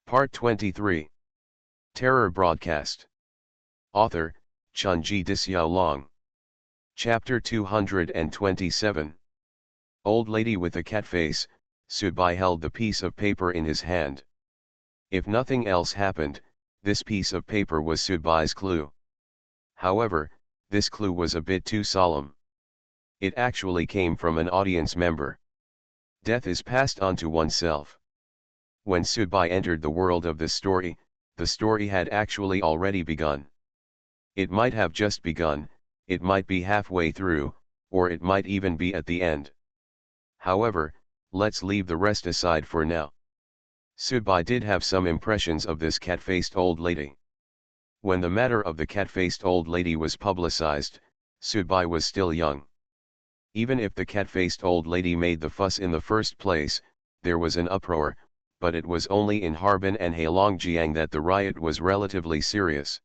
Part 23. Terror Broadcast. Author, Chunji Dixiaolong. Chapter 227. Old lady with a cat face. Subai held the piece of paper in his hand. If nothing else happened, this piece of paper was Subai's clue. However, this clue was a bit too solemn. It actually came from an audience member. Death is passed on to oneself. When Subai entered the world of the story had actually already begun. It might have just begun, it might be halfway through, or it might even be at the end. However, let's leave the rest aside for now. Subai did have some impressions of this cat-faced old lady. When the matter of the cat-faced old lady was publicized, Subai was still young. Even if the cat-faced old lady made the fuss in the first place, there was an uproar, but it was only in Harbin and Heilongjiang that the riot was relatively serious.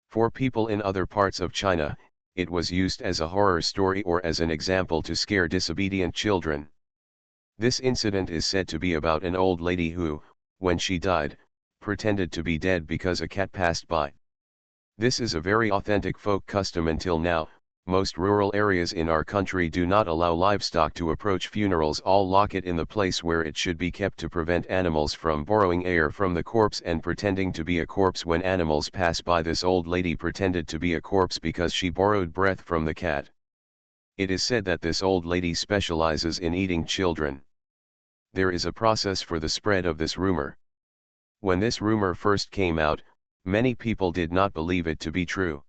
For people in other parts of China, it was used as a horror story or as an example to scare disobedient children. This incident is said to be about an old lady who, when she died, pretended to be dead because a cat passed by. This is a very authentic folk custom until now. Most rural areas in our country do not allow livestock to approach funerals. All lock it in the place where it should be kept to prevent animals from borrowing air from the corpse and pretending to be a corpse when animals pass by. This old lady pretended to be a corpse because she borrowed breath from the cat. It is said that this old lady specializes in eating children. There is a process for the spread of this rumor. When this rumor first came out, many people did not believe it to be true.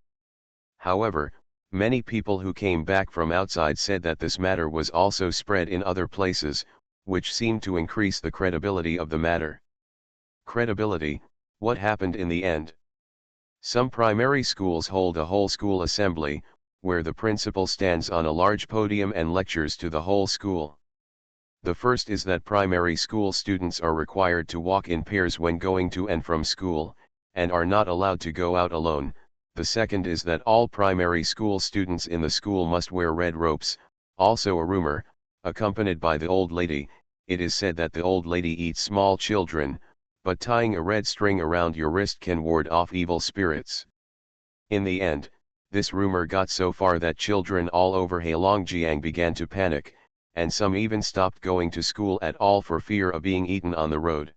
However, many people who came back from outside said that this matter was also spread in other places, which seemed to increase the credibility of the matter. Credibility, what happened in the end? Some primary schools hold a whole school assembly, where the principal stands on a large podium and lectures to the whole school. The first is that primary school students are required to walk in pairs when going to and from school, and are not allowed to go out alone. The second is that all primary school students in the school must wear red ropes. Also a rumor, accompanied by the old lady. It is said that the old lady eats small children, but tying a red string around your wrist can ward off evil spirits. In the end, this rumor got so far that children all over Heilongjiang began to panic, and some even stopped going to school at all for fear of being eaten on the road.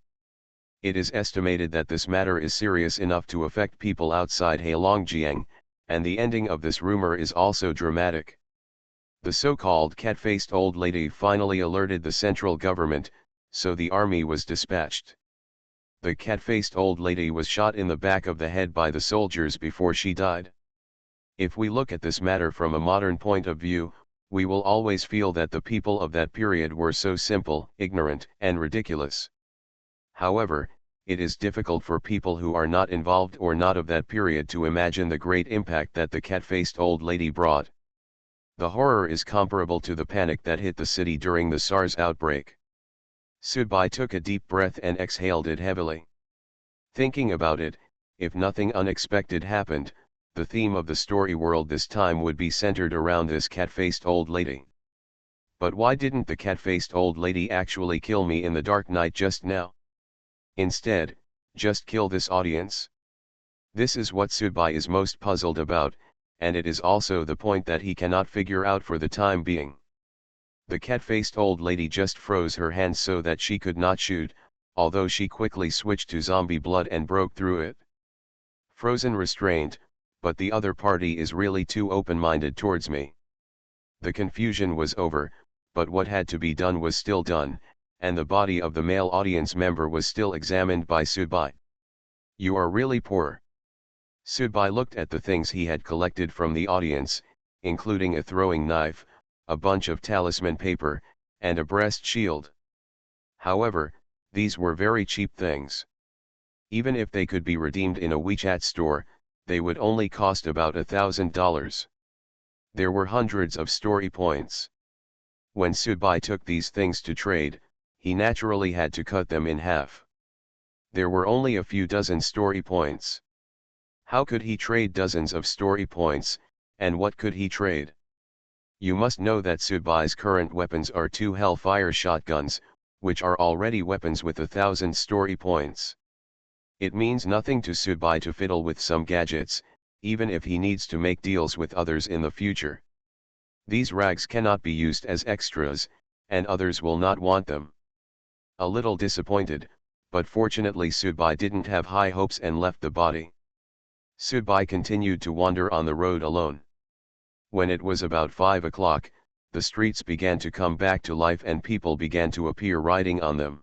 It is estimated that this matter is serious enough to affect people outside Heilongjiang, and the ending of this rumor is also dramatic. The so-called cat-faced old lady finally alerted the central government, so the army was dispatched. The cat-faced old lady was shot in the back of the head by the soldiers before she died. If we look at this matter from a modern point of view, we will always feel that the people of that period were so simple, ignorant, and ridiculous. However, it is difficult for people who are not involved or not of that period to imagine the great impact that the cat-faced old lady brought. The horror is comparable to the panic that hit the city during the SARS outbreak. Subai took a deep breath and exhaled it heavily. Thinking about it, if nothing unexpected happened, the theme of the story world this time would be centered around this cat-faced old lady. But why didn't the cat-faced old lady actually kill me in the dark night just now? Instead, just kill this audience? This is what Subai is most puzzled about, and it is also the point that he cannot figure out for the time being. The cat-faced old lady just froze her hands so that she could not shoot, although she quickly switched to zombie blood and broke through it. Frozen restrained, but the other party is really too open-minded towards me. The confusion was over, but what had to be done was still done, and the body of the male audience member was still examined by Subai. You are really poor. Subai looked at the things he had collected from the audience, including a throwing knife, a bunch of talisman paper, and a breast shield. However, these were very cheap things. Even if they could be redeemed in a WeChat store, they would only cost about $1,000. There were hundreds of story points. When Subai took these things to trade, he naturally had to cut them in half. There were only a few dozen story points. How could he trade dozens of story points, and what could he trade? You must know that Subai's current weapons are 2 Hellfire shotguns, which are already weapons with 1,000 story points. It means nothing to Subai to fiddle with some gadgets, even if he needs to make deals with others in the future. These rags cannot be used as extras, and others will not want them. A little disappointed, but fortunately Subai didn't have high hopes and left the body. Subai continued to wander on the road alone. When it was about 5 o'clock, the streets began to come back to life and people began to appear riding on them.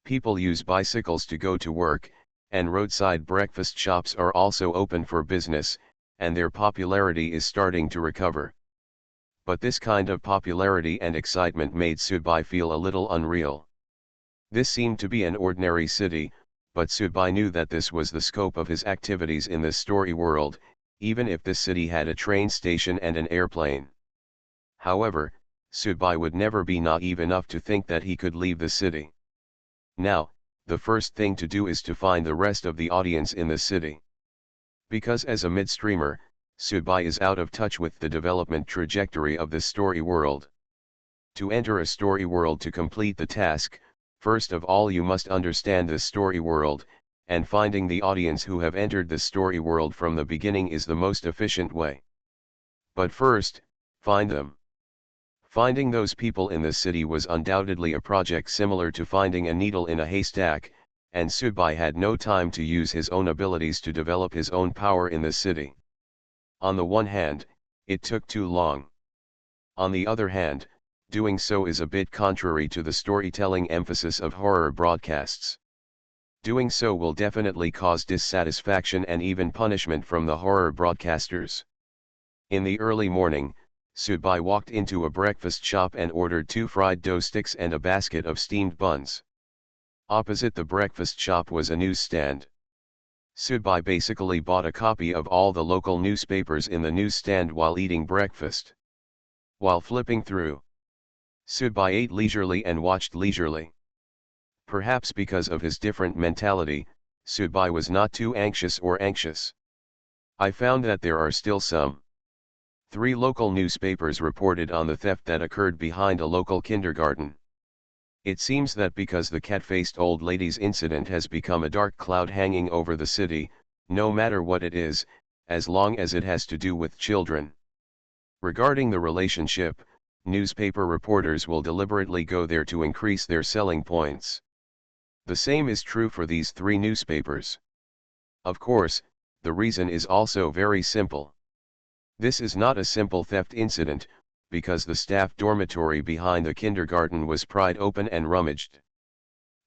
People use bicycles to go to work, and roadside breakfast shops are also open for business, and their popularity is starting to recover. But this kind of popularity and excitement made Subai feel a little unreal. This seemed to be an ordinary city, but Subai knew that this was the scope of his activities in this story world, even if this city had a train station and an airplane. However, Subai would never be naive enough to think that he could leave the city. Now, the first thing to do is to find the rest of the audience in the city. Because as a midstreamer, Subai is out of touch with the development trajectory of this story world. To enter a story world to complete the task, first of all you must understand this story world, and finding the audience who have entered the story world from the beginning is the most efficient way. But first, find them. Finding those people in the city was undoubtedly a project similar to finding a needle in a haystack, and Subai had no time to use his own abilities to develop his own power in the city. On the one hand, it took too long. On the other hand, doing so is a bit contrary to the storytelling emphasis of horror broadcasts. Doing so will definitely cause dissatisfaction and even punishment from the horror broadcasters. In the early morning, Subai walked into a breakfast shop and ordered 2 fried dough sticks and a basket of steamed buns. Opposite the breakfast shop was a newsstand. Subai basically bought a copy of all the local newspapers in the newsstand while eating breakfast. While flipping through, Subai ate leisurely and watched leisurely. Perhaps because of his different mentality, Subai was not too anxious. I found that there are still some. 3 local newspapers reported on the theft that occurred behind a local kindergarten. It seems that because the cat-faced old lady's incident has become a dark cloud hanging over the city, no matter what it is, as long as it has to do with children. Regarding the relationship, newspaper reporters will deliberately go there to increase their selling points. The same is true for these 3 newspapers. Of course, the reason is also very simple. This is not a simple theft incident, because the staff dormitory behind the kindergarten was pried open and rummaged.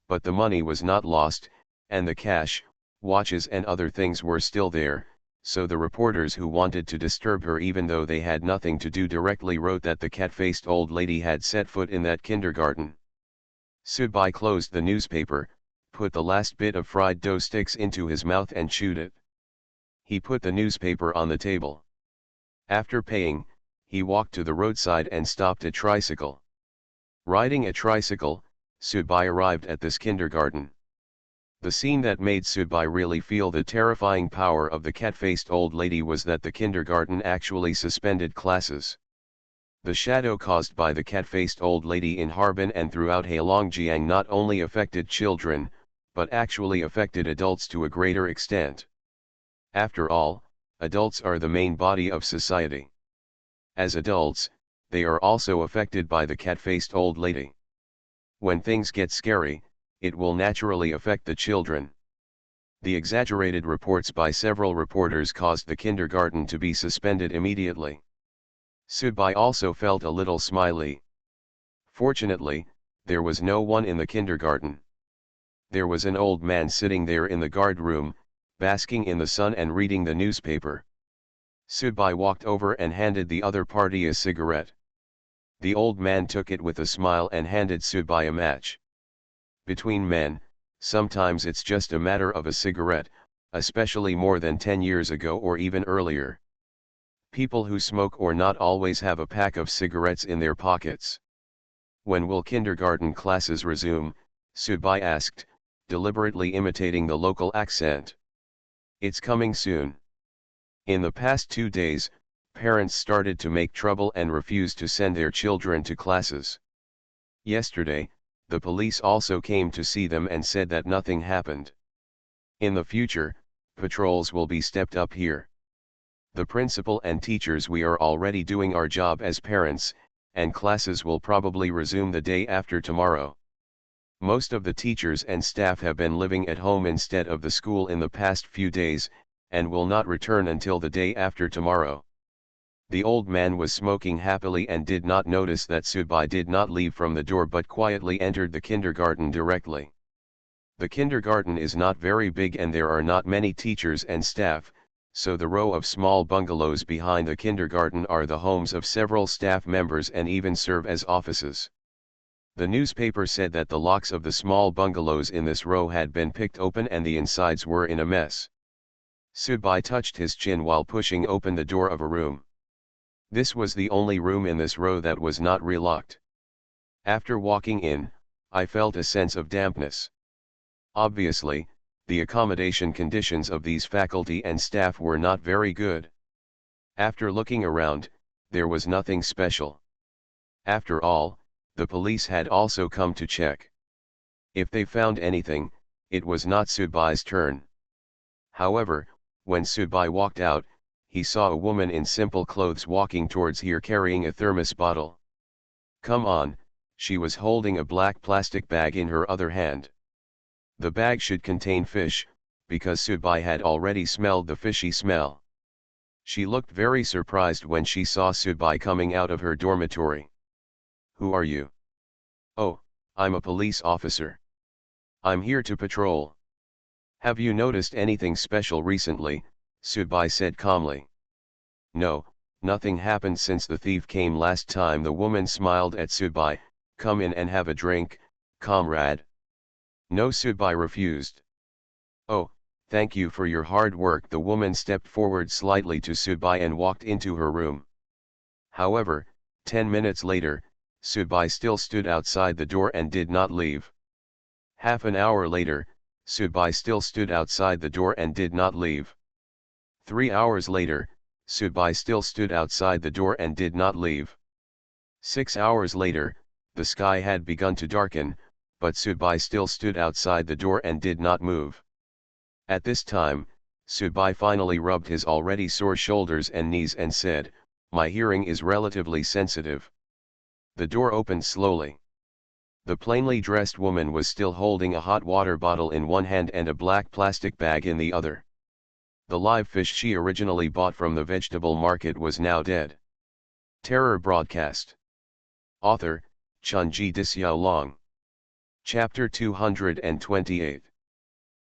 But the money was not lost, and the cash, watches and other things were still there, so the reporters who wanted to disturb her even though they had nothing to do directly wrote that the cat-faced old lady had set foot in that kindergarten. Subai closed the newspaper, put the last bit of fried dough sticks into his mouth and chewed it. He put the newspaper on the table. After paying, he walked to the roadside and stopped a tricycle. Riding a tricycle, Subai arrived at this kindergarten. The scene that made Subai really feel the terrifying power of the cat-faced old lady was that the kindergarten actually suspended classes. The shadow caused by the cat-faced old lady in Harbin and throughout Heilongjiang not only affected children, but actually affected adults to a greater extent. After all, adults are the main body of society. As adults, they are also affected by the cat-faced old lady. When things get scary, it will naturally affect the children. The exaggerated reports by several reporters caused the kindergarten to be suspended immediately. Subai also felt a little smiley. Fortunately, there was no one in the kindergarten. There was an old man sitting there in the guard room, basking in the sun and reading the newspaper. Subai walked over and handed the other party a cigarette. The old man took it with a smile and handed Subai a match. Between men, sometimes it's just a matter of a cigarette, especially more than 10 years ago or even earlier. People who smoke or not always have a pack of cigarettes in their pockets. When will kindergarten classes resume? Subai asked, deliberately imitating the local accent. It's coming soon. In the past 2 days, parents started to make trouble and refused to send their children to classes. Yesterday, the police also came to see them and said that nothing happened. In the future, patrols will be stepped up here. The principal and teachers, we are already doing our job as parents, and classes will probably resume the day after tomorrow. Most of the teachers and staff have been living at home instead of the school in the past few days, and will not return until the day after tomorrow. The old man was smoking happily and did not notice that Subai did not leave from the door but quietly entered the kindergarten directly. The kindergarten is not very big and there are not many teachers and staff, so the row of small bungalows behind the kindergarten are the homes of several staff members and even serve as offices. The newspaper said that the locks of the small bungalows in this row had been picked open and the insides were in a mess. Subai touched his chin while pushing open the door of a room. This was the only room in this row that was not relocked. After walking in, I felt a sense of dampness. Obviously, the accommodation conditions of these faculty and staff were not very good. After looking around, there was nothing special. After all, the police had also come to check. If they found anything, it was not Subai's turn. However, when Subai walked out, he saw a woman in simple clothes walking towards here carrying a thermos bottle. Come on, she was holding a black plastic bag in her other hand. The bag should contain fish, because Subai had already smelled the fishy smell. She looked very surprised when she saw Subai coming out of her dormitory. Who are you? Oh, I'm a police officer. I'm here to patrol. Have you noticed anything special recently? Subai said calmly. No, nothing happened since the thief came last time. The woman smiled at Subai. Come in and have a drink, comrade. No, Subai refused. Oh, thank you for your hard work. The woman stepped forward slightly to Subai and walked into her room. However, 10 minutes later, Subai still stood outside the door and did not leave. Half an hour later, Subai still stood outside the door and did not leave. 3 hours later, Subai still stood outside the door and did not leave. 6 hours later, the sky had begun to darken, but Subai still stood outside the door and did not move. At this time, Subai finally rubbed his already sore shoulders and knees and said, "My hearing is relatively sensitive." The door opened slowly. The plainly dressed woman was still holding a hot water bottle in one hand and a black plastic bag in the other. The live fish she originally bought from the vegetable market was now dead. Terror broadcast. Author, Chunji Disyao. Chapter 228.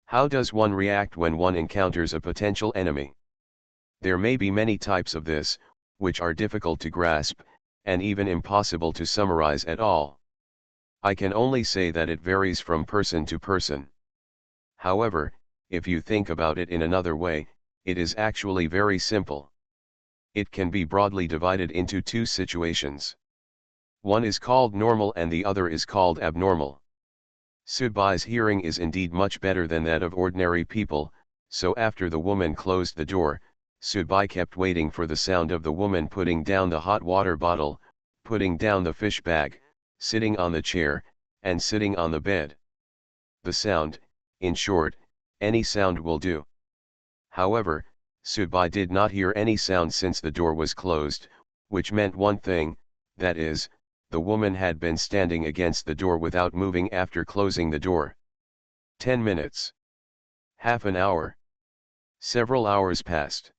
How does one react when one encounters a potential enemy? There may be many types of this, which are difficult to grasp, and even impossible to summarize at all. I can only say that it varies from person to person. However, if you think about it in another way, it is actually very simple. It can be broadly divided into two situations. One is called normal and the other is called abnormal. Subai's hearing is indeed much better than that of ordinary people, so after the woman closed the door, Subai kept waiting for the sound of the woman putting down the hot water bottle, putting down the fish bag, sitting on the chair, and sitting on the bed. The sound, in short, any sound will do. However, Subai did not hear any sound since the door was closed, which meant one thing, that is, the woman had been standing against the door without moving after closing the door. 10 minutes. Half an hour. Several hours passed.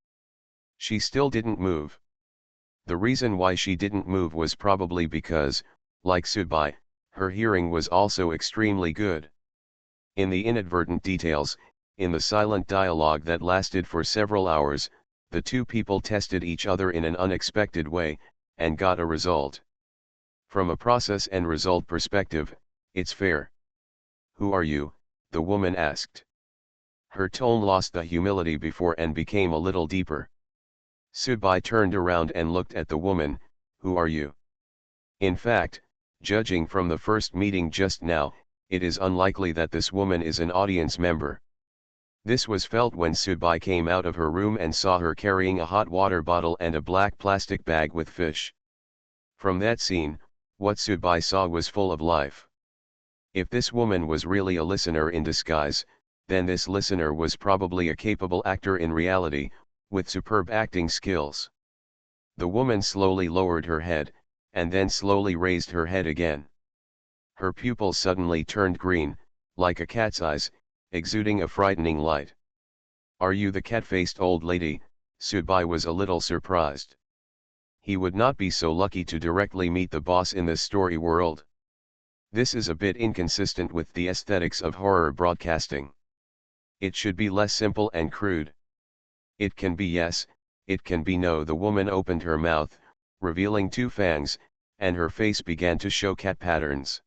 She still didn't move. The reason why she didn't move was probably because, like Subai, her hearing was also extremely good. In the inadvertent details, in the silent dialogue that lasted for several hours, the two people tested each other in an unexpected way, and got a result. From a process and result perspective, it's fair. Who are you? The woman asked. Her tone lost the humility before and became a little deeper. Subai turned around and looked at the woman. Who are you? In fact, judging from the first meeting just now, it is unlikely that this woman is an audience member. This was felt when Subai came out of her room and saw her carrying a hot water bottle and a black plastic bag with fish. From that scene, what Subai saw was full of life. If this woman was really a listener in disguise, then this listener was probably a capable actor in reality, with superb acting skills. The woman slowly lowered her head, and then slowly raised her head again. Her pupils suddenly turned green, like a cat's eyes, exuding a frightening light. "Are you the cat-faced old lady?" Subai was a little surprised. He would not be so lucky to directly meet the boss in this story world. This is a bit inconsistent with the aesthetics of horror broadcasting. It should be less simple and crude. It can be yes, it can be no. The woman opened her mouth, revealing two fangs, and her face began to show cat patterns.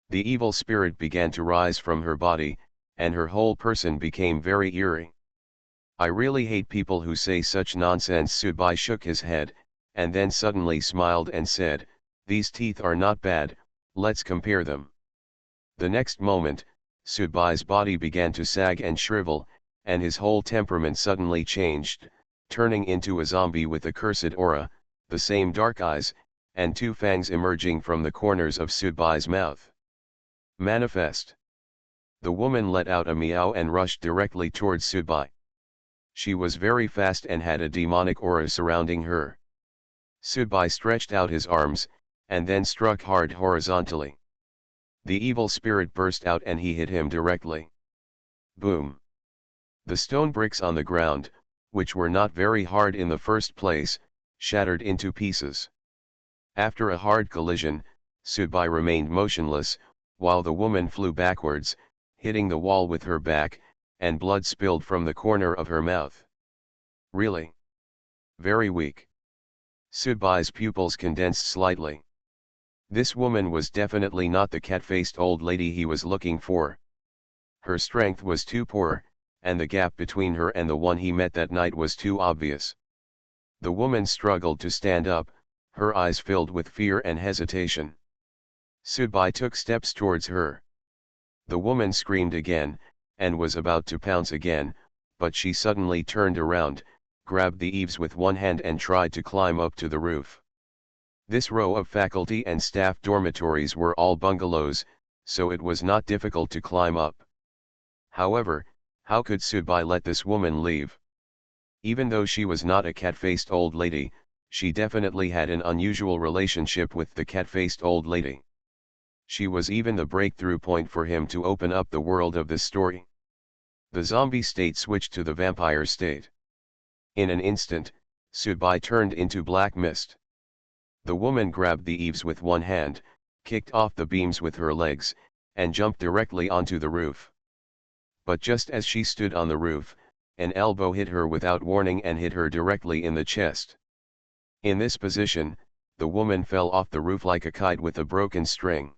The evil spirit began to rise from her body, and her whole person became very eerie. "I really hate people who say such nonsense." Subai shook his head, and then suddenly smiled and said, "These teeth are not bad, let's compare them." The next moment, Subai's body began to sag and shrivel, and his whole temperament suddenly changed, turning into a zombie with a cursed aura, the same dark eyes, and two fangs emerging from the corners of Subai's mouth. "Manifest!" The woman let out a meow and rushed directly towards Subai. She was very fast and had a demonic aura surrounding her. Subai stretched out his arms, and then struck hard horizontally. The evil spirit burst out and he hit him directly. Boom! The stone bricks on the ground, which were not very hard in the first place, shattered into pieces. After a hard collision, Subai remained motionless, while the woman flew backwards, hitting the wall with her back, and blood spilled from the corner of her mouth. Really? Very weak. Subai's pupils condensed slightly. This woman was definitely not the cat-faced old lady he was looking for. Her strength was too poor, and the gap between her and the one he met that night was too obvious. The woman struggled to stand up, her eyes filled with fear and hesitation. Subai took steps towards her. The woman screamed again, and was about to pounce again, but she suddenly turned around, grabbed the eaves with one hand and tried to climb up to the roof. This row of faculty and staff dormitories were all bungalows, so it was not difficult to climb up. However, how could Subai let this woman leave? Even though she was not a cat-faced old lady, she definitely had an unusual relationship with the cat-faced old lady. She was even the breakthrough point for him to open up the world of this story. The zombie state switched to the vampire state. In an instant, Subai turned into black mist. The woman grabbed the eaves with one hand, kicked off the beams with her legs, and jumped directly onto the roof. But just as she stood on the roof, an elbow hit her without warning and hit her directly in the chest. In this position, the woman fell off the roof like a kite with a broken string.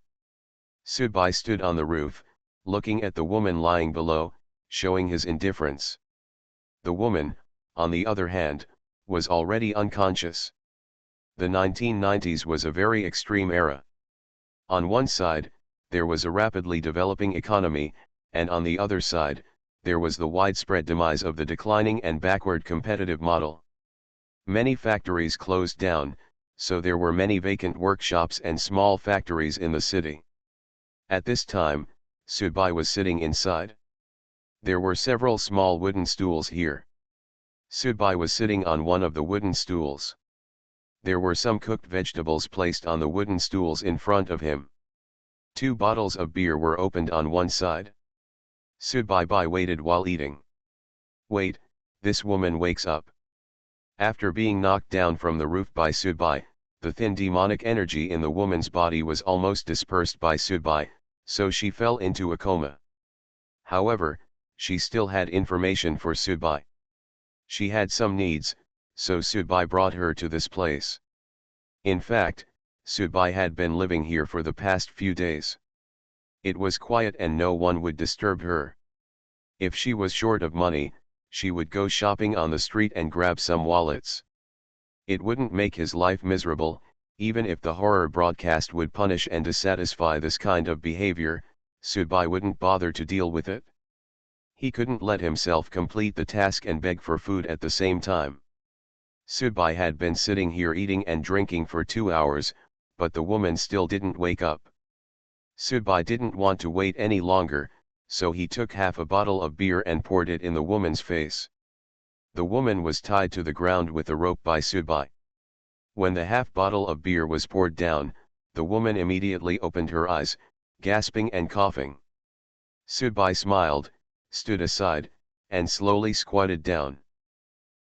Subai stood on the roof, looking at the woman lying below, showing his indifference. The woman, on the other hand, was already unconscious. The 1990s was a very extreme era. On one side, there was a rapidly developing economy, and on the other side, there was the widespread demise of the declining and backward competitive model. Many factories closed down, so there were many vacant workshops and small factories in the city. At this time, Subai was sitting inside. There were several small wooden stools here. Subai was sitting on one of the wooden stools. There were some cooked vegetables placed on the wooden stools in front of him. 2 bottles of beer were opened on one side. Subai waited while eating. Wait, this woman wakes up. After being knocked down from the roof by Subai, the thin demonic energy in the woman's body was almost dispersed by Subai, so she fell into a coma. However, she still had information for Subai. She had some needs, so Subai brought her to this place. In fact, Subai had been living here for the past few days. It was quiet and no one would disturb her. If she was short of money, she would go shopping on the street and grab some wallets. It wouldn't make his life miserable, even if the horror broadcast would punish and dissatisfy this kind of behavior, Subai wouldn't bother to deal with it. He couldn't let himself complete the task and beg for food at the same time. Subai had been sitting here eating and drinking for 2 hours, but the woman still didn't wake up. Subai didn't want to wait any longer, so he took half a bottle of beer and poured it in the woman's face. The woman was tied to the ground with a rope by Sudbai. When the half bottle of beer was poured down, the woman immediately opened her eyes, gasping and coughing. Sudbai smiled, stood aside, and slowly squatted down.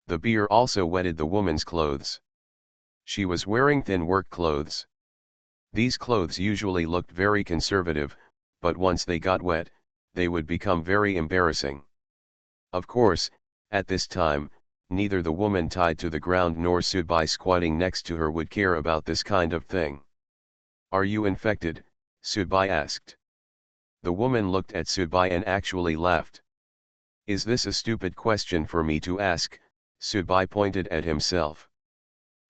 The beer also wetted the woman's clothes. She was wearing thin work clothes. These clothes usually looked very conservative, but once they got wet, they would become very embarrassing. Of course, at this time, neither the woman tied to the ground nor Sudbai squatting next to her would care about this kind of thing. "Are you infected?" Sudbai asked. The woman looked at Sudbai and actually laughed. "Is this a stupid question for me to ask?" Sudbai pointed at himself.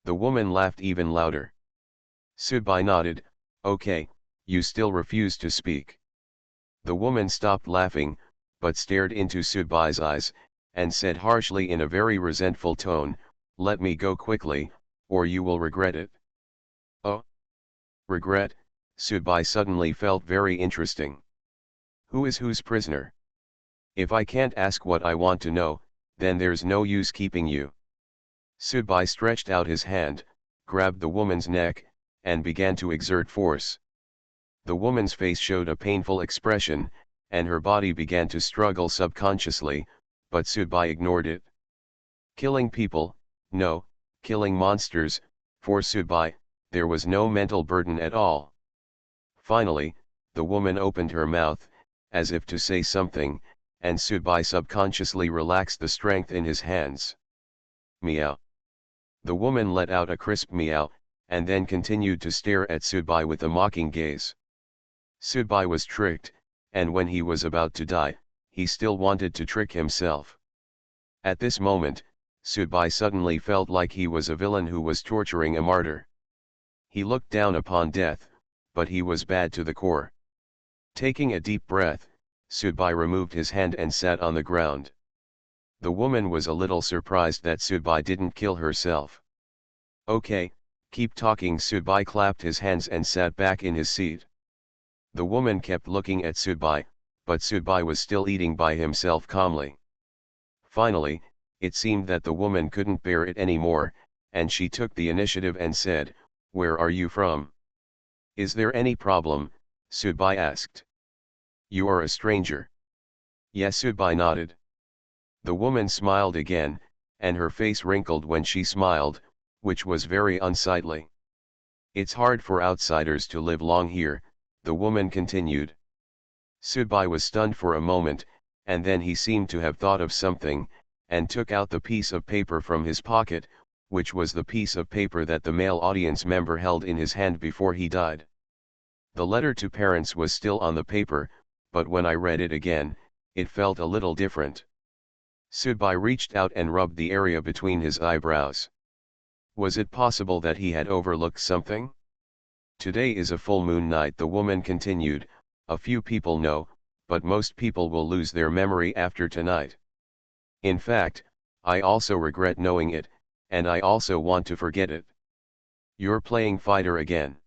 The woman laughed even louder. Sudbai nodded. "Okay, you still refuse to speak." The woman stopped laughing, but stared into Sudbai's eyes, and said harshly in a very resentful tone, "Let me go quickly, or you will regret it." "Oh? Regret?" Sudbai suddenly felt very interesting. "Who is whose prisoner? If I can't ask what I want to know, then there's no use keeping you." Sudbai stretched out his hand, grabbed the woman's neck, and began to exert force. The woman's face showed a painful expression, and her body began to struggle subconsciously, but Sudbai ignored it. Killing people, no, killing monsters, for Sudbai, there was no mental burden at all. Finally, the woman opened her mouth, as if to say something, and Sudbai subconsciously relaxed the strength in his hands. Meow. The woman let out a crisp meow, and then continued to stare at Sudbai with a mocking gaze. Sudbai was tricked, and when he was about to die, he still wanted to trick himself. At this moment, Sudbai suddenly felt like he was a villain who was torturing a martyr. He looked down upon death, but he was bad to the core. Taking a deep breath, Sudbai removed his hand and sat on the ground. The woman was a little surprised that Sudbai didn't kill herself. "Okay, keep talking." Sudbai clapped his hands and sat back in his seat. The woman kept looking at Sudbai, but Sudbai was still eating by himself calmly. Finally, it seemed that the woman couldn't bear it anymore, and she took the initiative and said, "Where are you from?" "Is there any problem?" Sudbai asked. "You are a stranger." "Yes." Sudbai nodded. The woman smiled again, and her face wrinkled when she smiled, which was very unsightly. "It's hard for outsiders to live long here," the woman continued. Sudbai was stunned for a moment, and then he seemed to have thought of something, and took out the piece of paper from his pocket, which was the piece of paper that the male audience member held in his hand before he died. The letter to parents was still on the paper, but when I read it again, it felt a little different. Sudbai reached out and rubbed the area between his eyebrows. Was it possible that he had overlooked something? "Today is a full moon night," the woman continued. "A few people know, but most people will lose their memory after tonight. In fact, I also regret knowing it, and I also want to forget it." "You're playing fighter again.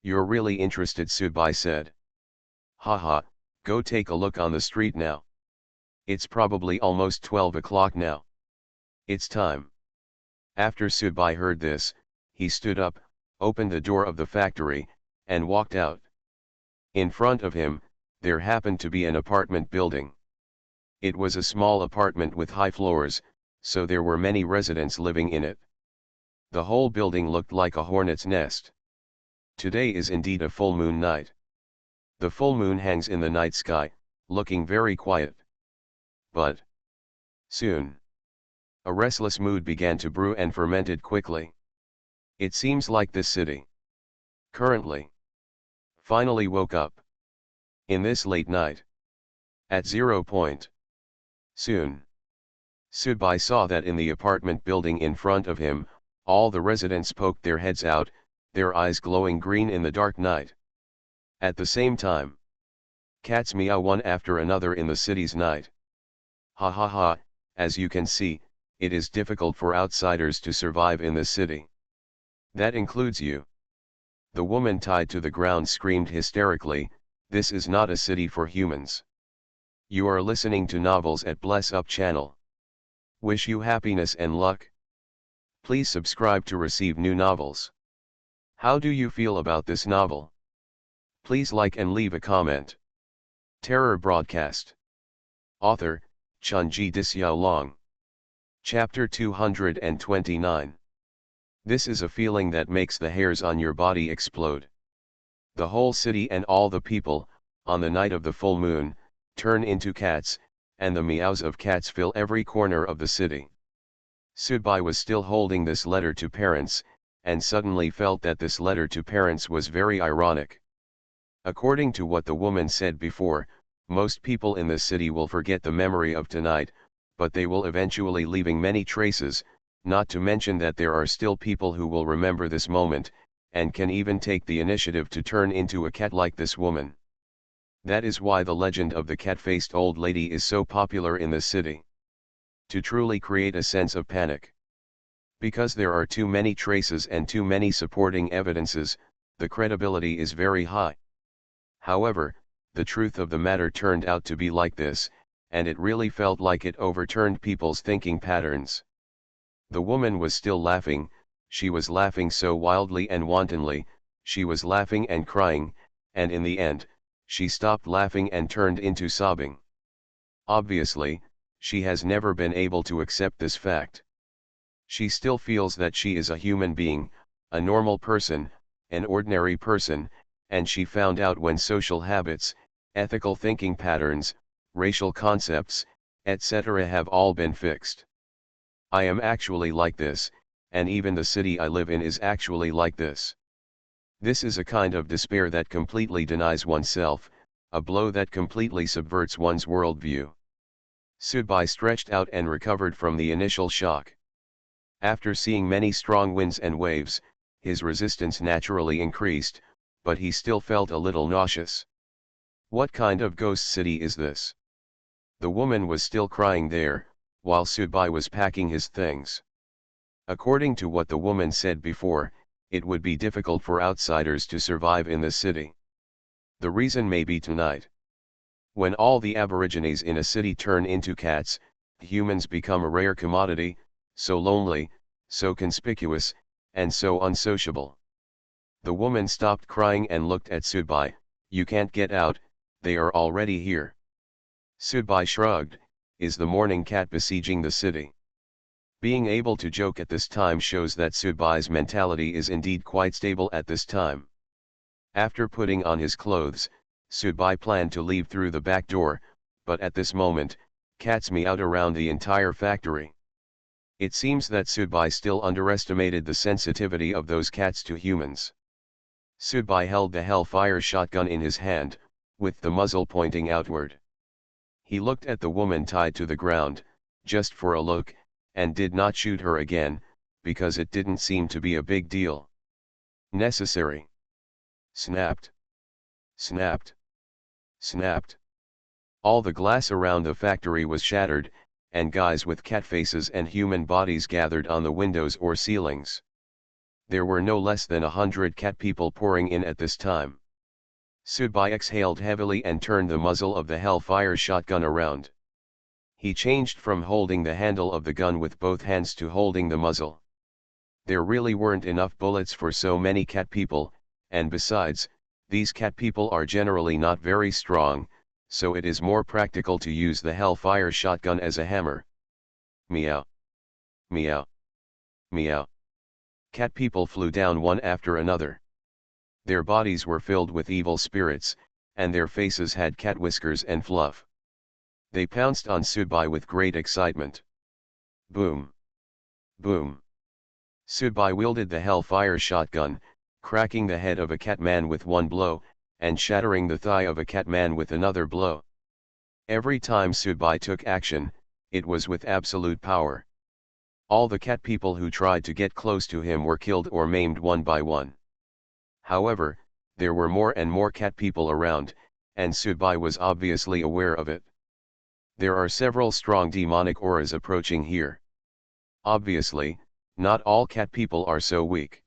You're really interested," Sudbai said. "Haha, go take a look on the street now. It's probably almost 12 o'clock now. It's time." After Sudbai heard this, he stood up, opened the door of the factory, and walked out. In front of him, there happened to be an apartment building. It was a small apartment with high floors, so there were many residents living in it. The whole building looked like a hornet's nest. Today is indeed a full moon night. The full moon hangs in the night sky, looking very quiet. But soon, a restless mood began to brew and fermented quickly. It seems like this city currently finally woke up. In this late night. At 0 point. Soon. Sudbai saw that in the apartment building in front of him, all the residents poked their heads out, their eyes glowing green in the dark night. At the same time, cats meow one after another in the city's night. Ha ha ha, as you can see, it is difficult for outsiders to survive in this city. That includes you. The woman tied to the ground screamed hysterically, "This is not a city for humans. You are listening to Novels at Bless Up channel. Wish you happiness and luck. Please subscribe to receive new novels. How do you feel about this novel? Please like and leave a comment. Terror Broadcast. Author, Chunji Disyao. Chapter 229. This is a feeling that makes the hairs on your body explode. The whole city and all the people, on the night of the full moon, turn into cats, and the meows of cats fill every corner of the city. Subai was still holding this letter to parents, and suddenly felt that this letter to parents was very ironic. According to what the woman said before, most people in the city will forget the memory of tonight, but they will eventually leaving many traces, not to mention that there are still people who will remember this moment, and can even take the initiative to turn into a cat like this woman. That is why the legend of the cat-faced old lady is so popular in the city. To truly create a sense of panic. Because there are too many traces and too many supporting evidences, the credibility is very high. However, the truth of the matter turned out to be like this, and it really felt like it overturned people's thinking patterns. The woman was still laughing, she was laughing so wildly and wantonly, she was laughing and crying, and in the end, she stopped laughing and turned into sobbing. Obviously, she has never been able to accept this fact. She still feels that she is a human being, a normal person, an ordinary person, and she found out when social habits, ethical thinking patterns, racial concepts, etc. have all been fixed. I am actually like this, and even the city I live in is actually like this. This is a kind of despair that completely denies oneself, a blow that completely subverts one's worldview. Subai stretched out and recovered from the initial shock. After seeing many strong winds and waves, his resistance naturally increased, but he still felt a little nauseous. What kind of ghost city is this? The woman was still crying there, while Subai was packing his things. According to what the woman said before, it would be difficult for outsiders to survive in the city. The reason may be tonight. When all the aborigines in a city turn into cats, humans become a rare commodity, so lonely, so conspicuous, and so unsociable. The woman stopped crying and looked at Subai. You can't get out, they are already here. Subai shrugged, is the morning cat besieging the city? Being able to joke at this time shows that Subai's mentality is indeed quite stable at this time. After putting on his clothes, Subai planned to leave through the back door, but at this moment, cats meowed around the entire factory. It seems that Subai still underestimated the sensitivity of those cats to humans. Subai held the Hellfire shotgun in his hand, with the muzzle pointing outward. He looked at the woman tied to the ground, just for a look, and did not shoot her again, because it didn't seem to be a big deal. Necessary. Snapped. Snapped. Snapped. All the glass around the factory was shattered, and guys with cat faces and human bodies gathered on the windows or ceilings. There were no less than 100 cat people pouring in at this time. Subai exhaled heavily and turned the muzzle of the Hellfire shotgun around. He changed from holding the handle of the gun with both hands to holding the muzzle. There really weren't enough bullets for so many cat people, and besides, these cat people are generally not very strong, so it is more practical to use the Hellfire shotgun as a hammer. Meow. Meow. Meow. Cat people flew down one after another. Their bodies were filled with evil spirits, and their faces had cat whiskers and fluff. They pounced on Subai with great excitement. Boom. Boom. Subai wielded the Hellfire shotgun, cracking the head of a cat man with one blow, and shattering the thigh of a cat man with another blow. Every time Subai took action, it was with absolute power. All the cat people who tried to get close to him were killed or maimed one by one. However, there were more and more cat people around, and Subai was obviously aware of it. There are several strong demonic auras approaching here. Obviously, not all cat people are so weak.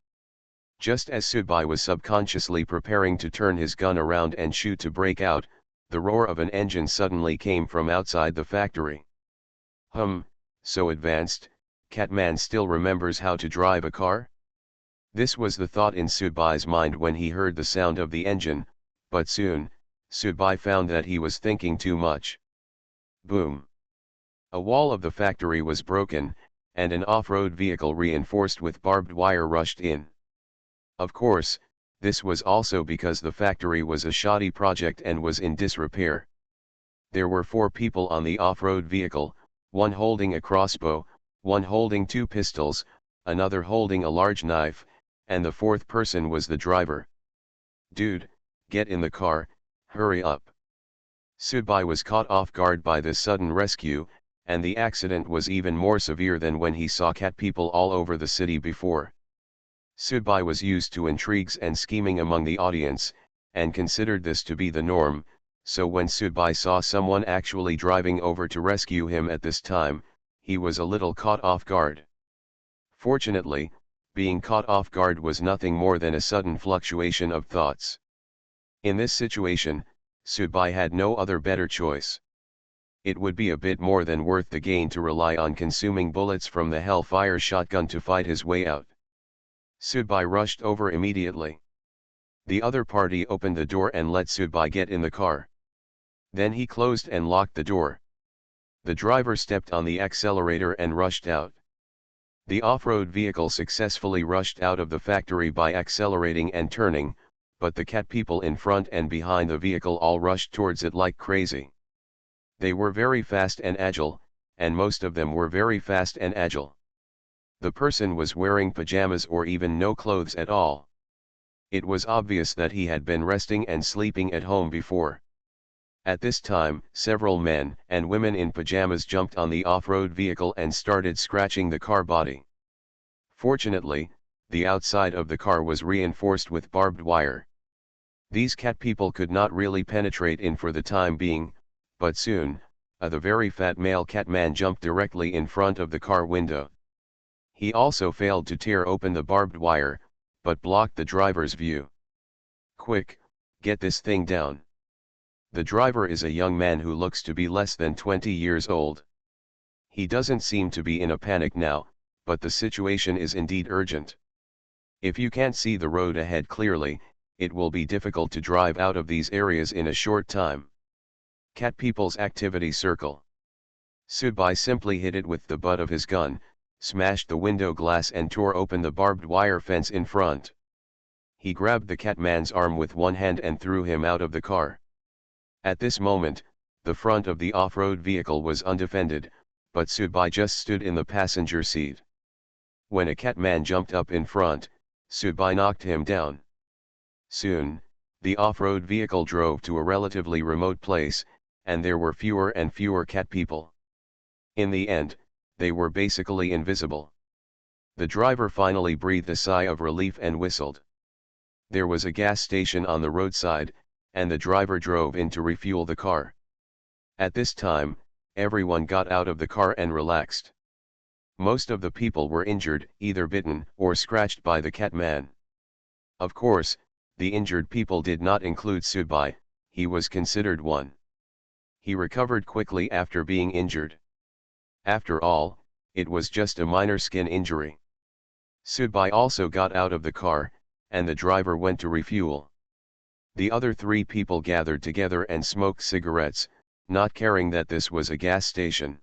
Just as Subai was subconsciously preparing to turn his gun around and shoot to break out, the roar of an engine suddenly came from outside the factory. So advanced, Catman still remembers how to drive a car? This was the thought in Sudbai's mind when he heard the sound of the engine, but soon, Sudbai found that he was thinking too much. Boom! A wall of the factory was broken, and an off-road vehicle reinforced with barbed wire rushed in. Of course, this was also because the factory was a shoddy project and was in disrepair. There were 4 people on the off-road vehicle, one holding a crossbow, one holding 2 pistols, another holding a large knife, and the 4th person was the driver. Dude, get in the car, hurry up. Sudbai was caught off guard by this sudden rescue, and the accident was even more severe than when he saw cat people all over the city before. Sudbai was used to intrigues and scheming among the audience, and considered this to be the norm, so when Sudbai saw someone actually driving over to rescue him at this time, he was a little caught off guard. Fortunately, being caught off guard was nothing more than a sudden fluctuation of thoughts. In this situation, Sudbai had no other better choice. It would be a bit more than worth the gain to rely on consuming bullets from the Hellfire shotgun to fight his way out. Sudbai rushed over immediately. The other party opened the door and let Sudbai get in the car. Then he closed and locked the door. The driver stepped on the accelerator and rushed out. The off-road vehicle successfully rushed out of the factory by accelerating and turning, but the cat people in front and behind the vehicle all rushed towards it like crazy. They were very fast and agile, and most of them were very fast and agile. The person was wearing pajamas or even no clothes at all. It was obvious that he had been resting and sleeping at home before. At this time, several men and women in pajamas jumped on the off-road vehicle and started scratching the car body. Fortunately, the outside of the car was reinforced with barbed wire. These cat people could not really penetrate in for the time being, but soon, the very fat male cat man jumped directly in front of the car window. He also failed to tear open the barbed wire, but blocked the driver's view. Quick, get this thing down. The driver is a young man who looks to be less than 20 years old. He doesn't seem to be in a panic now, but the situation is indeed urgent. If you can't see the road ahead clearly, it will be difficult to drive out of these areas in a short time. Cat people's activity circle. Sudbai simply hit it with the butt of his gun, smashed the window glass and tore open the barbed wire fence in front. He grabbed the cat man's arm with one hand and threw him out of the car. At this moment, the front of the off-road vehicle was undefended, but Sudbai just stood in the passenger seat. When a cat man jumped up in front, Sudbai knocked him down. Soon, the off-road vehicle drove to a relatively remote place, and there were fewer and fewer cat people. In the end, they were basically invisible. The driver finally breathed a sigh of relief and whistled. There was a gas station on the roadside, and the driver drove in to refuel the car. At this time, everyone got out of the car and relaxed. Most of the people were injured, either bitten or scratched by the cat man. Of course, the injured people did not include Sudbai, he was considered one. He recovered quickly after being injured. After all, it was just a minor skin injury. Sudbai also got out of the car, and the driver went to refuel. The other 3 people gathered together and smoked cigarettes, not caring that this was a gas station.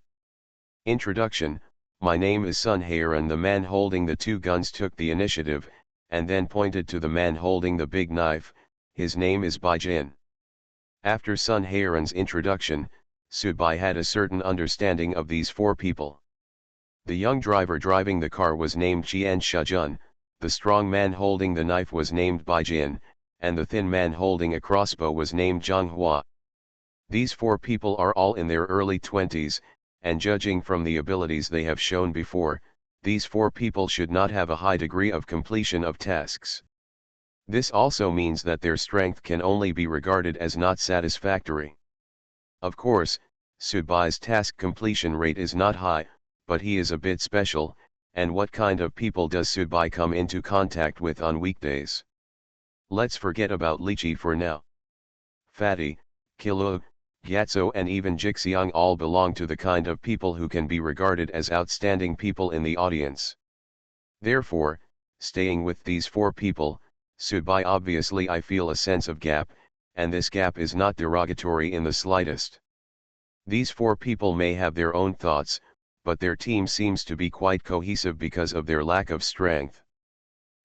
Introduction: My name is Sun Haeran. The man holding the 2 guns took the initiative, and then pointed to the man holding the big knife. His name is Baijin. After Sun Haeran's introduction, Sudbai had a certain understanding of these 4 people. The young driver driving the car was named Jian Shajun, the strong man holding the knife was named Baijin, and the thin man holding a crossbow was named Zhang Hua. These 4 people are all in their early 20s, and judging from the abilities they have shown before, these 4 people should not have a high degree of completion of tasks. This also means that their strength can only be regarded as not satisfactory. Of course, Sudbai's task completion rate is not high, but he is a bit special, and what kind of people does Sudbai come into contact with on weekdays? Let's forget about Lychee for now. Fatty, Kilu, Gyatso and even Jixiang all belong to the kind of people who can be regarded as outstanding people in the audience. Therefore, staying with these four people, Subai obviously I feel a sense of gap, and this gap is not derogatory in the slightest. These four people may have their own thoughts, but their team seems to be quite cohesive because of their lack of strength.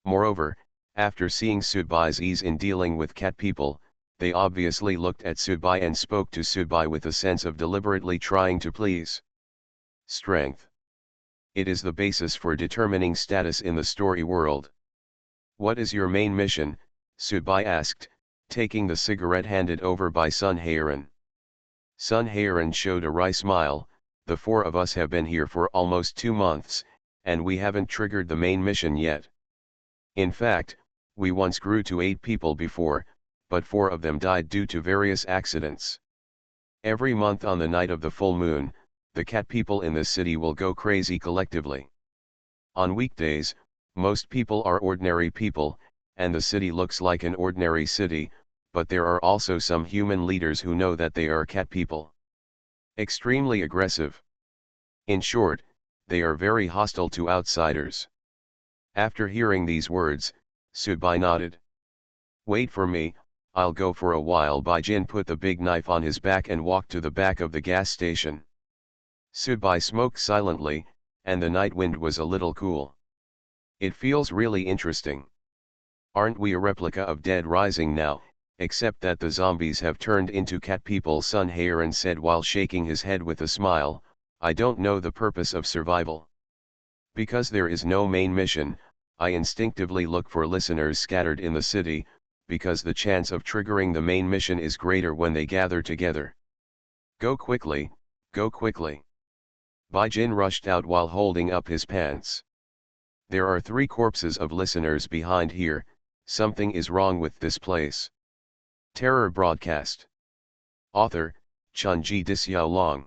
Moreover, after seeing Sudbai's ease in dealing with cat people, they obviously looked at Sudbai and spoke to Sudbai with a sense of deliberately trying to please. Strength. It is the basis for determining status in the story world. What is your main mission? Sudbai asked, taking the cigarette handed over by Sun Haeran. Sun Haeran showed a wry smile. The four of us have been here for almost 2 months, and we haven't triggered the main mission yet. In fact, we once grew to 8 people before, but 4 of them died due to various accidents. Every month on the night of the full moon, the cat people in this city will go crazy collectively. On weekdays, most people are ordinary people, and the city looks like an ordinary city, but there are also some human leaders who know that they are cat people. Extremely aggressive. In short, they are very hostile to outsiders. After hearing these words, Sudbai nodded. Wait for me, I'll go for a while. Baijin put the big knife on his back and walked to the back of the gas station. Sudbai smoked silently, and the night wind was a little cool. It feels really interesting. Aren't we a replica of Dead Rising now, except that the zombies have turned into cat people? Sun Haeran said while shaking his head with a smile. I don't know the purpose of survival. Because there is no main mission, I instinctively look for listeners scattered in the city, because the chance of triggering the main mission is greater when they gather together. Go quickly, go quickly. Baijin rushed out while holding up his pants. There are 3 corpses of listeners behind here, something is wrong with this place. Terror Broadcast. Author, Chunji Dixiaolong.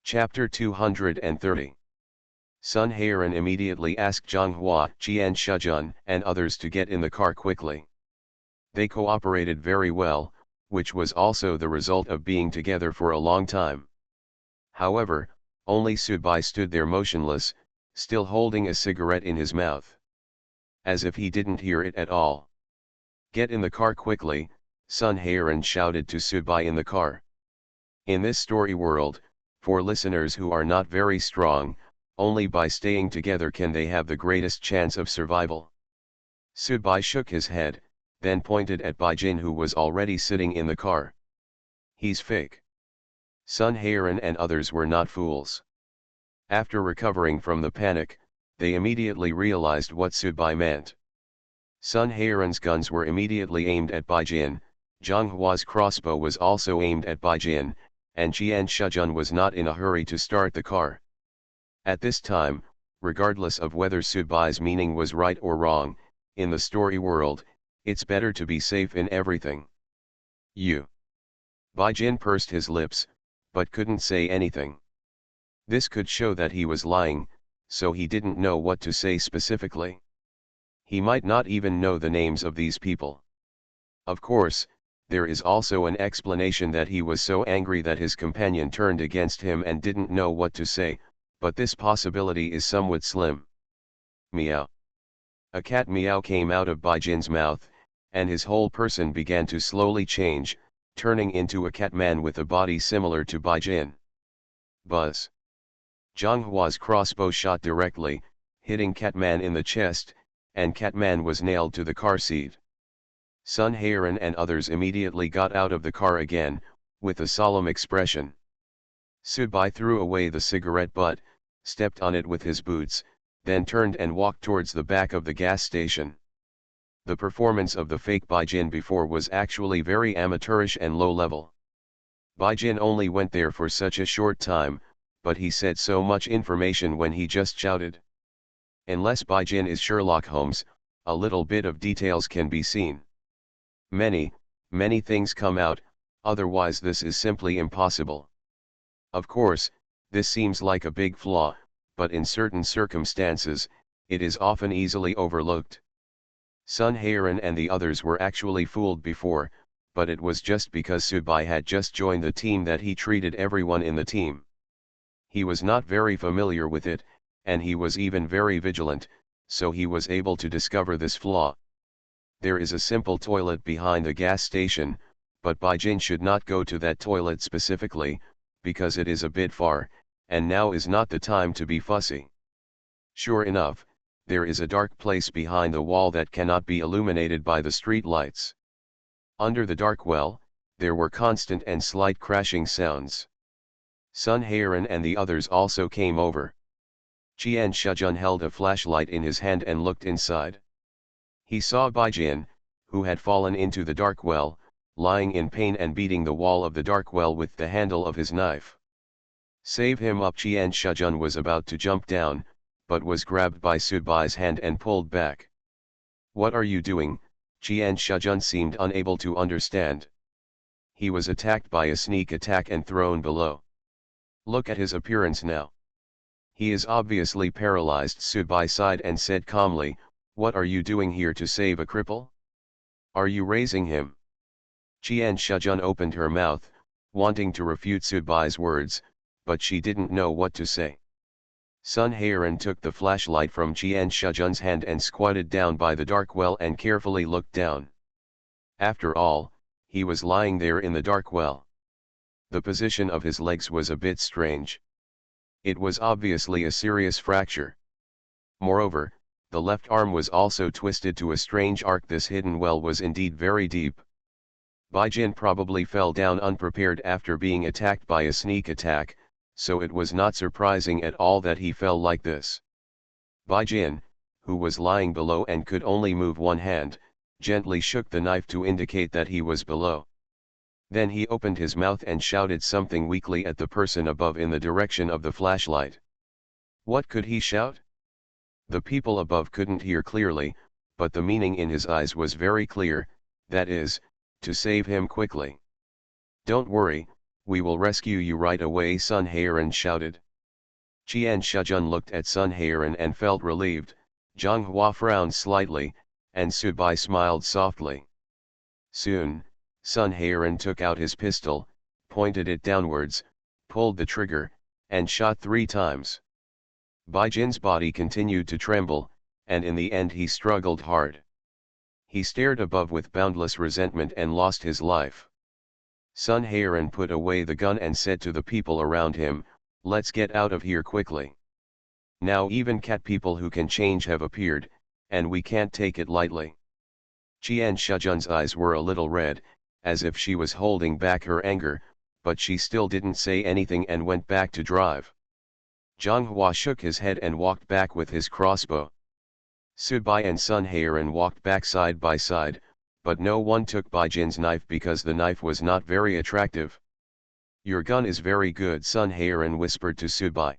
Chapter 230. Sun Haeran immediately asked Zhanghua, Jian Shijun, and others to get in the car quickly. They cooperated very well, which was also the result of being together for a long time. However, only Sudbai stood there motionless, still holding a cigarette in his mouth. As if he didn't hear it at all. Get in the car quickly, Sun Haeran shouted to Sudbai in the car. In this story world, for listeners who are not very strong, only by staying together can they have the greatest chance of survival. Sudbai shook his head, then pointed at Baijin who was already sitting in the car. He's fake. Sun Haeran and others were not fools. After recovering from the panic, they immediately realized what Sudbai meant. Sun Haeran's guns were immediately aimed at Baijin, Zhanghua's crossbow was also aimed at Baijin, and Jian Shijun was not in a hurry to start the car. At this time, regardless of whether Sudbai's meaning was right or wrong, in the story world, it's better to be safe in everything. Baijin pursed his lips, but couldn't say anything. This could show that he was lying, so he didn't know what to say specifically. He might not even know the names of these people. Of course, there is also an explanation that he was so angry that his companion turned against him and didn't know what to say, but this possibility is somewhat slim. Meow. A cat meow came out of Baijin's mouth, and his whole person began to slowly change, turning into a cat man with a body similar to Baijin. Buzz. Zhanghua's crossbow shot directly, hitting Catman in the chest, and Catman was nailed to the car seat. Sun Haeran and others immediately got out of the car again, with a solemn expression. Sudbai threw away the cigarette butt, stepped on it with his boots, then turned and walked towards the back of the gas station. The performance of the fake Baijin before was actually very amateurish and low level. Baijin only went there for such a short time, but he said so much information when he just shouted. Unless Baijin is Sherlock Holmes, a little bit of details can be seen. Many things come out, otherwise this is simply impossible. Of course, this seems like a big flaw, but in certain circumstances, it is often easily overlooked. Sun Haeran and the others were actually fooled before, but it was just because Subai had just joined the team that he treated everyone in the team. He was not very familiar with it, and he was even very vigilant, so he was able to discover this flaw. There is a simple toilet behind the gas station, but Baijin should not go to that toilet specifically, because it is a bit far, and now is not the time to be fussy. Sure enough, there is a dark place behind the wall that cannot be illuminated by the street lights. Under the dark well, there were constant and slight crashing sounds. Sun Haeran and the others also came over. Qian Shijun held a flashlight in his hand and looked inside. He saw Baijin, who had fallen into the dark well, lying in pain and beating the wall of the dark well with the handle of his knife. Save him up! Qian Shijun was about to jump down, but was grabbed by Subai's hand and pulled back. What are you doing? Qian Shijun seemed unable to understand. He was attacked by a sneak attack and thrown below. Look at his appearance now. He is obviously paralyzed. Subai sighed and said calmly, what are you doing here to save a cripple? Are you raising him? Qian Shijun opened her mouth, wanting to refute Subai's words, but she didn't know what to say. Sun Haeran took the flashlight from Qian Shijun's hand and squatted down by the dark well and carefully looked down. After all, he was lying there in the dark well. The position of his legs was a bit strange. It was obviously a serious fracture. Moreover, the left arm was also twisted to a strange arc. This hidden well was indeed very deep. Baijin probably fell down unprepared after being attacked by a sneak attack, so it was not surprising at all that he fell like this. Baijin, who was lying below and could only move one hand, gently shook the knife to indicate that he was below. Then he opened his mouth and shouted something weakly at the person above in the direction of the flashlight. What could he shout? The people above couldn't hear clearly, but the meaning in his eyes was very clear, that is, to save him quickly. Don't worry, we will rescue you right away, Sun Haeran shouted. Qian Shijun looked at Sun Haeran and felt relieved. Zhang Hua frowned slightly, and Subai smiled softly. Soon, Sun Haeran took out his pistol, pointed it downwards, pulled the trigger, and shot 3 times. Baijin's body continued to tremble, and in the end he struggled hard. He stared above with boundless resentment and lost his life. Sun Haeran put away the gun and said to the people around him, let's get out of here quickly. Now even cat people who can change have appeared, and we can't take it lightly. Qian Shijun's eyes were a little red, as if she was holding back her anger, but she still didn't say anything and went back to drive. Zhang Hua shook his head and walked back with his crossbow. Subai and Sun Haeran walked back side by side, but no one took Baijin's knife because the knife was not very attractive. Your gun is very good, Sun Haeran whispered to Subai.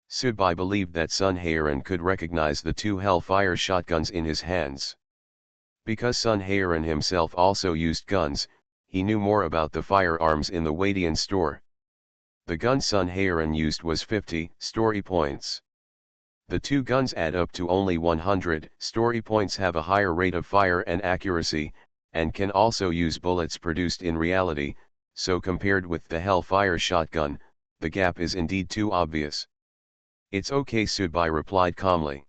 Subai believed that Sun Haeran could recognize the 2 Hellfire shotguns in his hands. Because Sun Haeran himself also used guns, he knew more about the firearms in the Wadian store. The gun Sun Haeran used was 50 story points. The 2 guns add up to only 100 story points, have a higher rate of fire and accuracy, and can also use bullets produced in reality, so compared with the Hellfire shotgun, the gap is indeed too obvious. It's okay, Subai replied calmly.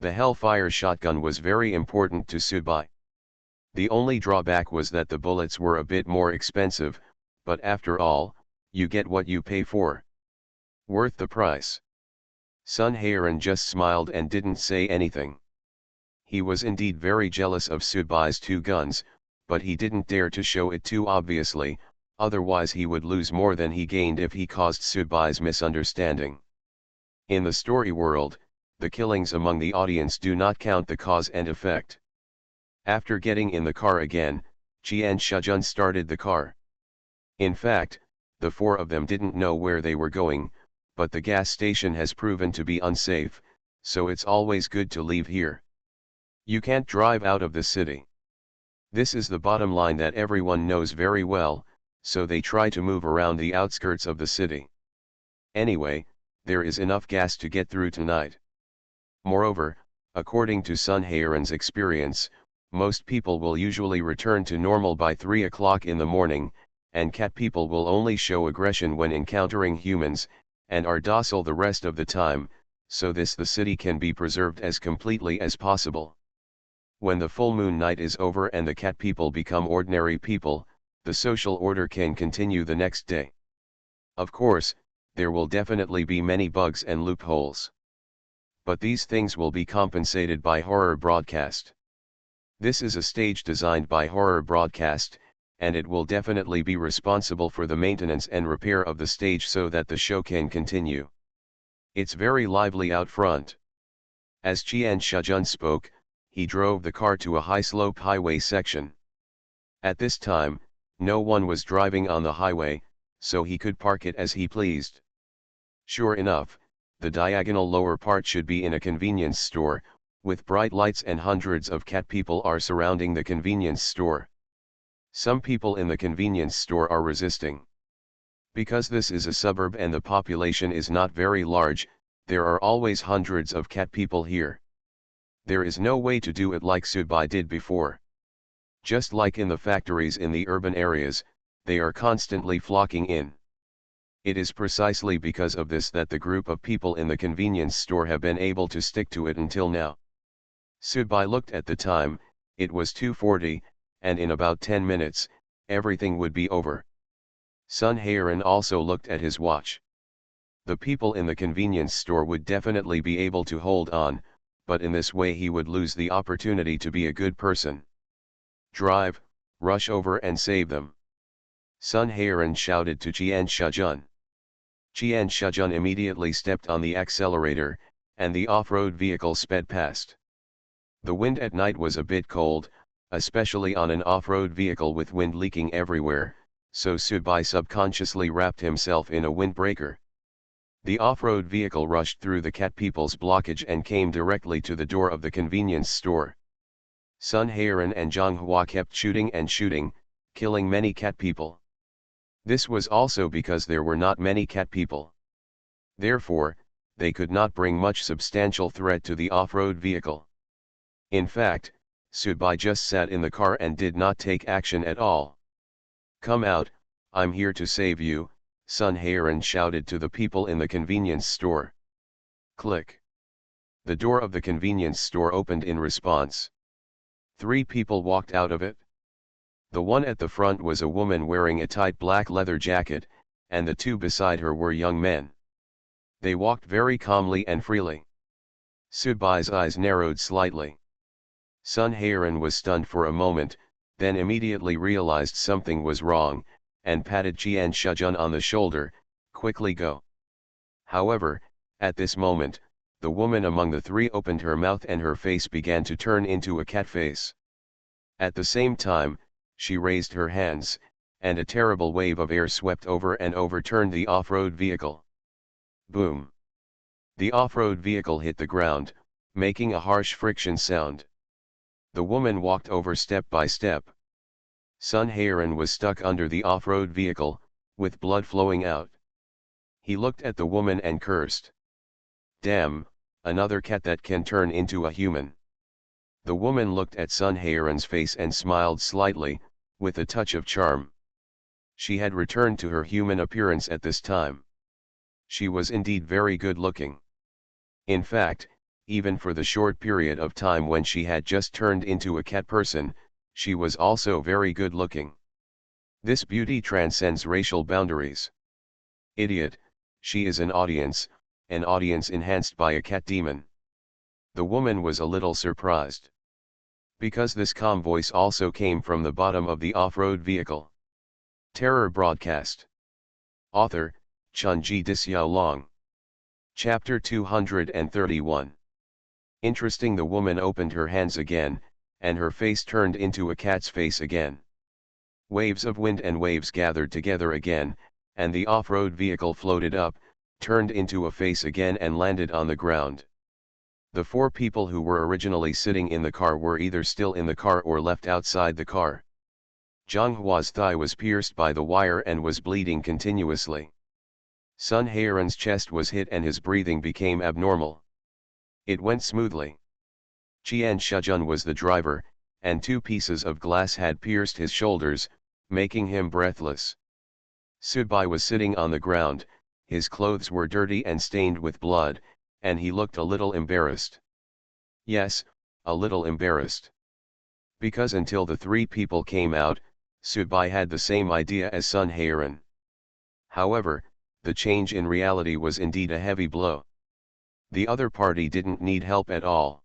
The Hellfire shotgun was very important to Subai. The only drawback was that the bullets were a bit more expensive, but after all, you get what you pay for. Worth the price. Sun Haeran just smiled and didn't say anything. He was indeed very jealous of Subai's 2 guns, but he didn't dare to show it too obviously, otherwise he would lose more than he gained if he caused Subai's misunderstanding. In the story world, the killings among the audience do not count the cause and effect. After getting in the car again, Qian Shijun started the car. In fact, the 4 of them didn't know where they were going, but the gas station has proven to be unsafe, so it's always good to leave here. You can't drive out of the city. This is the bottom line that everyone knows very well, so they try to move around the outskirts of the city. Anyway, there is enough gas to get through tonight. Moreover, according to Sun Haeran's experience, most people will usually return to normal by 3 o'clock in the morning, and cat people will only show aggression when encountering humans, and are docile the rest of the time, so the city can be preserved as completely as possible. When the full moon night is over and the cat people become ordinary people, the social order can continue the next day. Of course, there will definitely be many bugs and loopholes. But these things will be compensated by horror broadcast. This is a stage designed by horror broadcast, and it will definitely be responsible for the maintenance and repair of the stage so that the show can continue. It's very lively out front. As Qian Shijun spoke, he drove the car to a high-slope highway section. At this time, no one was driving on the highway, so he could park it as he pleased. Sure enough, the diagonal lower part should be in a convenience store, with bright lights, and hundreds of cat people are surrounding the convenience store. Some people in the convenience store are resisting. Because this is a suburb and the population is not very large, there are always hundreds of cat people here. There is no way to do it like Subai did before. Just like in the factories in the urban areas, they are constantly flocking in. It is precisely because of this that the group of people in the convenience store have been able to stick to it until now. Subai looked at the time, it was 2:40, and in about 10 minutes, everything would be over. Sun Hairan also looked at his watch. The people in the convenience store would definitely be able to hold on, but in this way he would lose the opportunity to be a good person. Drive, rush over and save them. Sun Hairan shouted to Qian Shijun. Qian Shijun immediately stepped on the accelerator, and the off-road vehicle sped past. The wind at night was a bit cold, especially on an off-road vehicle with wind leaking everywhere, so Subai subconsciously wrapped himself in a windbreaker. The off-road vehicle rushed through the cat people's blockage and came directly to the door of the convenience store. Sun Hairan and Zhang Hua kept shooting and shooting, killing many cat people. This was also because there were not many cat people. Therefore, they could not bring much substantial threat to the off-road vehicle. In fact, Subai just sat in the car and did not take action at all. "Come out, I'm here to save you," Sun Hairan shouted to the people in the convenience store. Click. The door of the convenience store opened in response. 3 people walked out of it. The one at the front was a woman wearing a tight black leather jacket, and the 2 beside her were young men. They walked very calmly and freely. Subai's eyes narrowed slightly. Sun Hairan was stunned for a moment, then immediately realized something was wrong, and patted Qian Shijun on the shoulder. "Quickly go." However, at this moment, the woman among the 3 opened her mouth and her face began to turn into a cat face. At the same time, she raised her hands, and a terrible wave of air swept over and overturned the off-road vehicle. Boom! The off-road vehicle hit the ground, making a harsh friction sound. The woman walked over step by step. Sun Hairan was stuck under the off-road vehicle, with blood flowing out. He looked at the woman and cursed. "Damn, another cat that can turn into a human." The woman looked at Sun Hairan's face and smiled slightly, with a touch of charm. She had returned to her human appearance at this time. She was indeed very good looking. In fact, even for the short period of time when she had just turned into a cat person, she was also very good looking. This beauty transcends racial boundaries. Idiot, she is an audience enhanced by a cat demon. The woman was a little surprised. Because this calm voice also came from the bottom of the off-road vehicle. Terror broadcast. Author, Chunji Dixiaolong. Chapter 231. Interesting. The woman opened her hands again, and her face turned into a cat's face again. Waves of wind and waves gathered together again, and the off-road vehicle floated up, turned into a face again and landed on the ground. The 4 people who were originally sitting in the car were either still in the car or left outside the car. Zhang Hua's thigh was pierced by the wire and was bleeding continuously. Sun Hairan's chest was hit and his breathing became abnormal. It went smoothly. Qian Shijun was the driver, and 2 pieces of glass had pierced his shoulders, making him breathless. Subai was sitting on the ground, his clothes were dirty and stained with blood, and he looked a little embarrassed. Yes, a little embarrassed. Because until the 3 people came out, Subai had the same idea as Sun Haeran. However, the change in reality was indeed a heavy blow. The other party didn't need help at all.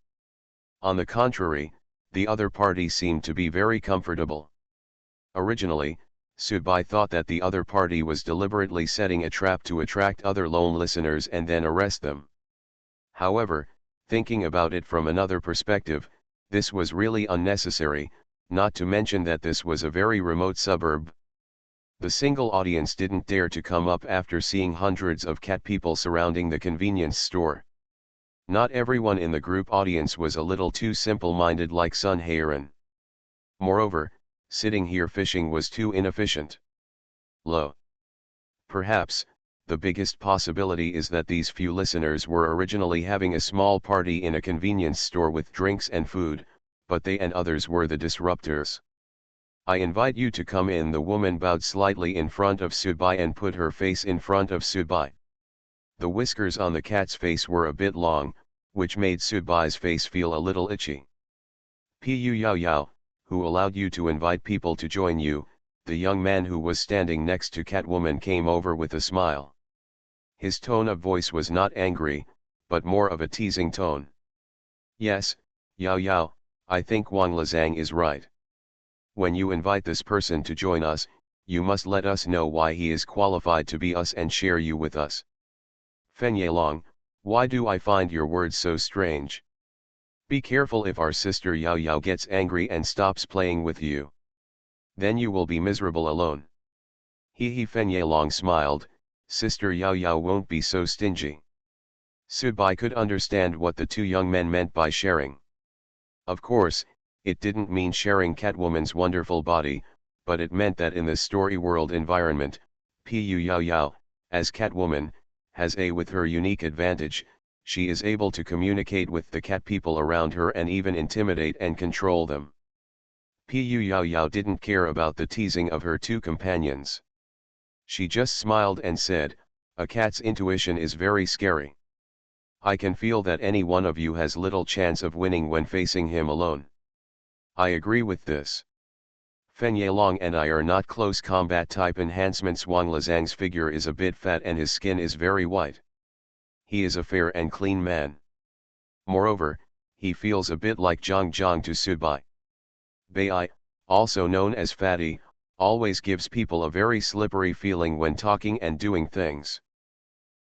On the contrary, the other party seemed to be very comfortable. Originally, Subai thought that the other party was deliberately setting a trap to attract other lone listeners and then arrest them. However, thinking about it from another perspective, this was really unnecessary, not to mention that this was a very remote suburb. The single audience didn't dare to come up after seeing hundreds of cat people surrounding the convenience store. Not everyone in the group audience was a little too simple-minded like Sun Haeran. Moreover, sitting here fishing was too inefficient. Lo. Perhaps, the biggest possibility is that these few listeners were originally having a small party in a convenience store with drinks and food, but they and others were the disruptors. I invite you to come in. The woman bowed slightly in front of Subai and put her face in front of Subai. The whiskers on the cat's face were a bit long, which made Subai's face feel a little itchy. Pu Yao Yao, who allowed you to invite people to join you? The young man who was standing next to Catwoman came over with a smile. His tone of voice was not angry, but more of a teasing tone. Yes, Yao Yao, I think Wang Lizang is right. When you invite this person to join us, you must let us know why he is qualified to be us and share you with us. Fen Yelong, why do I find your words so strange? Be careful if our sister Yao Yao gets angry and stops playing with you. Then you will be miserable alone. He Fen Yelong smiled, Sister Yao Yao won't be so stingy. Subai could understand what the 2 young men meant by sharing. Of course, it didn't mean sharing Catwoman's wonderful body, but it meant that in the story world environment, Pu Yao Yao, as Catwoman, has with her unique advantage, she is able to communicate with the cat people around her and even intimidate and control them. Pu Yao Yao didn't care about the teasing of her 2 companions. She just smiled and said, a cat's intuition is very scary. I can feel that any one of you has little chance of winning when facing him alone. I agree with this. Fen Yelong and I are not close combat type enhancements. Wang Lizang's figure is a bit fat and his skin is very white. He is a fair and clean man. Moreover, he feels a bit like Zhang Zhang to Subai. Bai, also known as Fatty, always gives people a very slippery feeling when talking and doing things.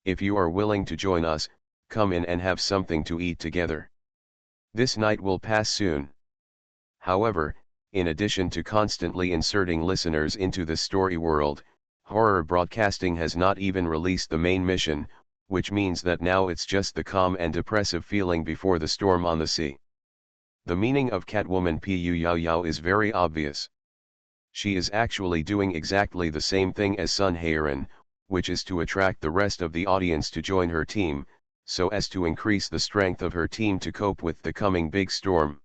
If you are willing to join us, come in and have something to eat together. This night will pass soon. However, in addition to constantly inserting listeners into the story world, Horror Broadcasting has not even released the main mission, which means that now it's just the calm and depressive feeling before the storm on the sea. The meaning of Catwoman Pu Yao Yao is very obvious. She is actually doing exactly the same thing as Sun Haeran, which is to attract the rest of the audience to join her team, so as to increase the strength of her team to cope with the coming big storm.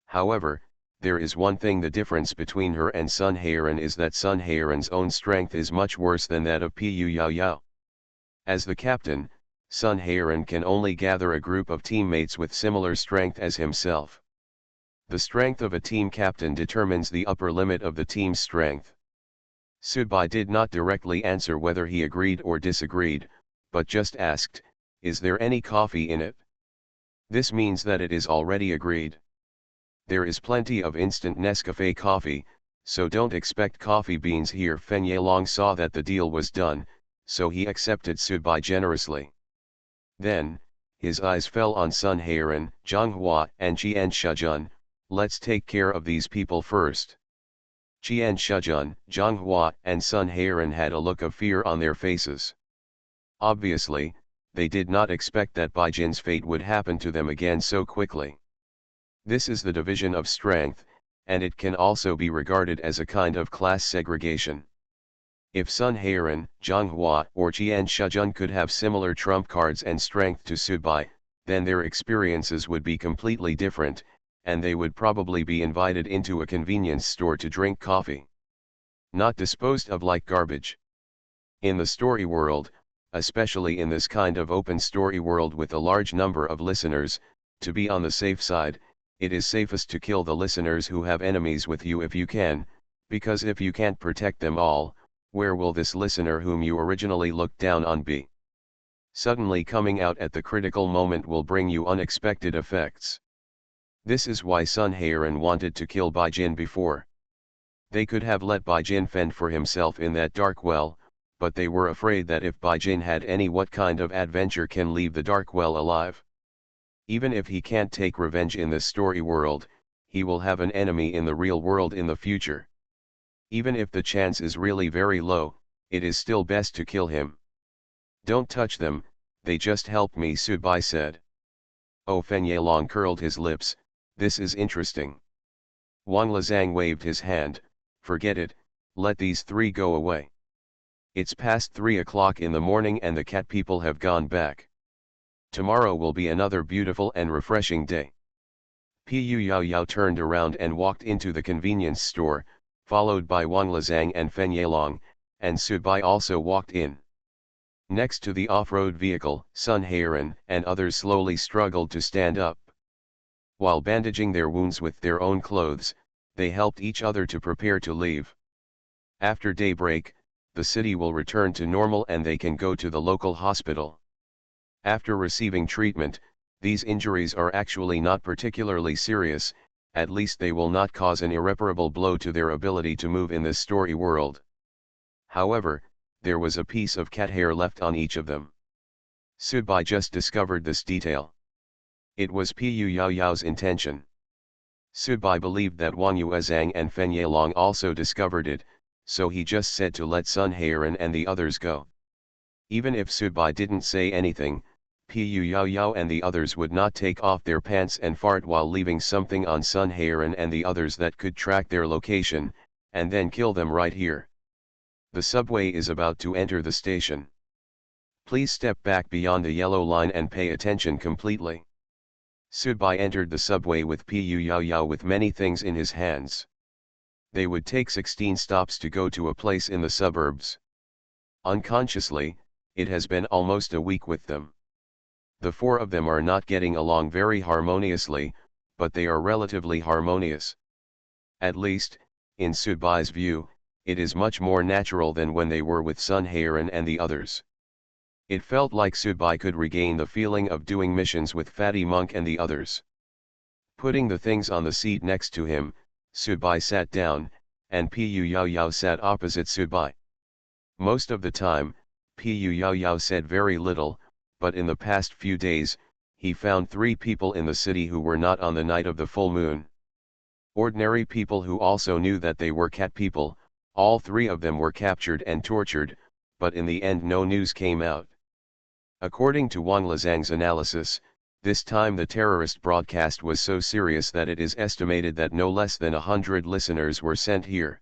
However, there is one thing: the difference between her and Sun Haeran is that Sun Haeran's own strength is much worse than that of Pu Yao Yao. As the captain, Sun Haeran can only gather a group of teammates with similar strength as himself. The strength of a team captain determines the upper limit of the team's strength. Subai did not directly answer whether he agreed or disagreed, but just asked, "Is there any coffee in it?" This means that it is already agreed. There is plenty of instant Nescafe coffee, so don't expect coffee beans here. Fen Yelong saw that the deal was done, so he accepted Subai generously. Then, his eyes fell on Sun Haeran, Zhang Hua and Qian Shijun. Let's take care of these people first. Qian Shijun, Zhang Hua and Sun Haeran had a look of fear on their faces. Obviously, they did not expect that Baijin's fate would happen to them again so quickly. This is the division of strength, and it can also be regarded as a kind of class segregation. If Sun Haeran, Zhang Hua or Qian Shijun could have similar trump cards and strength to Subai, then their experiences would be completely different, and they would probably be invited into a convenience store to drink coffee. Not disposed of like garbage. In the story world, especially in this kind of open story world with a large number of listeners, to be on the safe side, it is safest to kill the listeners who have enemies with you if you can, because if you can't protect them all, where will this listener whom you originally looked down on be? Suddenly coming out at the critical moment will bring you unexpected effects. This is why Sun Heron wanted to kill Bai Jin before. They could have let Bai Jin fend for himself in that dark well, but they were afraid that if Bai Jin had any what kind of adventure can leave the dark well alive. Even if he can't take revenge in this story world, he will have an enemy in the real world in the future. Even if the chance is really very low, it is still best to kill him. Don't touch them, they just helped me, Subai said. Oh, Fen Yelong curled his lips, this is interesting. Wang Lezang waved his hand, forget it, let these three go away. It's past 3 o'clock in the morning and the cat people have gone back. Tomorrow will be another beautiful and refreshing day. Pu Yao Yao turned around and walked into the convenience store, followed by Wang Lezang and Fen Yelong, and Subai also walked in. Next to the off-road vehicle, Sun Heron and others slowly struggled to stand up. While bandaging their wounds with their own clothes, they helped each other to prepare to leave. After daybreak, the city will return to normal and they can go to the local hospital. After receiving treatment, these injuries are actually not particularly serious, at least they will not cause an irreparable blow to their ability to move in this story world. However, there was a piece of cat hair left on each of them. Subai just discovered this detail. It was Pu Yao Yao's intention. Subai believed that Wang Yuezhang and Fen Yelong also discovered it, so he just said to let Sun Heron and the others go. Even if Subai didn't say anything, Pu Yao Yao and the others would not take off their pants and fart while leaving something on Sun Heron and the others that could track their location, and then kill them right here. The subway is about to enter the station. Please step back beyond the yellow line and pay attention completely. Subai entered the subway with Pu Yao Yao with many things in his hands. They would take 16 stops to go to a place in the suburbs. Unconsciously, it has been almost a week with them. The four of them are not getting along very harmoniously, but they are relatively harmonious. At least, in Subai's view, it is much more natural than when they were with Sun Heron and the others. It felt like Subai could regain the feeling of doing missions with Fatty Monk and the others. Putting the things on the seat next to him, Subai sat down, and Pu Yao Yao sat opposite Subai. Most of the time, Pu Yao Yao said very little, but in the past few days, he found 3 people in the city who were not on the night of the full moon. Ordinary people who also knew that they were cat people. All 3 of them were captured and tortured, but in the end no news came out. According to Wang Lezang's analysis, this time the terrorist broadcast was so serious that it is estimated that no less than 100 listeners were sent here.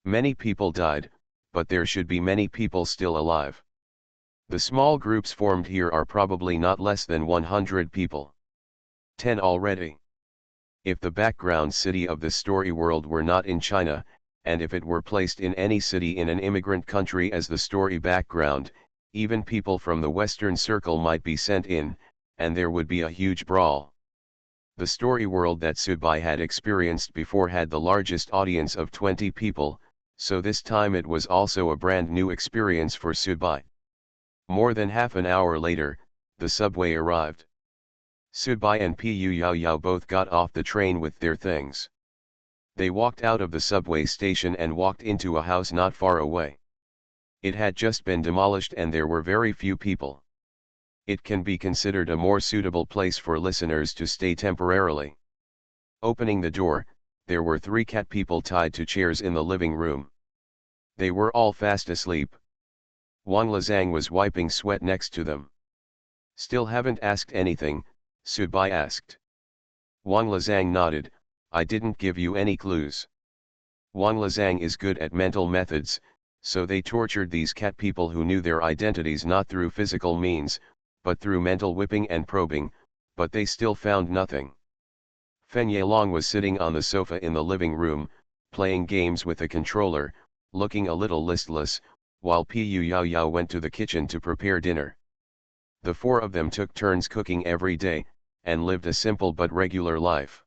Many people died, but there should be many people still alive. The small groups formed here are probably not less than 100 people. 10 already. If the background city of this story world were not in China, and if it were placed in any city in an immigrant country as the story background, even people from the Western Circle might be sent in, and there would be a huge brawl. The story world that Subai had experienced before had the largest audience of 20 people, so this time it was also a brand new experience for Subai. More than half an hour later, the subway arrived. Subai and Pu Yao Yao both got off the train with their things. They walked out of the subway station and walked into a house not far away. It had just been demolished and there were very few people. It can be considered a more suitable place for listeners to stay temporarily. Opening the door, there were 3 cat people tied to chairs in the living room. They were all fast asleep. Wang Lezang was wiping sweat next to them. Still haven't asked anything, Subai asked. Wang Lezang nodded, I didn't give you any clues. Wang Lezang is good at mental methods, so they tortured these cat people who knew their identities not through physical means, but through mental whipping and probing, but they still found nothing. Fen Yelong was sitting on the sofa in the living room, playing games with a controller, looking a little listless, while Pu Yao Yao went to the kitchen to prepare dinner. The four of them took turns cooking every day, and lived a simple but regular life.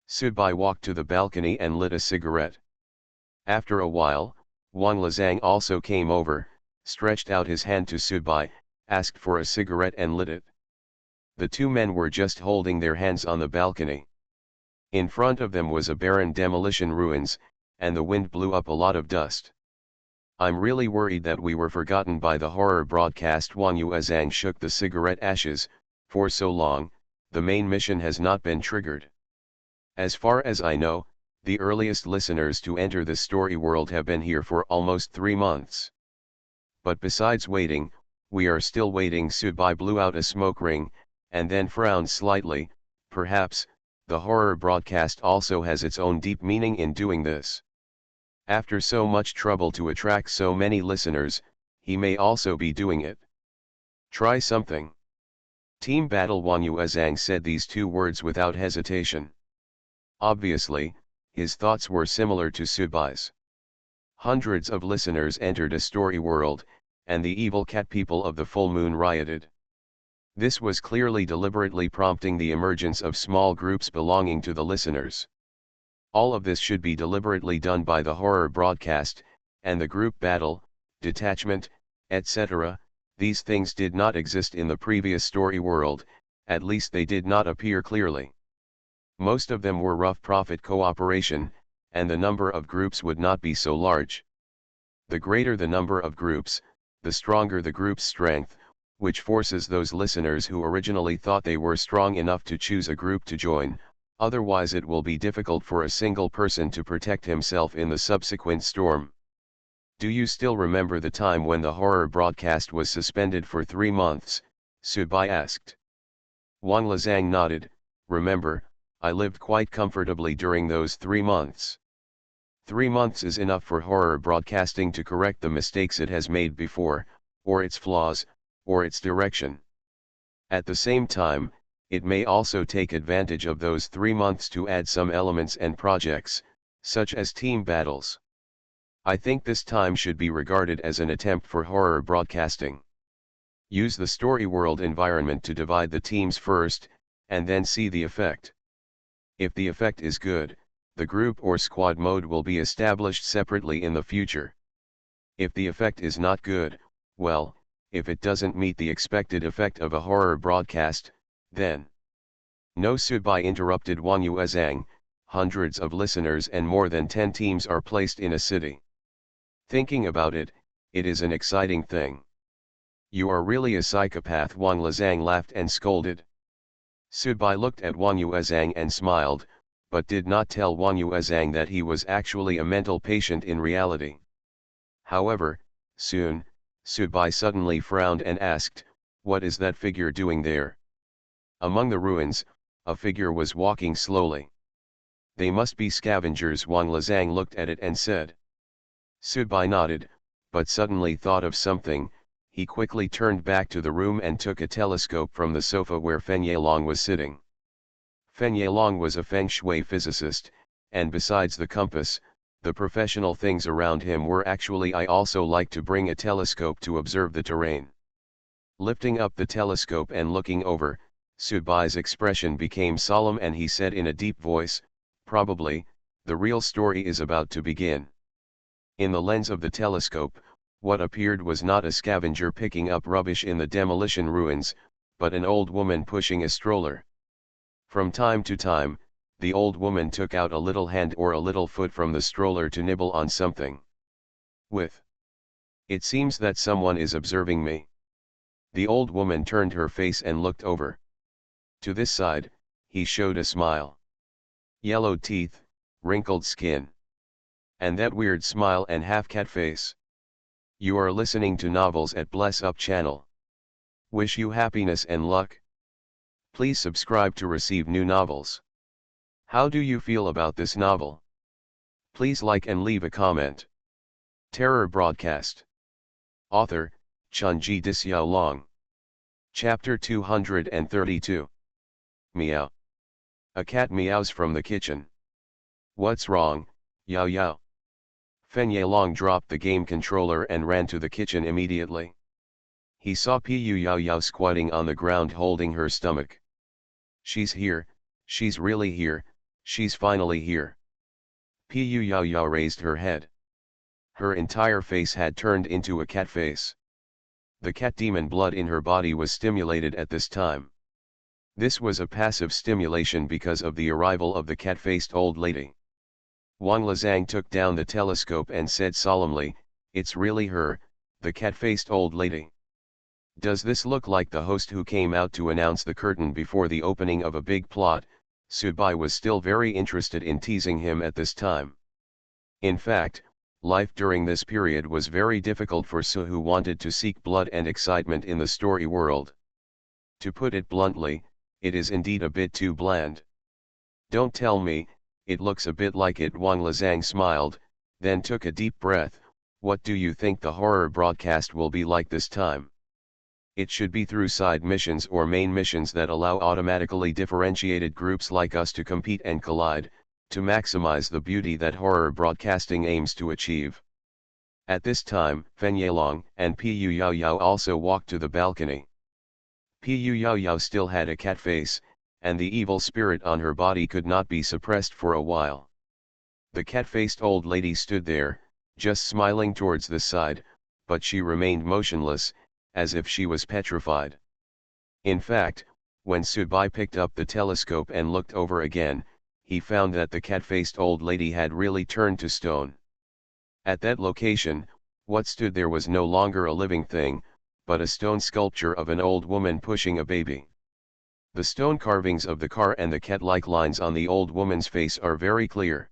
Subai walked to the balcony and lit a cigarette. After a while, Wang Lezang also came over, stretched out his hand to Subai, asked for a cigarette and lit it. The two men were just holding their hands on the balcony. In front of them was a barren demolition ruins, and the wind blew up a lot of dust. I'm really worried that we were forgotten by the horror broadcast. Wang Yuezhang shook the cigarette ashes. For so long, the main mission has not been triggered. As far as I know, the earliest listeners to enter the story world have been here for almost 3 months. But besides waiting, we are still waiting. Subai blew out a smoke ring, and then frowned slightly. Perhaps, the horror broadcast also has its own deep meaning in doing this. After so much trouble to attract so many listeners, he may also be doing it. Try something. Team Battle. Wang Yuezhang said these two words without hesitation. Obviously, his thoughts were similar to Subai's. Hundreds of listeners entered a story world, and the evil cat people of the full moon rioted. This was clearly deliberately prompting the emergence of small groups belonging to the listeners. All of this should be deliberately done by the horror broadcast, and the group battle, detachment, etc. These things did not exist in the previous story world, at least they did not appear clearly. Most of them were rough profit cooperation, and the number of groups would not be so large. The greater the number of groups, the stronger the group's strength, which forces those listeners who originally thought they were strong enough to choose a group to join. Otherwise it will be difficult for a single person to protect himself in the subsequent storm. Do you still remember the time when the horror broadcast was suspended for 3 months? Subai asked. Wang Lezang nodded. Remember, I lived quite comfortably during those 3 months. 3 months is enough for horror broadcasting to correct the mistakes it has made before, or its flaws, or its direction. At the same time, it may also take advantage of those 3 months to add some elements and projects, such as team battles. I think this time should be regarded as an attempt for horror broadcasting. Use the story world environment to divide the teams first, and then see the effect. If the effect is good, the group or squad mode will be established separately in the future. If the effect is not good, well, if it doesn't meet the expected effect of a horror broadcast, then. No. Subai interrupted Wang Yuezhang. Hundreds of listeners and more than 10 teams are placed in a city. Thinking about it, it is an exciting thing. You are really a psychopath. Wang Lezang laughed and scolded. Subai looked at Wang Yuezhang and smiled, but did not tell Wang Yuezhang that he was actually a mental patient in reality. However, soon, Subai suddenly frowned and asked, "What is that figure doing there?" Among the ruins, a figure was walking slowly. They must be scavengers. Wang Lezang looked at it and said. Subai nodded, but suddenly thought of something. He quickly turned back to the room and took a telescope from the sofa where Fen Yelong was sitting. Fen Yelong was a feng shui physicist, and besides the compass, the professional things around him were actually I also like to bring a telescope to observe the terrain. Lifting up the telescope and looking over, Subai's expression became solemn and he said in a deep voice, "Probably, the real story is about to begin." In the lens of the telescope, what appeared was not a scavenger picking up rubbish in the demolition ruins, but an old woman pushing a stroller. From time to time, the old woman took out a little hand or a little foot from the stroller to nibble on something. It seems that someone is observing me. The old woman turned her face and looked over. To this side, he showed a smile. Yellow teeth, wrinkled skin. And that weird smile and half-cat face. You are listening to Novels at Bless Up channel. Wish you happiness and luck. Please subscribe to receive new novels. How do you feel about this novel? Please like and leave a comment. Terror Broadcast. Author, Chunji Disyao Long. Chapter 232. Meow. A cat meows from the kitchen. What's wrong, Yao Yao? Fen Yalong dropped the game controller and ran to the kitchen immediately. He saw Pu Yao Yao squatting on the ground holding her stomach. She's here, she's really here, she's finally here. Pu Yao Yao raised her head. Her entire face had turned into a cat face. The cat demon blood in her body was stimulated at this time. This was a passive stimulation because of the arrival of the cat-faced old lady. Wang Lezang took down the telescope and said solemnly, "It's really her, the cat-faced old lady. Does this look like the host who came out to announce the curtain before the opening of a big plot?" Subai was still very interested in teasing him at this time. In fact, life during this period was very difficult for Su, who wanted to seek blood and excitement in the story world. To put it bluntly, it is indeed a bit too bland. Don't tell me, it looks a bit like it. Wang Lezang smiled, then took a deep breath. What do you think the horror broadcast will be like this time? It should be through side missions or main missions that allow automatically differentiated groups like us to compete and collide, to maximize the beauty that horror broadcasting aims to achieve. At this time, Fen Yalong and Pu Yao Yao also walked to the balcony. Pu Yao Yao still had a cat face, and the evil spirit on her body could not be suppressed for a while. The cat-faced old lady stood there, just smiling towards the side, but she remained motionless, as if she was petrified. In fact, when Subai picked up the telescope and looked over again, he found that the cat-faced old lady had really turned to stone. At that location, what stood there was no longer a living thing, but a stone sculpture of an old woman pushing a baby. The stone carvings of the car and the cat-like lines on the old woman's face are very clear.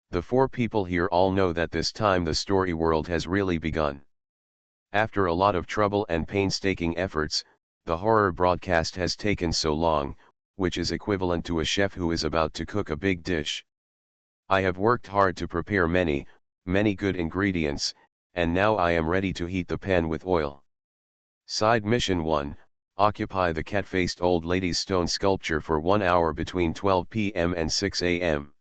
The four people here all know that this time the story world has really begun. After a lot of trouble and painstaking efforts, the horror broadcast has taken so long, which is equivalent to a chef who is about to cook a big dish. I have worked hard to prepare many good ingredients, and now I am ready to heat the pan with oil. Side Mission 1, occupy the cat-faced old lady's stone sculpture for 1 hour between 12 p.m. and 6 a.m.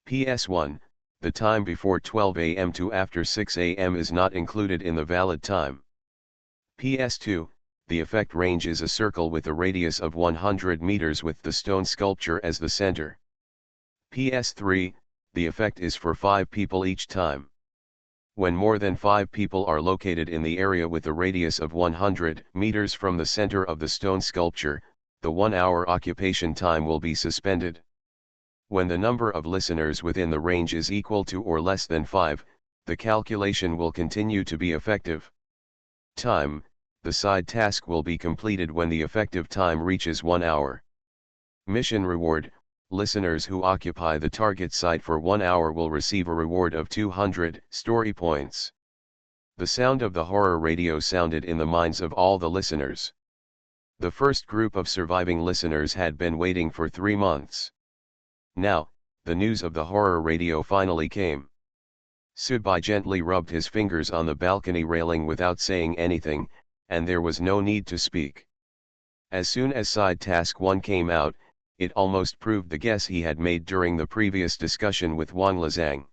PS1, the time before 12 a.m. to after 6 a.m. is not included in the valid time. PS2, the effect range is a circle with a radius of 100 meters with the stone sculpture as the center. PS3, the effect is for 5 people each time. When more than 5 people are located in the area with a radius of 100 meters from the center of the stone sculpture, the 1-hour occupation time will be suspended. When the number of listeners within the range is equal to or less than 5, the calculation will continue to be effective. Time, the side task will be completed when the effective time reaches 1 hour. Mission reward, listeners who occupy the target site for 1 hour will receive a reward of 200 story points. The sound of the horror radio sounded in the minds of all the listeners. The first group of surviving listeners had been waiting for 3 months. Now, the news of the horror radio finally came. Subai gently rubbed his fingers on the balcony railing without saying anything, and there was no need to speak. As soon as side task 1 came out, it almost proved the guess he had made during the previous discussion with Wang Lezang.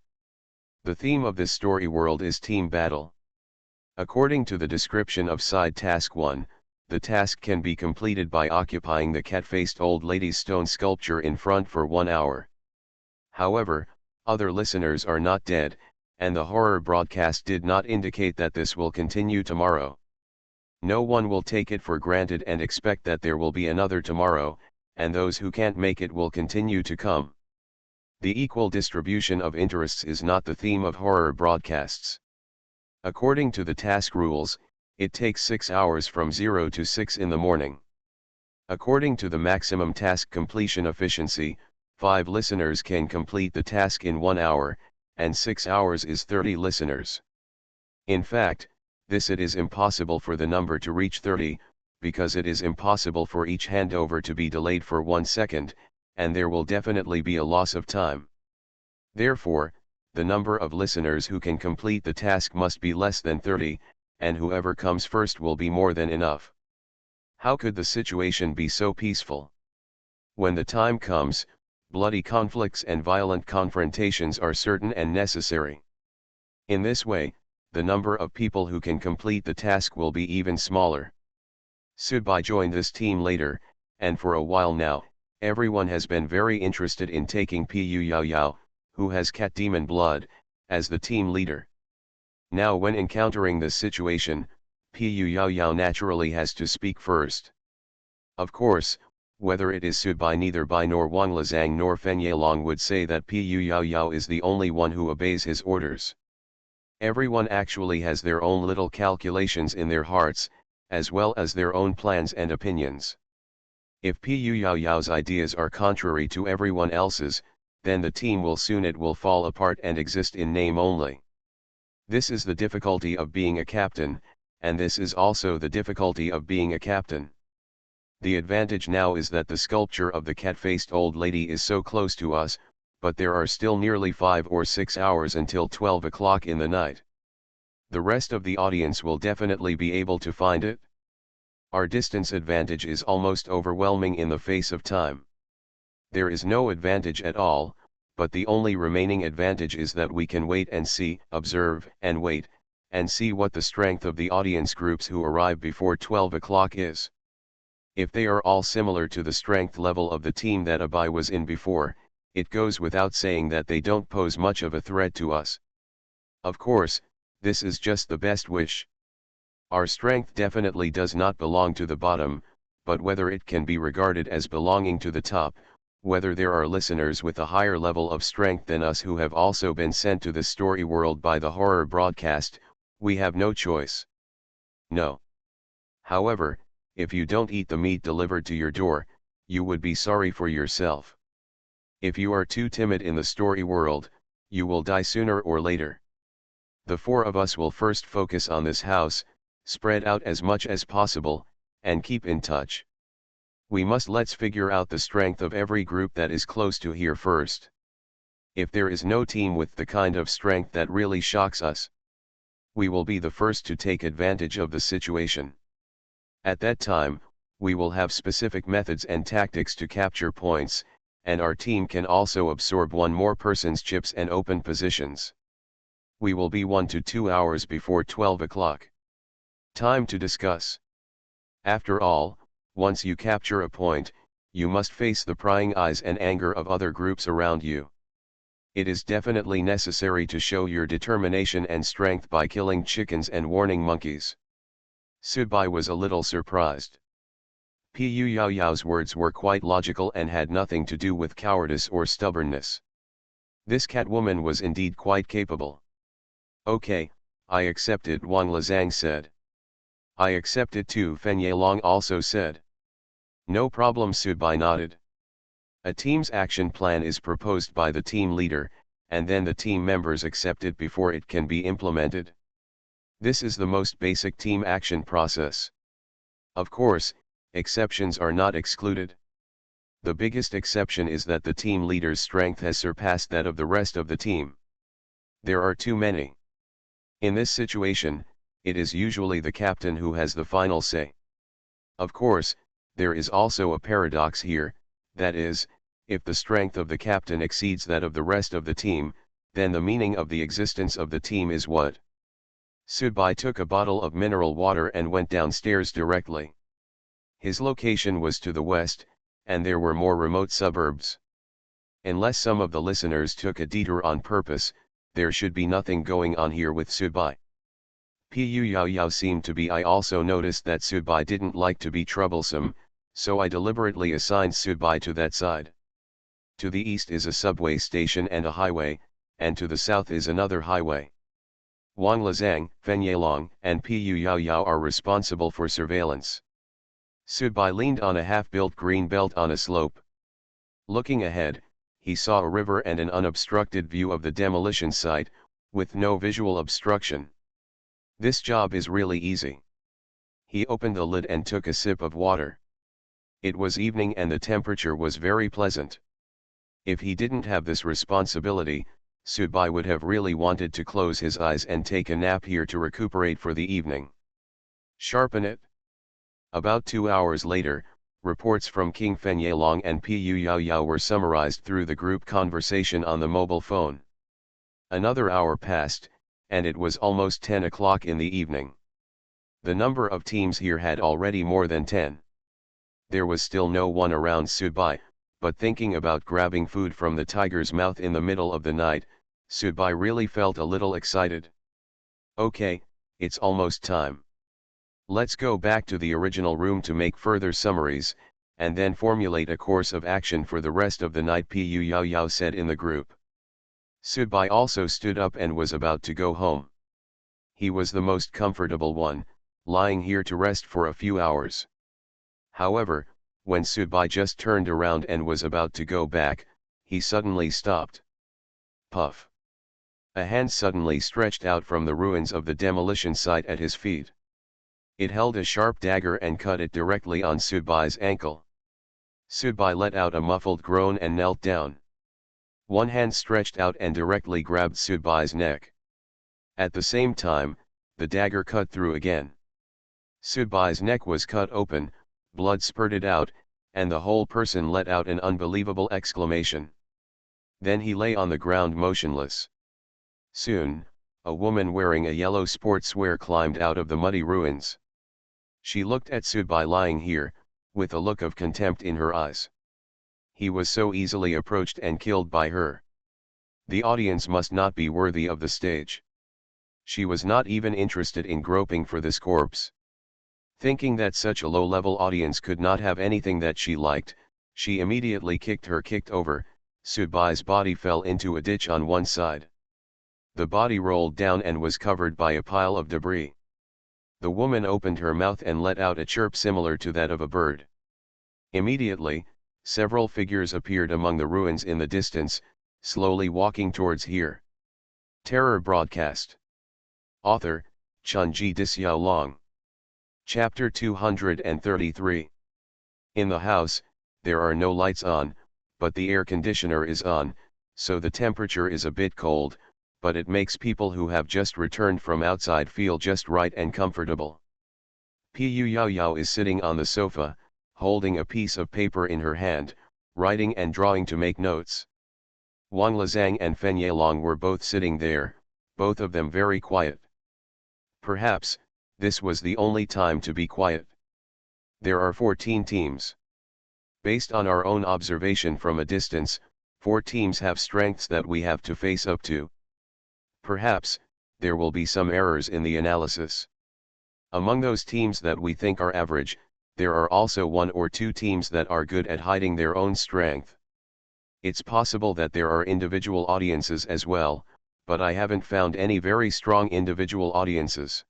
The theme of this story world is team battle. According to the description of side task 1, the task can be completed by occupying the cat-faced old lady's stone sculpture in front for 1 hour. However, other listeners are not dead, and the horror broadcast did not indicate that this will continue tomorrow. No one will take it for granted and expect that there will be another tomorrow, and those who can't make it will continue to come. The equal distribution of interests is not the theme of horror broadcasts. According to the task rules, it takes 6 hours from 0 to 6 in the morning. According to the maximum task completion efficiency, 5 listeners can complete the task in 1 hour, and 6 hours is 30 listeners. In fact, it is impossible for the number to reach 30, because it is impossible for each handover to be delayed for 1 second, and there will definitely be a loss of time. Therefore, the number of listeners who can complete the task must be less than 30, and whoever comes first will be more than enough. How could the situation be so peaceful? When the time comes, bloody conflicts and violent confrontations are certain and necessary. In this way, the number of people who can complete the task will be even smaller. Subai joined this team later, and for a while now, everyone has been very interested in taking Pu Yao Yao, who has cat demon blood, as the team leader. Now when encountering this situation, Pu Yao Yao naturally has to speak first. Of course, whether it is Subai, neither Bai nor Wang Lizang nor Fen Yelong would say that Pu Yao Yao is the only one who obeys his orders. Everyone actually has their own little calculations in their hearts, as well as their own plans and opinions. If Pu Yao Yao's ideas are contrary to everyone else's, then the team will fall apart and exist in name only. This is the difficulty of being a captain, and this is also the difficulty of being a captain. The advantage now is that the sculpture of the cat-faced old lady is so close to us, but there are still nearly 5 or 6 hours until 12 o'clock in the night. The rest of the audience will definitely be able to find it. Our distance advantage is almost overwhelming in the face of time. There is no advantage at all, but the only remaining advantage is that we can wait and see, observe and wait, and see what the strength of the audience groups who arrive before 12 o'clock is. If they are all similar to the strength level of the team that Abai was in before, it goes without saying that they don't pose much of a threat to us. Of course, this is just the best wish. Our strength definitely does not belong to the bottom, but whether it can be regarded as belonging to the top, whether there are listeners with a higher level of strength than us who have also been sent to the story world by the horror broadcast, we have no choice. No. However, if you don't eat the meat delivered to your door, you would be sorry for yourself. If you are too timid in the story world, you will die sooner or later. The 4 of us will first focus on this house, spread out as much as possible, and keep in touch. Let's figure out the strength of every group that is close to here first. If there is no team with the kind of strength that really shocks us, we will be the first to take advantage of the situation. At that time, we will have specific methods and tactics to capture points, and our team can also absorb one more person's chips and open positions. We will be 1 to 2 hours before 12 o'clock. Time to discuss. After all, once you capture a point, you must face the prying eyes and anger of other groups around you. It is definitely necessary to show your determination and strength by killing chickens and warning monkeys. Subai was a little surprised. Pu Yao Yao's words were quite logical and had nothing to do with cowardice or stubbornness. This catwoman was indeed quite capable. Okay, I accept it, Wang Lizang said. I accept it too, Fen Yelong also said. No problem, Subai nodded. A team's action plan is proposed by the team leader, and then the team members accept it before it can be implemented. This is the most basic team action process. Of course, exceptions are not excluded. The biggest exception is that the team leader's strength has surpassed that of the rest of the team. There are too many. In this situation, it is usually the captain who has the final say. Of course, there is also a paradox here, that is, if the strength of the captain exceeds that of the rest of the team, then the meaning of the existence of the team is what? Subai took a bottle of mineral water and went downstairs directly. His location was to the west, and there were more remote suburbs. Unless some of the listeners took a detour on purpose, there should be nothing going on here with Subai. Pu Yao Yao seemed to be. I also noticed that Subai didn't like to be troublesome, so I deliberately assigned Subai to that side. To the east is a subway station and a highway, and to the south is another highway. Wang Lizang, Fen Yelong, and Pu Yao Yao are responsible for surveillance. Subai leaned on a half-built green belt on a slope. Looking ahead, he saw a river and an unobstructed view of the demolition site, with no visual obstruction. This job is really easy. He opened the lid and took a sip of water. It was evening and the temperature was very pleasant. If he didn't have this responsibility, Subai would have really wanted to close his eyes and take a nap here to recuperate for the evening. Sharpen it. About 2 hours later, Reports from King Fenyalong and Pu Yaoyao were summarized through the group conversation on the mobile phone. Another hour passed, and it was almost 10 o'clock in the evening. The number of teams here had already more than 10. There was still no one around Subai, but thinking about grabbing food from the tiger's mouth in the middle of the night, Subai really felt a little excited. Okay, it's almost time. Let's go back to the original room to make further summaries, and then formulate a course of action for the rest of the night, Pu Yaoyao said in the group. Subai also stood up and was about to go home. He was the most comfortable one, lying here to rest for a few hours. However, when Subai just turned around and was about to go back, he suddenly stopped. Puff. A hand suddenly stretched out from the ruins of the demolition site at his feet. It held a sharp dagger and cut it directly on Subai's ankle. Subai let out a muffled groan and knelt down. One hand stretched out and directly grabbed Subai's neck. At the same time, the dagger cut through again. Subai's neck was cut open, blood spurted out, and the whole person let out an unbelievable exclamation. Then he lay on the ground motionless. Soon, a woman wearing a yellow sportswear climbed out of the muddy ruins. She looked at Subai lying here, with a look of contempt in her eyes. He was so easily approached and killed by her. The audience must not be worthy of the stage. She was not even interested in groping for this corpse. Thinking that such a low-level audience could not have anything that she liked, she immediately kicked over. Subai's body fell into a ditch on one side. The body rolled down and was covered by a pile of debris. The woman opened her mouth and let out a chirp similar to that of a bird. Immediately, several figures appeared among the ruins in the distance, slowly walking towards here. Terror broadcast. Author, Chunji Dixiaolong. Chapter 233. In the house, there are no lights on, but the air conditioner is on, so the temperature is a bit cold, but it makes people who have just returned from outside feel just right and comfortable. Pu Yaoyao is sitting on the sofa, holding a piece of paper in her hand, writing and drawing to make notes. Wang Lizang and Fenyalong were both sitting there, both of them very quiet. Perhaps, this was the only time to be quiet. There are 14 teams. Based on our own observation from a distance, 4 teams have strengths that we have to face up to. Perhaps, there will be some errors in the analysis. Among those teams that we think are average, there are also 1 or 2 teams that are good at hiding their own strength. It's possible that there are individual audiences as well, but I haven't found any very strong individual audiences.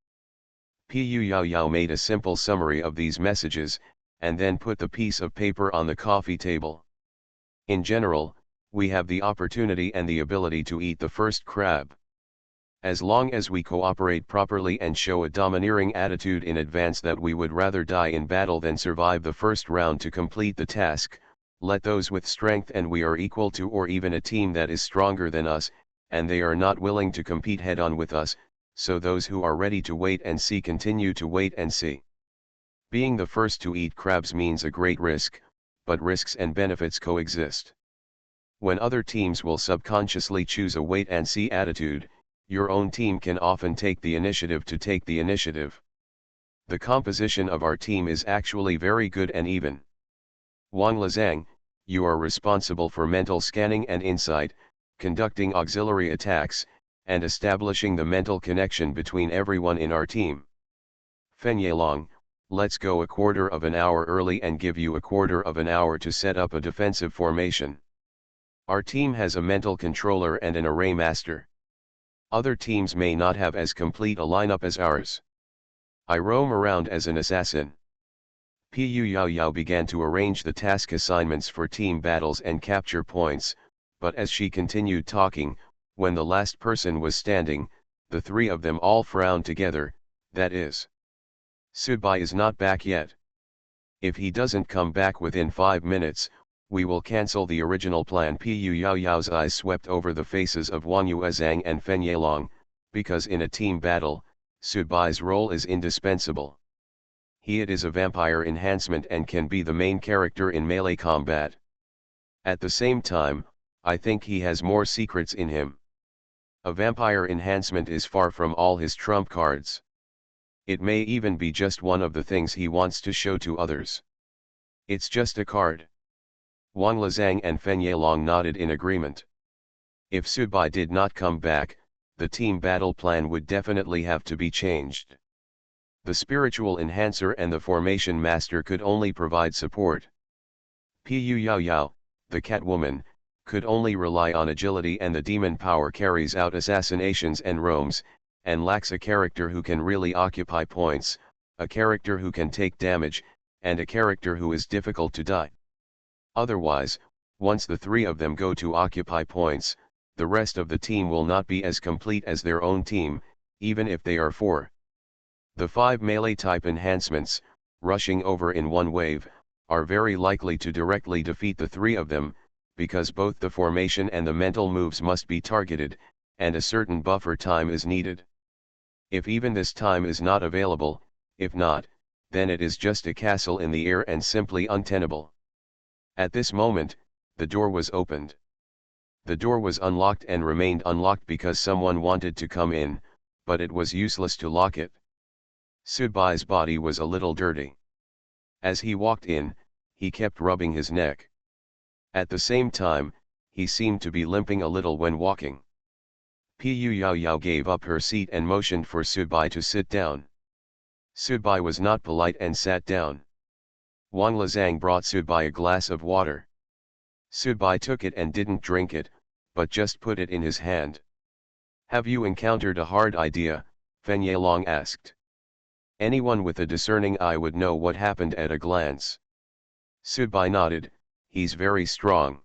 Pu Yaoyao made a simple summary of these messages, and then put the piece of paper on the coffee table. In general, we have the opportunity and the ability to eat the first crab. As long as we cooperate properly and show a domineering attitude in advance that we would rather die in battle than survive the first round to complete the task, let those with strength and we are equal to or even a team that is stronger than us, and they are not willing to compete head-on with us, so those who are ready to wait and see continue to wait and see. Being the first to eat crabs means a great risk, but risks and benefits coexist. When other teams will subconsciously choose a wait-and-see attitude, your own team can often take the initiative to take the initiative. The composition of our team is actually very good and even. Wang Lizang, you are responsible for mental scanning and insight, conducting auxiliary attacks, and establishing the mental connection between everyone in our team. Fenyalong, let's go a quarter of an hour early and give you a quarter of an hour to set up a defensive formation. Our team has a mental controller and an array master. Other teams may not have as complete a lineup as ours. I roam around as an assassin. Pu Yaoyao began to arrange the task assignments for team battles and capture points, but as she continued talking, when the last person was standing, the 3 of them all frowned together, that is. Subai is not back yet. If he doesn't come back within 5 minutes, we will cancel the original plan. Pu Yaoyao's eyes swept over the faces of Wang Yuezhang and Fenyalong, because in a team battle, Subai's role is indispensable. It is a vampire enhancement and can be the main character in melee combat. At the same time, I think he has more secrets in him. A vampire enhancement is far from all his trump cards. It may even be just one of the things he wants to show to others. It's just a card. Wang Lizang and Fen Yelong nodded in agreement. If Subai did not come back, the team battle plan would definitely have to be changed. The spiritual enhancer and the formation master could only provide support. Pu Yao Yao, the Catwoman, could only rely on agility, and the demon power carries out assassinations and roams, and lacks a character who can really occupy points, a character who can take damage, and a character who is difficult to die. Otherwise, once the three of them go to occupy points, the rest of the team will not be as complete as their own team, even if they are four. The 5 melee type enhancements, rushing over in one wave, are very likely to directly defeat the three of them, because both the formation and the mental moves must be targeted, and a certain buffer time is needed. If even this time is not available, if not, then it is just a castle in the air and simply untenable. At this moment, the door was opened. The door was unlocked and remained unlocked because someone wanted to come in, but it was useless to lock it. Subai's body was a little dirty. As he walked in, he kept rubbing his neck. At the same time, he seemed to be limping a little when walking. Pu Yao Yao gave up her seat and motioned for Subai to sit down. Subai was not polite and sat down. Wang Lizang brought Subai a glass of water. Subai took it and didn't drink it, but just put it in his hand. Have you encountered a hard idea? Fen Yelong asked. Anyone with a discerning eye would know what happened at a glance. Subai nodded. He's very strong.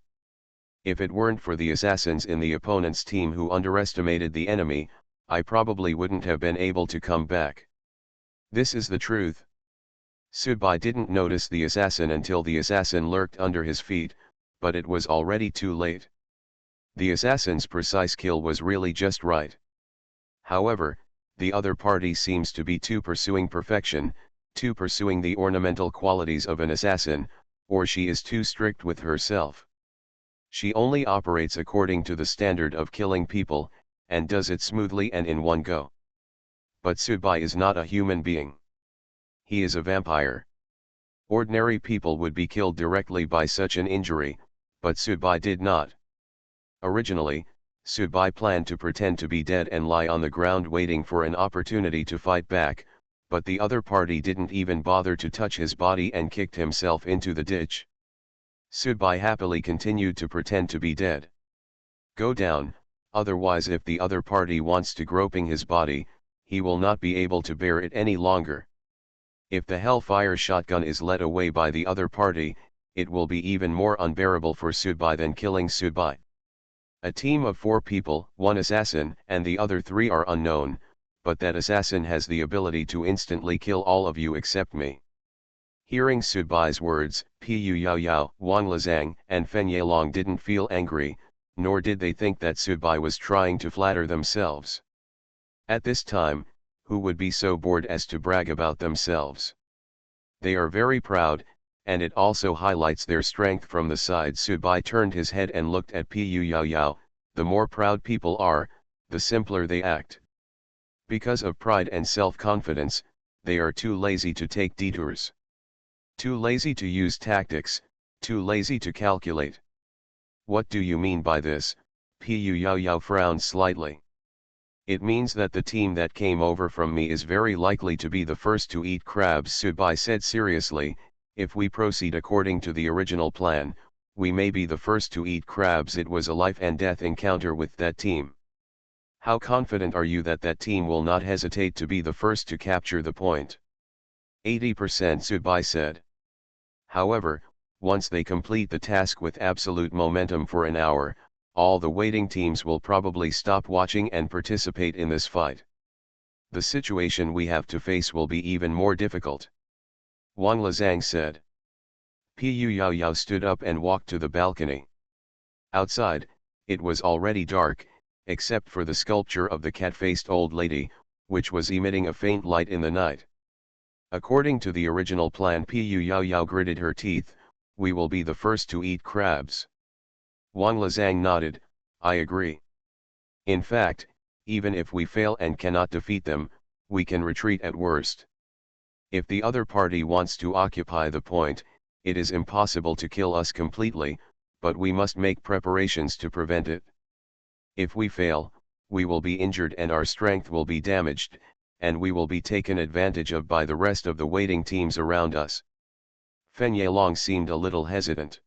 If it weren't for the assassins in the opponent's team who underestimated the enemy, I probably wouldn't have been able to come back. This is the truth. Subai didn't notice the assassin until the assassin lurked under his feet, but it was already too late. The assassin's precise kill was really just right. However, the other party seems to be too pursuing perfection, too pursuing the ornamental qualities of an assassin, or she is too strict with herself. She only operates according to the standard of killing people, and does it smoothly and in one go. But Subai is not a human being. He is a vampire. Ordinary people would be killed directly by such an injury, but Subai did not. Originally, Subai planned to pretend to be dead and lie on the ground waiting for an opportunity to fight back, but the other party didn't even bother to touch his body and kicked himself into the ditch. Subai happily continued to pretend to be dead. Go down, otherwise if the other party wants to groping his body, he will not be able to bear it any longer. If the Hellfire shotgun is led away by the other party, it will be even more unbearable for Subai than killing Subai. A team of 4 people, 1 assassin, and the other 3 are unknown, but that assassin has the ability to instantly kill all of you except me. Hearing Subai's words, Pu Yao Yao, Wang Lizang, and Fen Yelong didn't feel angry, nor did they think that Subai was trying to flatter themselves. At this time, who would be so bored as to brag about themselves? They are very proud, and it also highlights their strength. From the side, Subai turned his head and looked at Pu Yao Yao. The more proud people are, the simpler they act. Because of pride and self-confidence, they are too lazy to take detours. Too lazy to use tactics, too lazy to calculate. What do you mean by this? Pu Yao Yao frowned slightly. It means that the team that came over from me is very likely to be the first to eat crabs, Subai said seriously. If we proceed according to the original plan, we may be the first to eat crabs. It was a life and death encounter with that team. How confident are you that that team will not hesitate to be the first to capture the point? 80%, Subai said. However, once they complete the task with absolute momentum for an hour, all the waiting teams will probably stop watching and participate in this fight. The situation we have to face will be even more difficult. Wang Lizang said. Pu Yao Yao stood up and walked to the balcony. Outside, it was already dark, except for the sculpture of the cat-faced old lady, which was emitting a faint light in the night. According to the original plan, Pu Yao Yao gritted her teeth, we will be the first to eat crabs. Wang Lizang nodded, I agree. In fact, even if we fail and cannot defeat them, we can retreat at worst. If the other party wants to occupy the point, it is impossible to kill us completely, but we must make preparations to prevent it. If we fail, we will be injured and our strength will be damaged, and we will be taken advantage of by the rest of the waiting teams around us. Fen Yelong seemed a little hesitant.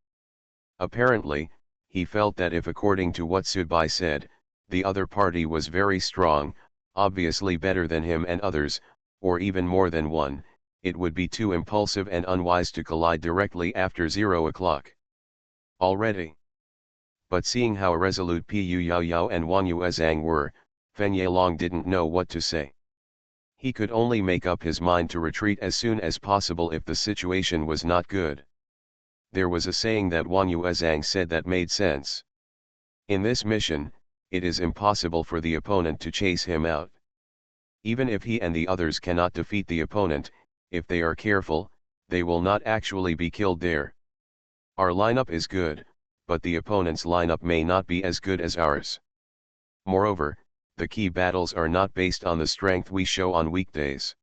Apparently, he felt that if, according to what Subai said, the other party was very strong, obviously better than him and others, or even more than one, it would be too impulsive and unwise to collide directly after 0 o'clock. Already. But seeing how resolute Pu Yao Yao and Wang Yuezhang were, Fen Yelong didn't know what to say. He could only make up his mind to retreat as soon as possible if the situation was not good. There was a saying that Wang Yuezhang said that made sense. In this mission, it is impossible for the opponent to chase him out. Even if he and the others cannot defeat the opponent, if they are careful, they will not actually be killed there. Our lineup is good, but the opponent's lineup may not be as good as ours. Moreover, the key battles are not based on the strength we show on weekdays.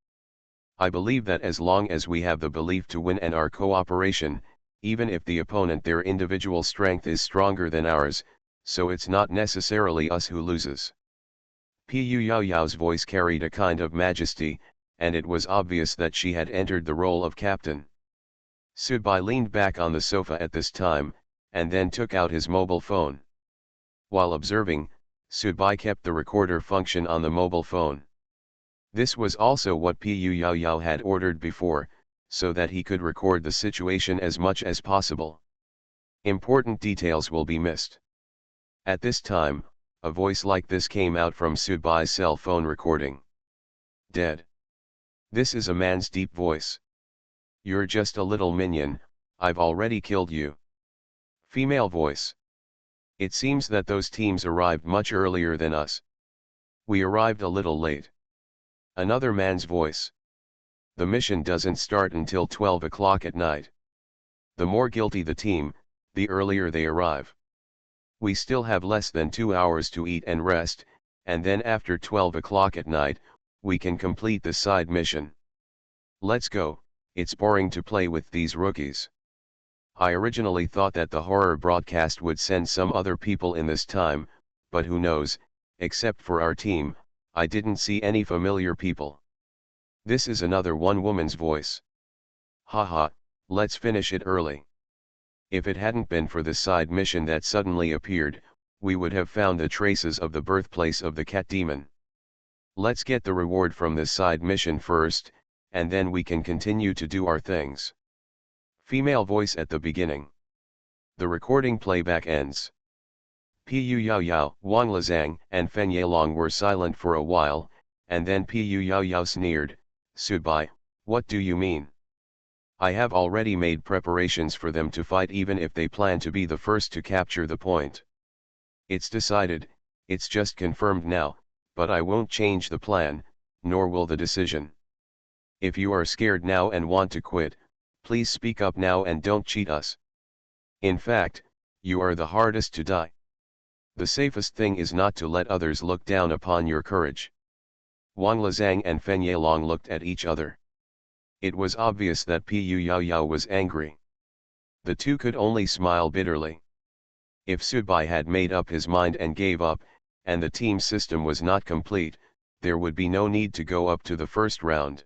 I believe that as long as we have the belief to win and our cooperation, even if the opponent their individual strength is stronger than ours, so it's not necessarily us who loses. Pu Yao Yao's voice carried a kind of majesty, and it was obvious that she had entered the role of captain. Subai leaned back on the sofa at this time, and then took out his mobile phone. While observing, Subai kept the recorder function on the mobile phone. This was also what Pu Yao Yao had ordered before, so that he could record the situation as much as possible. Important details will be missed. At this time, a voice like this came out from Subai's cell phone recording. Dead. This is a man's deep voice. You're just a little minion, I've already killed you. Female voice. It seems that those teams arrived much earlier than us. We arrived a little late. Another man's voice. The mission doesn't start until 12 o'clock at night. The more guilty the team, the earlier they arrive. We still have less than 2 hours to eat and rest, and then after 12 o'clock at night, we can complete the side mission. Let's go, it's boring to play with these rookies. I originally thought that the horror broadcast would send some other people in this time, but who knows, except for our team, I didn't see any familiar people. This is another one woman's voice. Haha, let's finish it early. If it hadn't been for the side mission that suddenly appeared, we would have found the traces of the birthplace of the cat demon. Let's get the reward from this side mission first, and then we can continue to do our things. Female voice at the beginning. The recording playback ends. Pu Yao Yao, Wang Lizang, and Fen Yelong were silent for a while, and then Pu Yao Yao sneered, Subai, what do you mean? I have already made preparations for them to fight even if they plan to be the first to capture the point. It's decided, it's just confirmed now, but I won't change the plan, nor will the decision. If you are scared now and want to quit, please speak up now and don't cheat us. In fact, you are the hardest to die. The safest thing is not to let others look down upon your courage. Wang Lizang and Fen Yelong looked at each other. It was obvious that Pu Yao Yao was angry. The two could only smile bitterly. If Subai had made up his mind and gave up, and the team system was not complete, there would be no need to go up to the first round.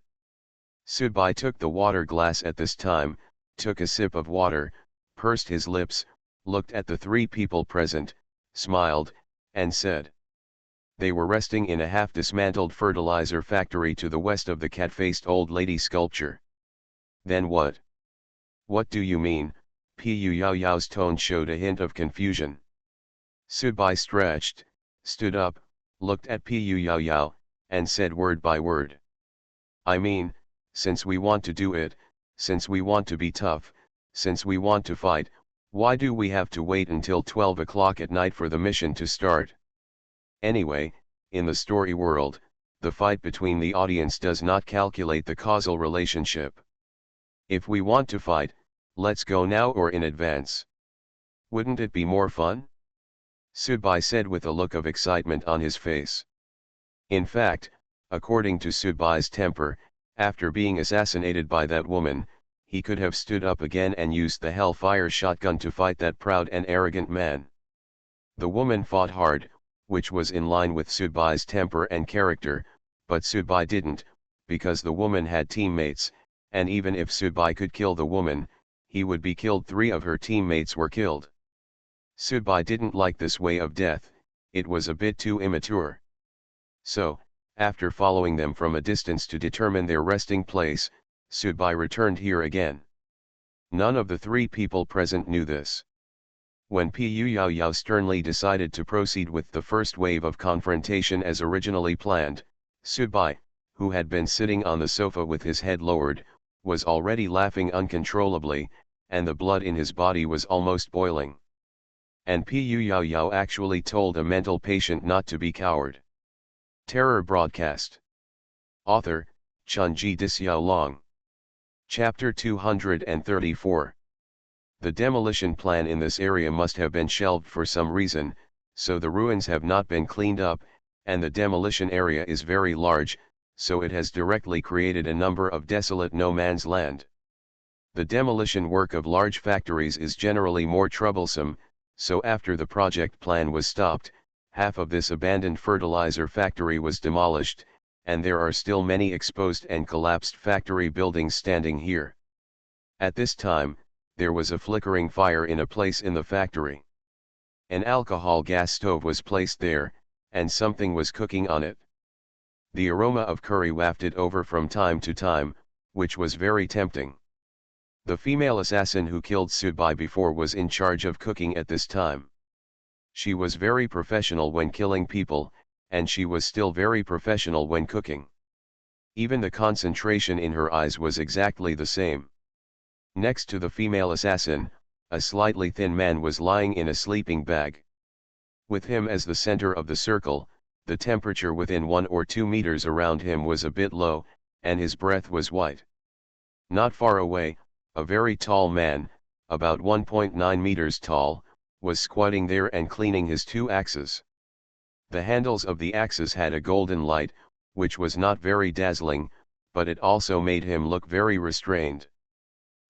Subai took the water glass at this time, took a sip of water, pursed his lips, looked at the three people present, smiled, and said. They were resting in a half-dismantled fertilizer factory to the west of the cat-faced old lady sculpture. Then what? What do you mean? Pu Yao Yao's tone showed a hint of confusion. Subai stretched, stood up, looked at Pu Yao Yao, and said word by word. I mean, since we want to do it, since we want to be tough, since we want to fight, why do we have to wait until 12 o'clock at night for the mission to start? Anyway, in the story world, the fight between the audience does not calculate the causal relationship. If we want to fight, let's go now or in advance. Wouldn't it be more fun? Subai said with a look of excitement on his face. In fact, according to Subai's temper, after being assassinated by that woman, he could have stood up again and used the Hellfire shotgun to fight that proud and arrogant man. The woman fought hard, which was in line with Subai's temper and character, but Subai didn't, because the woman had teammates, and even if Subai could kill the woman, he would be killed. 3 of her teammates were killed. Subai didn't like this way of death, it was a bit too immature. So, after following them from a distance to determine their resting place, Subai returned here again. None of the 3 people present knew this. When Pu Yaoyao sternly decided to proceed with the first wave of confrontation as originally planned, Subai, who had been sitting on the sofa with his head lowered, was already laughing uncontrollably, and the blood in his body was almost boiling. And Pu Yaoyao actually told a mental patient not to be coward. Terror Broadcast. Author, Chunji Dixiaolong. Chapter 234. The demolition plan in this area must have been shelved for some reason, so the ruins have not been cleaned up, and the demolition area is very large, so it has directly created a number of desolate no man's land. The demolition work of large factories is generally more troublesome, so after the project plan was stopped, half of this abandoned fertilizer factory was demolished, and there are still many exposed and collapsed factory buildings standing here. At this time, there was a flickering fire in a place in the factory. An alcohol gas stove was placed there, and something was cooking on it. The aroma of curry wafted over from time to time, which was very tempting. The female assassin who killed Subai before was in charge of cooking at this time. She was very professional when killing people, and she was still very professional when cooking. Even the concentration in her eyes was exactly the same. Next to the female assassin, a slightly thin man was lying in a sleeping bag. With him as the center of the circle, the temperature within 1 or 2 meters around him was a bit low, and his breath was white. Not far away, a very tall man, about 1.9 meters tall, was squatting there and cleaning his 2 axes. The handles of the axes had a golden light, which was not very dazzling, but it also made him look very restrained.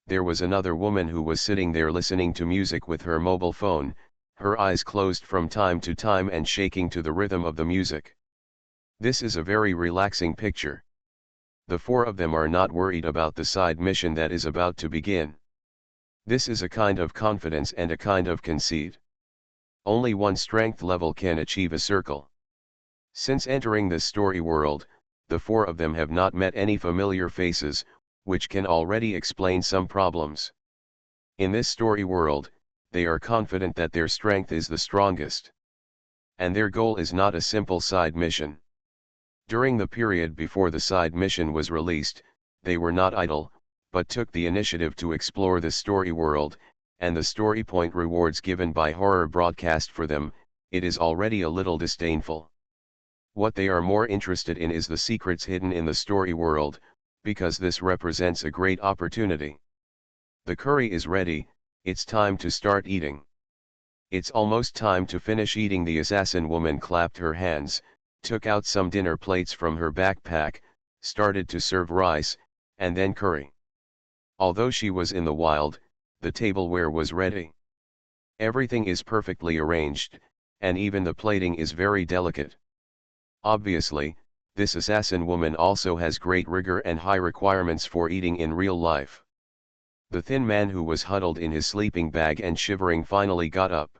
There was another woman who was sitting there listening to music with her mobile phone, her eyes closed from time to time and shaking to the rhythm of the music. This is a very relaxing picture. The 4 of them are not worried about the side mission that is about to begin. This is a kind of confidence and a kind of conceit. Only one strength level can achieve a circle. Since entering this story world, the 4 of them have not met any familiar faces, which can already explain some problems. In this story world, they are confident that their strength is the strongest. And their goal is not a simple side mission. During the period before the side mission was released, they were not idle, but took the initiative to explore the story world, and the story point rewards given by horror broadcast for them, it is already a little disdainful. What they are more interested in is the secrets hidden in the story world, because this represents a great opportunity. The curry is ready, it's time to start eating. It's almost time to finish eating. The assassin woman clapped her hands, took out some dinner plates from her backpack, started to serve rice, and then curry. Although she was in the wild, the tableware was ready. Everything is perfectly arranged, and even the plating is very delicate. Obviously, this assassin woman also has great rigor and high requirements for eating in real life. The thin man who was huddled in his sleeping bag and shivering finally got up.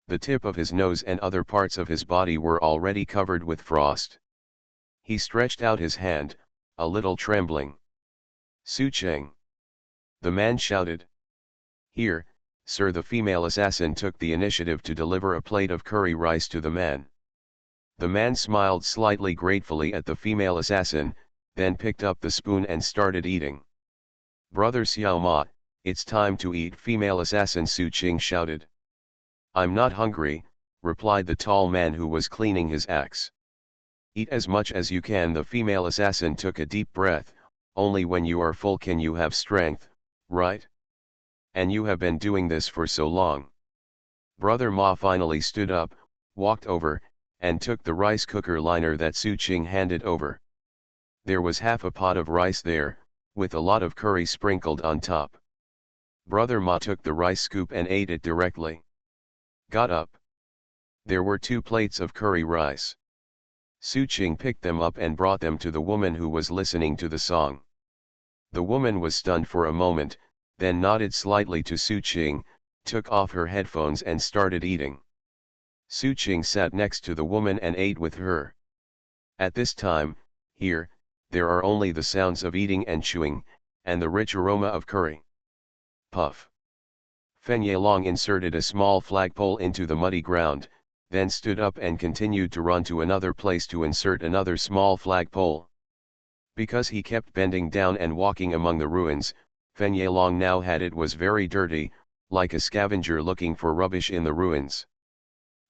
The tip of his nose and other parts of his body were already covered with frost. He stretched out his hand, a little trembling. "Su Cheng!" the man shouted. "Here, sir." The female assassin took the initiative to deliver a plate of curry rice to the man. The man smiled slightly gratefully at the female assassin, then picked up the spoon and started eating. "Brother Xiao Ma, it's time to eat," female assassin Su Ching shouted. "I'm not hungry," replied the tall man who was cleaning his axe. Eat as much as you can. The female assassin took a deep breath. Only when you are full can you have strength, right? And you have been doing this for so long. Brother Ma finally stood up, walked over, and took the rice cooker liner that Su Qing handed over. There was half a pot of rice there, with a lot of curry sprinkled on top. Brother Ma took the rice scoop and ate it directly. Got up. There were 2 plates of curry rice. Su Qing picked them up and brought them to the woman who was listening to the song. The woman was stunned for a moment, then nodded slightly to Su Qing, took off her headphones and started eating. Su Qing sat next to the woman and ate with her. At this time, there are only the sounds of eating and chewing, and the rich aroma of curry. Puff. Fen Yelong inserted a small flagpole into the muddy ground, then stood up and continued to run to another place to insert another small flagpole. Because he kept bending down and walking among the ruins, Fen Yelong now had it was very dirty, like a scavenger looking for rubbish in the ruins.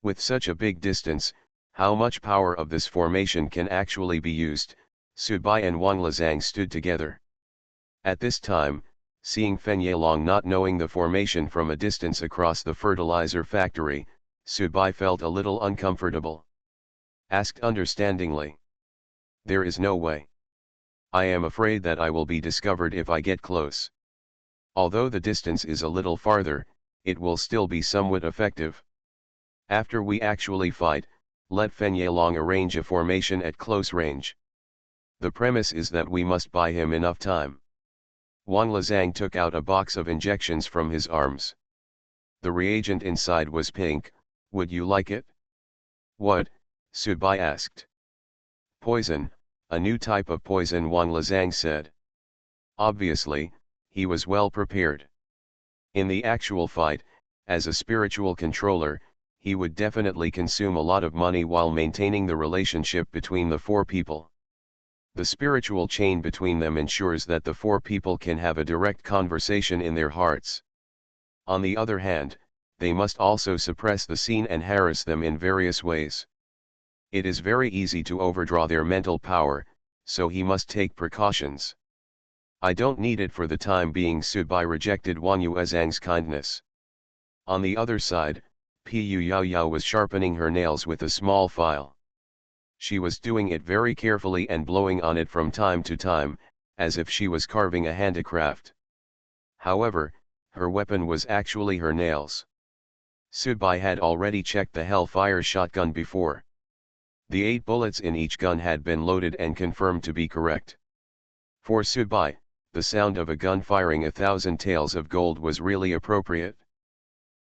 With such a big distance, how much power of this formation can actually be used? Subai and Wang Lezang stood together. At this time, seeing Fen Yelong not knowing the formation from a distance across the fertilizer factory, Subai felt a little uncomfortable. Asked understandingly. There is no way. I am afraid that I will be discovered if I get close. Although the distance is a little farther, it will still be somewhat effective. After we actually fight, let Fen Yelong arrange a formation at close range. The premise is that we must buy him enough time. Wang Lezang took out a box of injections from his arms. The reagent inside was pink. Would you like it? What? Subai asked. Poison, a new type of poison, Wang Lezang said. Obviously, he was well prepared. In the actual fight, as a spiritual controller, he would definitely consume a lot of money while maintaining the relationship between the 4 people. The spiritual chain between them ensures that the 4 people can have a direct conversation in their hearts. On the other hand, they must also suppress the scene and harass them in various ways. It is very easy to overdraw their mental power, so he must take precautions. I don't need it for the time being. Subai rejected Wang Yuezhang's kindness. On the other side, Pu Yaoyao was sharpening her nails with a small file. She was doing it very carefully and blowing on it from time to time, as if she was carving a handicraft. However, her weapon was actually her nails. Subai had already checked the Hellfire shotgun before. The 8 bullets in each gun had been loaded and confirmed to be correct. For Subai, the sound of a gun firing 1,000 taels of gold was really appropriate.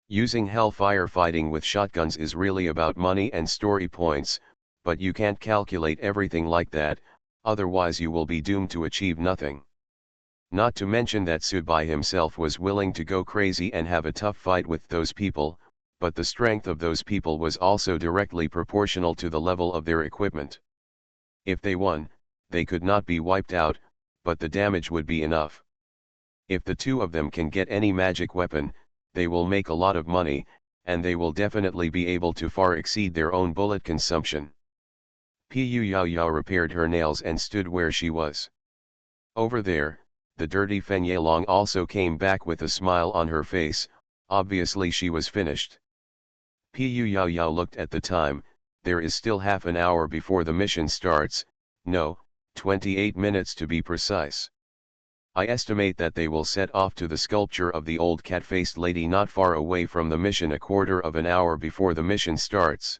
Using Hellfire fighting with shotguns is really about money and story points, but you can't calculate everything like that, otherwise you will be doomed to achieve nothing. Not to mention that Subai himself was willing to go crazy and have a tough fight with those people, but the strength of those people was also directly proportional to the level of their equipment. If they won, they could not be wiped out, but the damage would be enough. If the 2 of them can get any magic weapon, they will make a lot of money, and they will definitely be able to far exceed their own bullet consumption. Pu Yaoyao repaired her nails and stood where she was. Over there, the dirty Fen Yelong also came back with a smile on her face. Obviously she was finished. Pu Yaoyao looked at the time. There is still half an hour before the mission starts, no, 28 minutes to be precise. I estimate that they will set off to the sculpture of the old cat-faced lady not far away from the mission a quarter of an hour before the mission starts.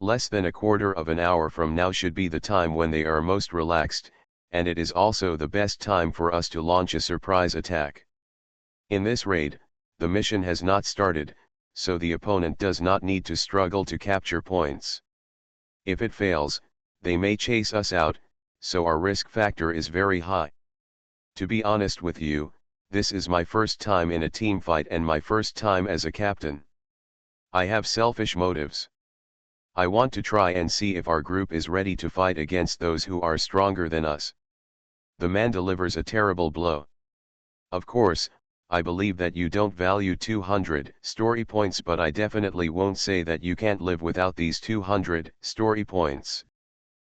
Less than a quarter of an hour from now should be the time when they are most relaxed, and it is also the best time for us to launch a surprise attack. In this raid, the mission has not started, so the opponent does not need to struggle to capture points. If it fails, they may chase us out, so our risk factor is very high. To be honest with you, this is my first time in a team fight and my first time as a captain. I have selfish motives. I want to try and see if our group is ready to fight against those who are stronger than us. The man delivers a terrible blow. Of course, I believe that you don't value 200 story points, but I definitely won't say that you can't live without these 200 story points.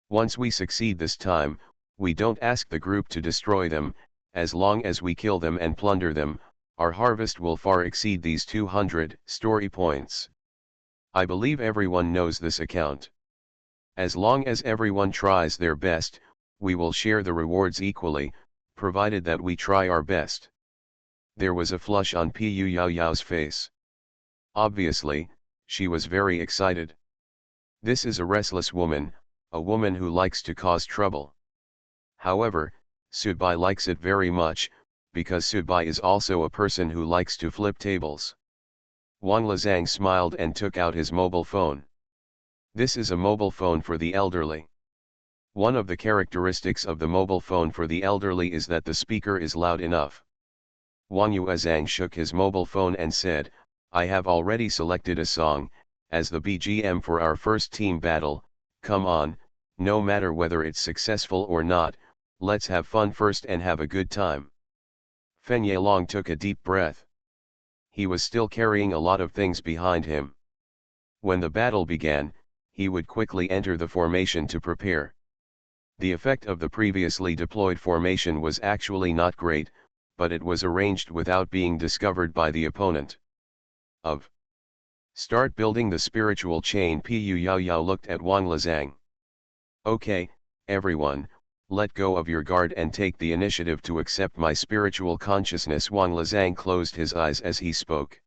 Once we succeed this time, we don't ask the group to destroy them. As long as we kill them and plunder them, our harvest will far exceed these 200 story points. I believe everyone knows this account. As long as everyone tries their best, we will share the rewards equally, provided that we try our best. There was a flush on Pu Yao Yao's face. Obviously, she was very excited. This is a restless woman, a woman who likes to cause trouble. However, Subai likes it very much, because Subai is also a person who likes to flip tables. Wang Lezang smiled and took out his mobile phone. This is a mobile phone for the elderly. One of the characteristics of the mobile phone for the elderly is that the speaker is loud enough. Wang Yuezhang shook his mobile phone and said, I have already selected a song, as the BGM for our first team battle. Come on, no matter whether it's successful or not, let's have fun first and have a good time. Fen Yelong took a deep breath. He was still carrying a lot of things behind him. When the battle began, he would quickly enter the formation to prepare. The effect of the previously deployed formation was actually not great, but it was arranged without being discovered by the opponent. Start building the spiritual chain. Pu Yao Yao looked at Wang Lezang. Okay, everyone, let go of your guard and take the initiative to accept my spiritual consciousness. Wang Lezang closed his eyes as he spoke.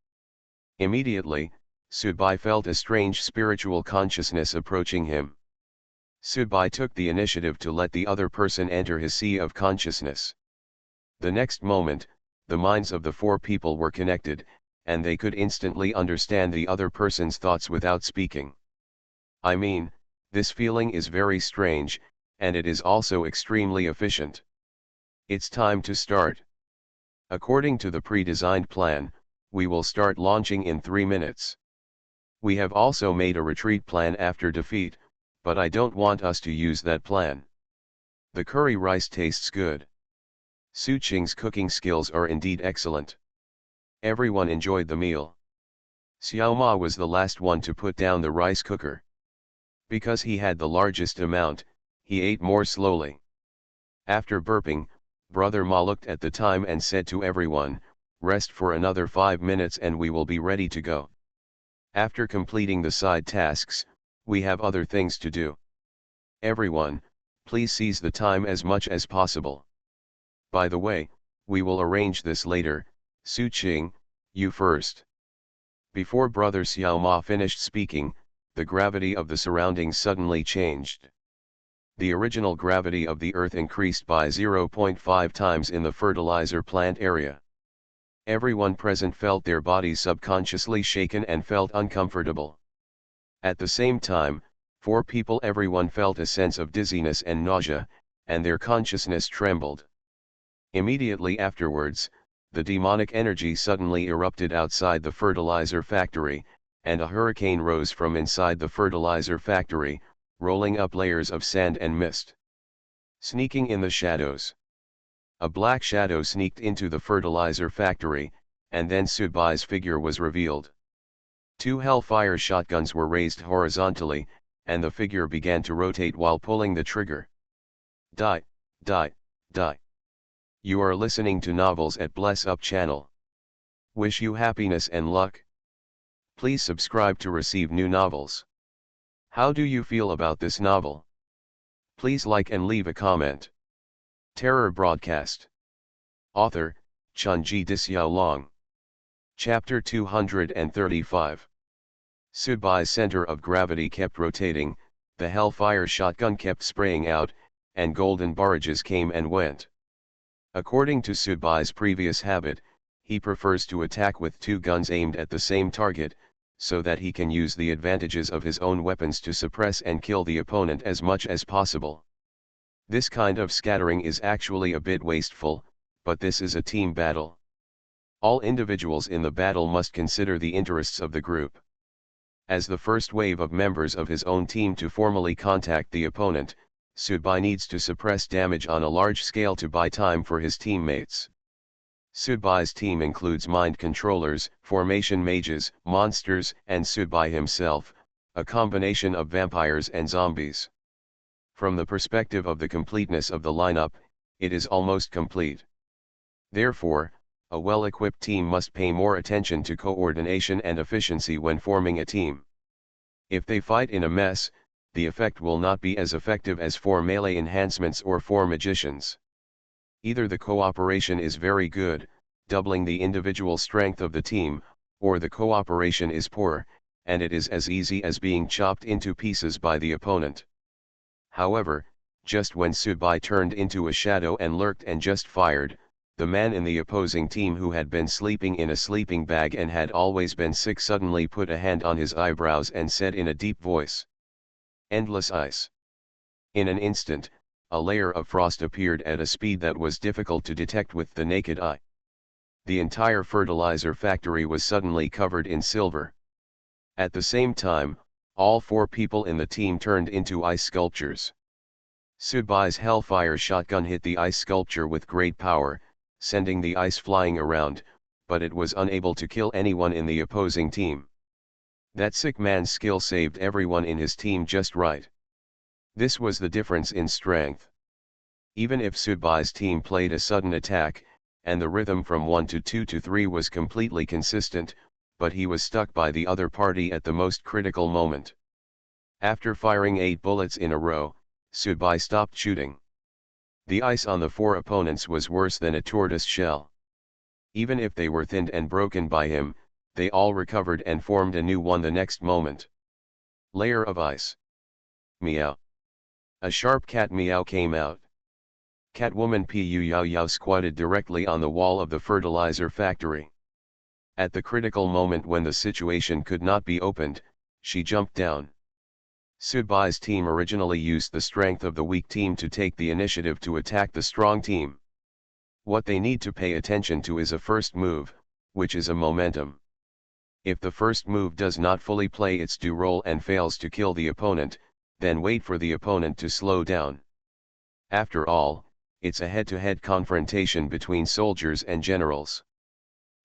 Immediately, Subai felt a strange spiritual consciousness approaching him. Subai took the initiative to let the other person enter his sea of consciousness. The next moment, the minds of the four people were connected, and they could instantly understand the other person's thoughts without speaking. I mean, this feeling is very strange, and it is also extremely efficient. It's time to start. According to the pre-designed plan, we will start launching in 3 minutes. We have also made a retreat plan after defeat, but I don't want us to use that plan. The curry rice tastes good. Su Qing's cooking skills are indeed excellent. Everyone enjoyed the meal. Xiao Ma was the last one to put down the rice cooker. Because he had the largest amount, he ate more slowly. After burping, Brother Ma looked at the time and said to everyone, rest for another 5 minutes and we will be ready to go. After completing the side tasks, we have other things to do. Everyone, please seize the time as much as possible. By the way, we will arrange this later. Su Qing, you first. Before Brother Xiao Ma finished speaking, the gravity of the surroundings suddenly changed. The original gravity of the Earth increased by 0.5 times in the fertilizer plant area. Everyone present felt their bodies subconsciously shaken and felt uncomfortable. At the same time, everyone felt a sense of dizziness and nausea, and their consciousness trembled. Immediately afterwards, the demonic energy suddenly erupted outside the fertilizer factory, and a hurricane rose from inside the fertilizer factory, rolling up layers of sand and mist. Sneaking in the shadows. A black shadow sneaked into the fertilizer factory, and then Subai's figure was revealed. 2 Hellfire shotguns were raised horizontally, and the figure began to rotate while pulling the trigger. Die, die, die. You are listening to novels at Bless Up channel. Wish you happiness and luck. Please subscribe to receive new novels. How do you feel about this novel? Please like and leave a comment. Terror Broadcast. Author, Chunji Dixiaolong. Chapter 235. Subai's center of gravity kept rotating, the Hellfire shotgun kept spraying out, and golden barrages came and went. According to Subai's previous habit, he prefers to attack with 2 guns aimed at the same target, so that he can use the advantages of his own weapons to suppress and kill the opponent as much as possible. This kind of scattering is actually a bit wasteful, but this is a team battle. All individuals in the battle must consider the interests of the group. As the first wave of members of his own team to formally contact the opponent, Subai needs to suppress damage on a large scale to buy time for his teammates. Subai's team includes mind controllers, formation mages, monsters, and Subai himself, a combination of vampires and zombies. From the perspective of the completeness of the lineup, it is almost complete. Therefore, a well-equipped team must pay more attention to coordination and efficiency when forming a team. If they fight in a mess, the effect will not be as effective as for melee enhancements or for magicians. Either the cooperation is very good, doubling the individual strength of the team, or the cooperation is poor, and it is as easy as being chopped into pieces by the opponent. However, just when Subai turned into a shadow and lurked and just fired, the man in the opposing team who had been sleeping in a sleeping bag and had always been sick suddenly put a hand on his eyebrows and said in a deep voice, "Endless ice." In an instant, a layer of frost appeared at a speed that was difficult to detect with the naked eye. The entire fertilizer factory was suddenly covered in silver. At the same time, all 4 people in the team turned into ice sculptures. Subai's Hellfire shotgun hit the ice sculpture with great power, sending the ice flying around, but it was unable to kill anyone in the opposing team. That sick man's skill saved everyone in his team just right. This was the difference in strength. Even if Subai's team played a sudden attack, and the rhythm from 1 to 2 to 3 was completely consistent, but he was stuck by the other party at the most critical moment. After firing 8 bullets in a row, Subai stopped shooting. The ice on the 4 opponents was worse than a tortoise shell. Even if they were thinned and broken by him, they all recovered and formed a new one the next moment. Layer of ice. Meow. A sharp cat meow came out. Catwoman Pu Yao Yao squatted directly on the wall of the fertilizer factory. At the critical moment when the situation could not be opened, she jumped down. Subai's team originally used the strength of the weak team to take the initiative to attack the strong team. What they need to pay attention to is a first move, which is a momentum. If the first move does not fully play its due role and fails to kill the opponent, then wait for the opponent to slow down. After all, it's a head-to-head confrontation between soldiers and generals.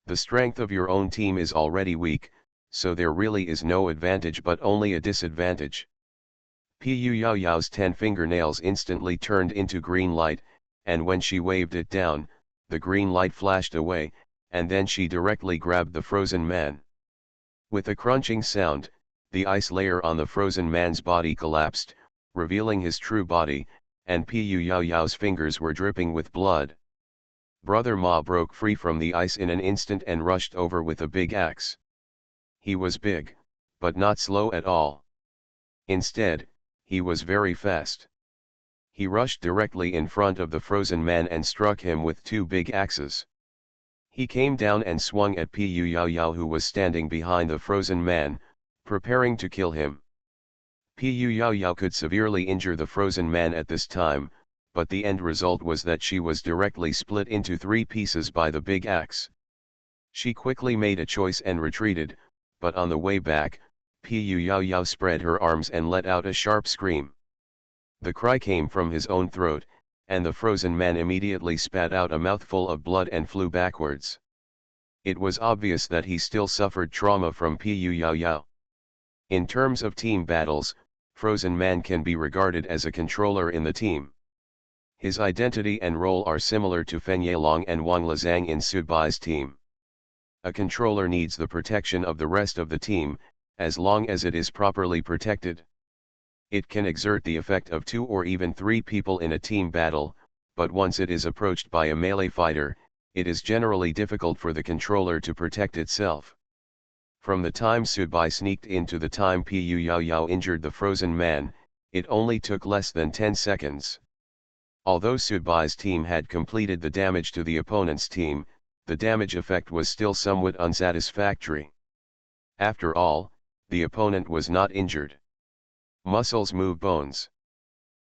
The strength of your own team is already weak, so there really is no advantage but only a disadvantage. Pu Yao Yao's 10 fingernails instantly turned into green light, and when she waved it down, the green light flashed away, and then she directly grabbed the frozen man. With a crunching sound, the ice layer on the frozen man's body collapsed, revealing his true body, and Pu Yao Yao's fingers were dripping with blood. Brother Ma broke free from the ice in an instant and rushed over with a big axe. He was big, but not slow at all. Instead, he was very fast. He rushed directly in front of the frozen man and struck him with 2 big axes. He came down and swung at Pu Yao Yao, who was standing behind the frozen man, preparing to kill him. Pu Yao Yao could severely injure the frozen man at this time, but the end result was that she was directly split into 3 pieces by the big axe. She quickly made a choice and retreated, but on the way back, Pu Yao Yao spread her arms and let out a sharp scream. The cry came from his own throat, and the frozen man immediately spat out a mouthful of blood and flew backwards. It was obvious that he still suffered trauma from Pu Yao Yao. In terms of team battles, Frozen Man can be regarded as a controller in the team. His identity and role are similar to Fen Yelong and Wang Lezang in Subai's team. A controller needs the protection of the rest of the team, as long as it is properly protected. It can exert the effect of 2 or even 3 people in a team battle, but once it is approached by a melee fighter, it is generally difficult for the controller to protect itself. From the time Subai sneaked in to the time Pu Yao Yao injured the frozen man, it only took less than 10 seconds. Although Subai's team had completed the damage to the opponent's team, the damage effect was still somewhat unsatisfactory. After all, the opponent was not injured. Muscles move bones.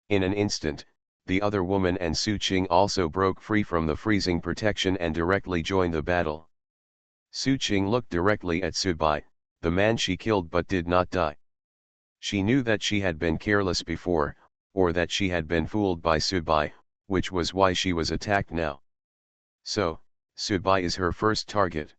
In an instant, the other woman and Su Qing also broke free from the freezing protection and directly joined the battle. Su Qing looked directly at Subai, the man she killed but did not die. She knew that she had been careless before, or that she had been fooled by Subai, which was why she was attacked now. So, Subai is her first target.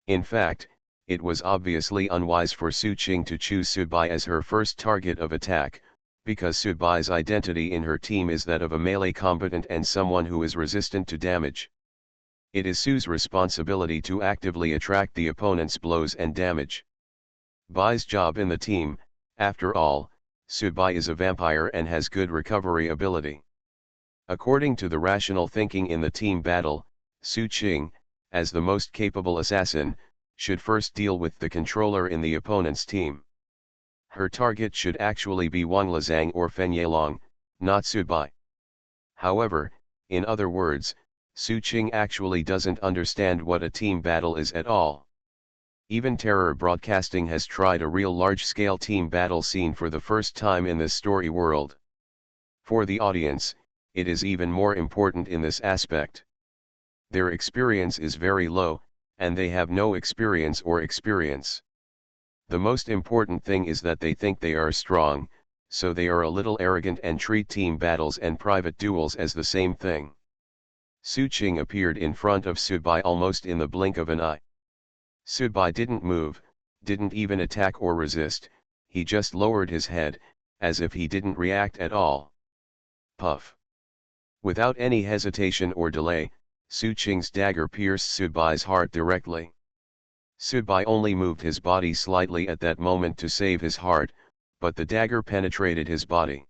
In fact, it was obviously unwise for Su Qing to choose Subai as her first target of attack, Because Subai's identity in her team is that of a melee combatant and someone who is resistant to damage. It is Su's responsibility to actively attract the opponent's blows and damage. Bai's job in the team, after all, Subai is a vampire and has good recovery ability. According to the rational thinking in the team battle, Su Qing, as the most capable assassin, should first deal with the controller in the opponent's team. Her target should actually be Wang Lezang or Fen Yelong, not Subai. However, in other words, Su Qing actually doesn't understand what a team battle is at all. Even Terror Broadcasting has tried a real large-scale team battle scene for the first time in this story world. For the audience, it is even more important in this aspect. Their experience is very low, and they have no experience. The most important thing is that they think they are strong, so they are a little arrogant and treat team battles and private duels as the same thing. Su Qing appeared in front of Subai almost in the blink of an eye. Subai didn't move, didn't even attack or resist, he just lowered his head, as if he didn't react at all. Puff. Without any hesitation or delay, Su Qing's dagger pierced Subai's heart directly. Subai only moved his body slightly at that moment to save his heart, but the dagger penetrated his body.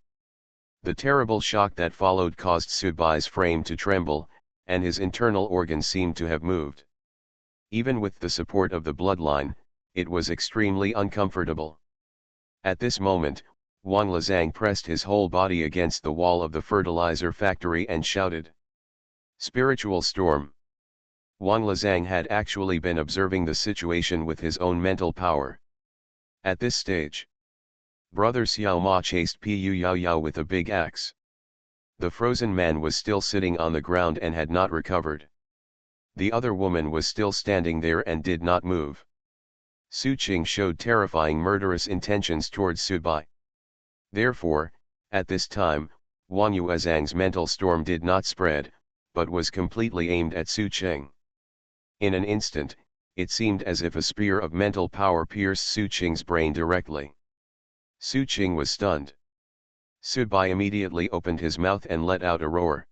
The terrible shock that followed caused Subai's frame to tremble, and his internal organs seemed to have moved. Even with the support of the bloodline, it was extremely uncomfortable. At this moment, Wang Lezang pressed his whole body against the wall of the fertilizer factory and shouted, "Spiritual storm!" Wang Lezang had actually been observing the situation with his own mental power. At this stage, Brother Xiao Ma chased Pu Yao Yao with a big axe. The frozen man was still sitting on the ground and had not recovered. The other woman was still standing there and did not move. Su Qing showed terrifying murderous intentions towards Subai. Therefore, at this time, Wang Yuezhang's mental storm did not spread, but was completely aimed at Su Qing. In an instant, it seemed as if a spear of mental power pierced Su Qing's brain directly. Su Qing was stunned. Subai immediately opened his mouth and let out a roar.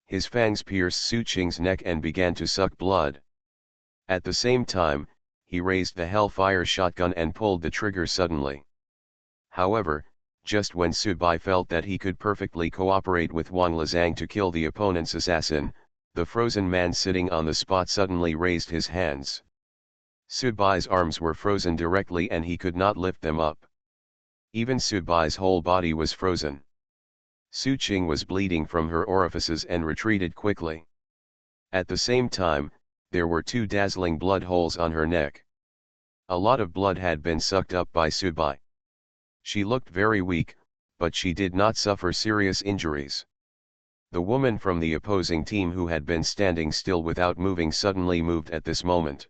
His fangs pierced Su Qing's neck and began to suck blood. At the same time, he raised the Hellfire shotgun and pulled the trigger suddenly. However, just when Subai felt that he could perfectly cooperate with Wang Lezang to kill the opponent's assassin, the frozen man sitting on the spot suddenly raised his hands. Subai's arms were frozen directly and he could not lift them up. Even Subai's whole body was frozen. Su Qing was bleeding from her orifices and retreated quickly. At the same time, there were 2 dazzling blood holes on her neck. A lot of blood had been sucked up by Subai. She looked very weak, but she did not suffer serious injuries. The woman from the opposing team who had been standing still without moving suddenly moved at this moment.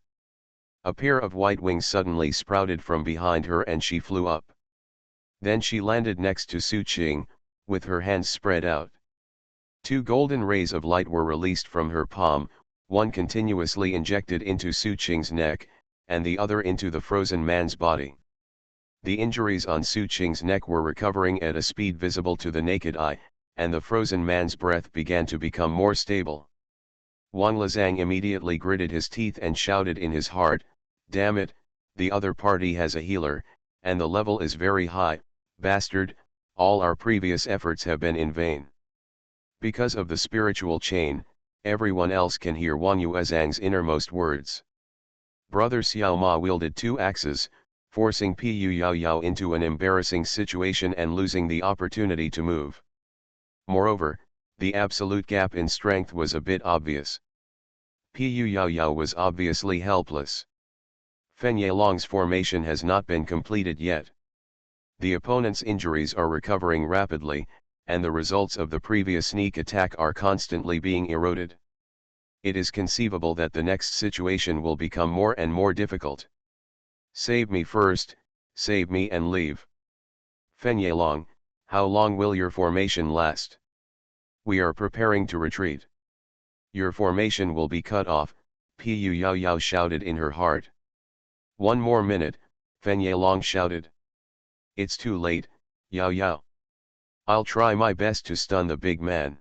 A pair of white wings suddenly sprouted from behind her and she flew up. Then she landed next to Su Qing, with her hands spread out. 2 golden rays of light were released from her palm, one continuously injected into Su Qing's neck, and the other into the frozen man's body. The injuries on Su Qing's neck were recovering at a speed visible to the naked eye, and the frozen man's breath began to become more stable. Wang Lezang immediately gritted his teeth and shouted in his heart, "Damn it, the other party has a healer, and the level is very high, bastard, all our previous efforts have been in vain." Because of the spiritual chain, everyone else can hear Wang Yuezhang's innermost words. Brother Xiao Ma wielded 2 axes, forcing Pu Yao Yao into an embarrassing situation and losing the opportunity to move. Moreover, the absolute gap in strength was a bit obvious. Pu Yao Yao was obviously helpless. Fen Yelong's formation has not been completed yet. The opponent's injuries are recovering rapidly, and the results of the previous sneak attack are constantly being eroded. It is conceivable that the next situation will become more and more difficult. Save me first, save me and leave. Fen Yelong, how long will your formation last? We are preparing to retreat. Your formation will be cut off, Pu Yao Yao shouted in her heart. 1 more minute, Fen Yelong shouted. It's too late, Yao Yao. I'll try my best to stun the big man.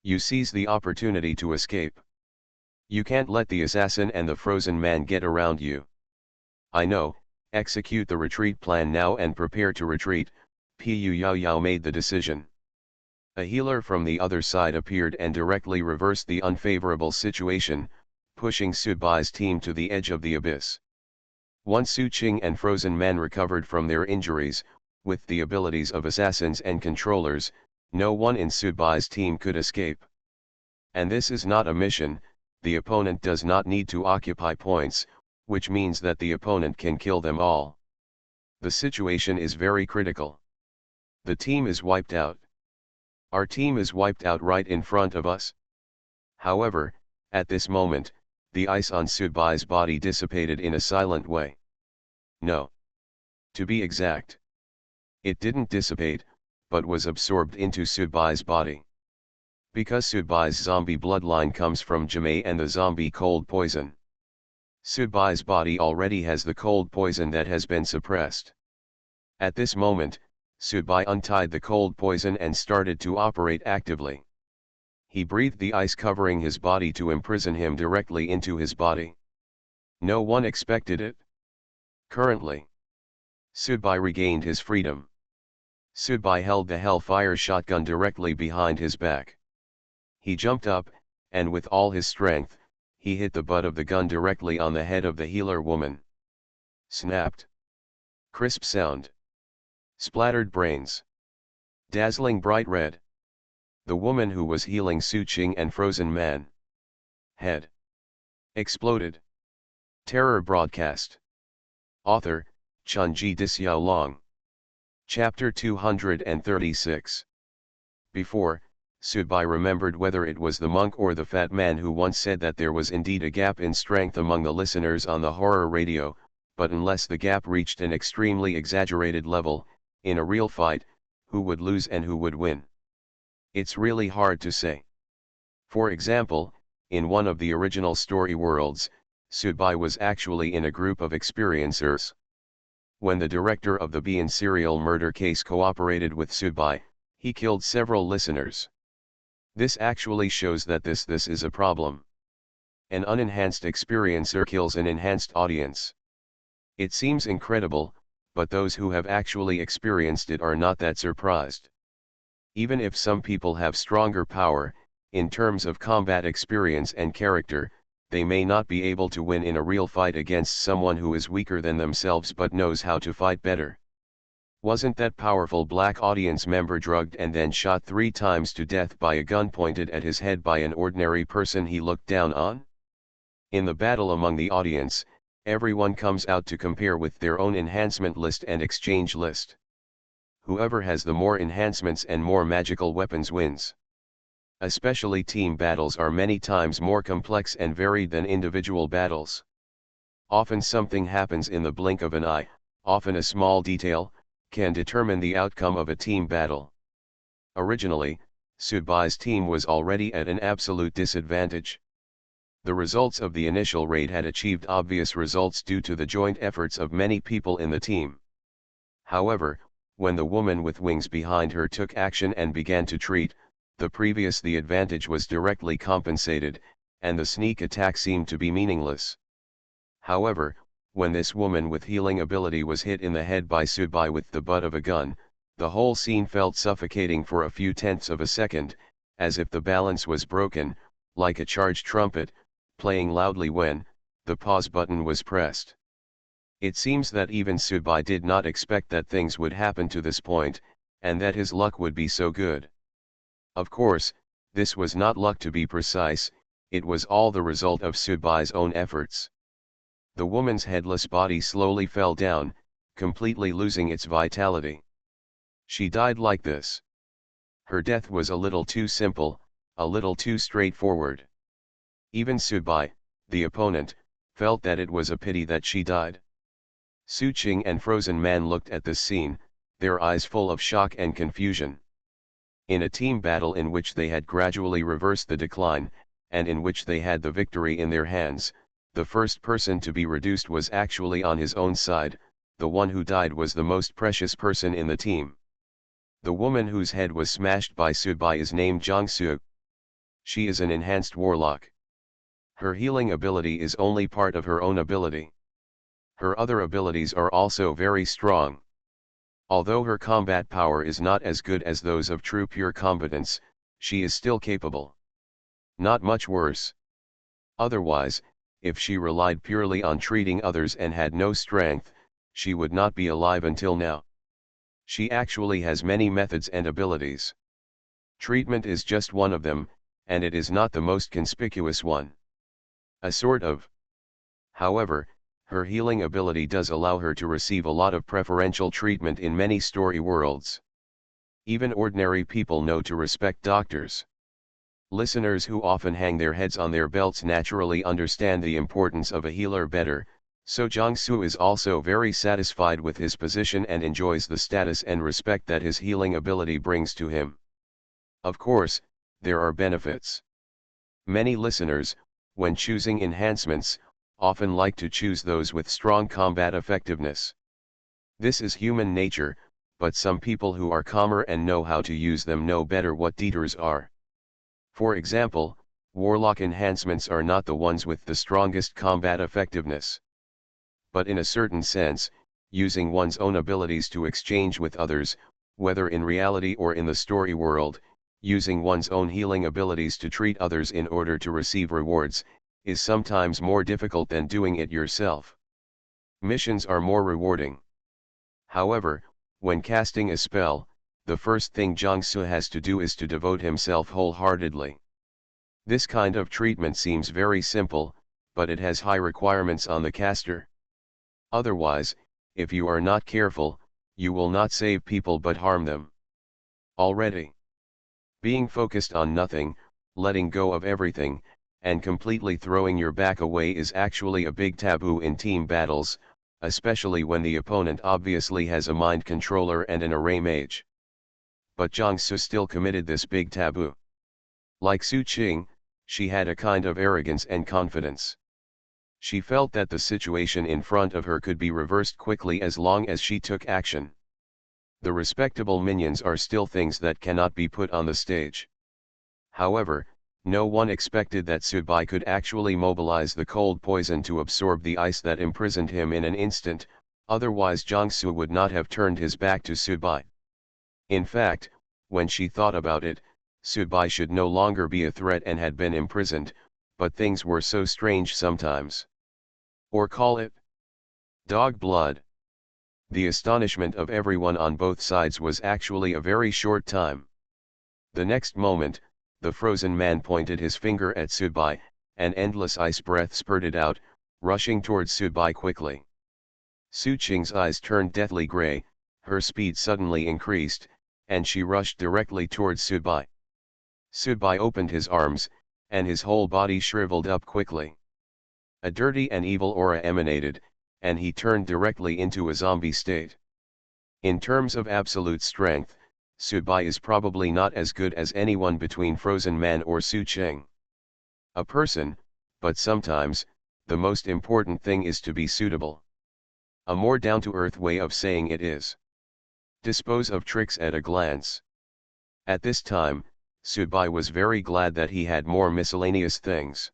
You seize the opportunity to escape. You can't let the assassin and the frozen man get around you. I know, execute the retreat plan now and prepare to retreat. Pu Yao Yao made the decision. A healer from the other side appeared and directly reversed the unfavorable situation, pushing Sudbai's team to the edge of the abyss. Once Su Qing and Frozen Man recovered from their injuries, with the abilities of assassins and controllers, no one in Sudbai's team could escape. And this is not a mission, the opponent does not need to occupy points, which means that the opponent can kill them all. The situation is very critical. The team is wiped out. Our team is wiped out right in front of us. However, at this moment, the ice on Sudbai's body dissipated in a silent way. No. To be exact. It didn't dissipate, but was absorbed into Sudbai's body. Because Sudbai's zombie bloodline comes from Jame and the zombie cold poison. Sudbai's body already has the cold poison that has been suppressed. At this moment, Sudbai untied the cold poison and started to operate actively. He breathed the ice covering his body to imprison him directly into his body. No one expected it. Currently, Sudbai regained his freedom. Sudbai held the Hellfire shotgun directly behind his back. He jumped up, and with all his strength, he hit the butt of the gun directly on the head of the healer woman. Snapped. Crisp sound. Splattered brains. Dazzling bright red. The woman who was healing Su Qing and Frozen Man. Head. Exploded. Terror broadcast. Author, Chunji Dixiaolong. Chapter 236. Before, Sudbai remembered whether it was the monk or the fat man who once said that there was indeed a gap in strength among the listeners on the horror radio, but unless the gap reached an extremely exaggerated level, in a real fight, who would lose and who would win? It's really hard to say. For example, in one of the original story worlds, Sudbai was actually in a group of experiencers. When the director of the Bian serial murder case cooperated with Sudbai, he killed several listeners. This actually shows that this is a problem. An unenhanced experiencer kills an enhanced audience. It seems incredible, but those who have actually experienced it are not that surprised. Even if some people have stronger power, in terms of combat experience and character, they may not be able to win in a real fight against someone who is weaker than themselves but knows how to fight better. Wasn't that powerful black audience member drugged and then shot 3 times to death by a gun pointed at his head by an ordinary person he looked down on? In the battle among the audience, everyone comes out to compare with their own enhancement list and exchange list. Whoever has the more enhancements and more magical weapons wins. Especially team battles are many times more complex and varied than individual battles. Often something happens in the blink of an eye, often a small detail, can determine the outcome of a team battle. Originally, Sudbai's team was already at an absolute disadvantage. The results of the initial raid had achieved obvious results due to the joint efforts of many people in the team. However, when the woman with wings behind her took action and began to treat, the advantage was directly compensated, and the sneak attack seemed to be meaningless. However, when this woman with healing ability was hit in the head by Sudbai with the butt of a gun, the whole scene felt suffocating for a few tenths of a second, as if the balance was broken, like a charged trumpet, playing loudly when the pause button was pressed. It seems that even Sudbai did not expect that things would happen to this point, and that his luck would be so good. Of course, this was not luck to be precise, it was all the result of Sudbai's own efforts. The woman's headless body slowly fell down, completely losing its vitality. She died like this. Her death was a little too simple, a little too straightforward. Even Sudbai, the opponent, felt that it was a pity that she died. Su Qing and Frozen Man looked at this scene, their eyes full of shock and confusion. In a team battle in which they had gradually reversed the decline, and in which they had the victory in their hands, the first person to be reduced was actually on his own side, the one who died was the most precious person in the team. The woman whose head was smashed by Subai is named Jongsu. She is an enhanced warlock. Her healing ability is only part of her own ability. Her other abilities are also very strong. Although her combat power is not as good as those of true pure combatants, she is still capable. Not much worse. Otherwise, if she relied purely on treating others and had no strength, she would not be alive until now. She actually has many methods and abilities. Treatment is just one of them, and it is not the most conspicuous one. A sort of. However, her healing ability does allow her to receive a lot of preferential treatment in many story worlds. Even ordinary people know to respect doctors. Listeners who often hang their heads on their belts naturally understand the importance of a healer better, so Jongsu is also very satisfied with his position and enjoys the status and respect that his healing ability brings to him. Of course, there are benefits. Many listeners, when choosing enhancements, often like to choose those with strong combat effectiveness. This is human nature, but some people who are calmer and know how to use them know better what detours are. For example, warlock enhancements are not the ones with the strongest combat effectiveness. But in a certain sense, using one's own abilities to exchange with others, whether in reality or in the story world, using one's own healing abilities to treat others in order to receive rewards, is sometimes more difficult than doing it yourself. Missions are more rewarding. However, when casting a spell, the first thing Jongsu has to do is to devote himself wholeheartedly. This kind of treatment seems very simple, but it has high requirements on the caster. Otherwise, if you are not careful, you will not save people but harm them. Already. Being focused on nothing, letting go of everything, and completely throwing your back away is actually a big taboo in team battles, especially when the opponent obviously has a mind controller and an array mage. But Jongsu still committed this big taboo. Like Su Qing, she had a kind of arrogance and confidence. She felt that the situation in front of her could be reversed quickly as long as she took action. The respectable minions are still things that cannot be put on the stage. However, no one expected that Subai could actually mobilize the cold poison to absorb the ice that imprisoned him in an instant, otherwise Jongsu would not have turned his back to Subai. In fact, when she thought about it, Subai should no longer be a threat and had been imprisoned, but things were so strange sometimes. Or call it dog blood. The astonishment of everyone on both sides was actually a very short time. The next moment, the frozen man pointed his finger at Subai, and endless ice breath spurted out, rushing towards Subai quickly. Su Qing's eyes turned deathly gray, her speed suddenly increased, and she rushed directly towards Subai. Subai opened his arms, and his whole body shriveled up quickly. A dirty and evil aura emanated, and he turned directly into a zombie state. In terms of absolute strength, Subai is probably not as good as anyone between Frozen Man or Su Qing. A person, but sometimes, the most important thing is to be suitable. A more down-to-earth way of saying it is dispose of tricks at a glance. At this time, Subai was very glad that he had more miscellaneous things.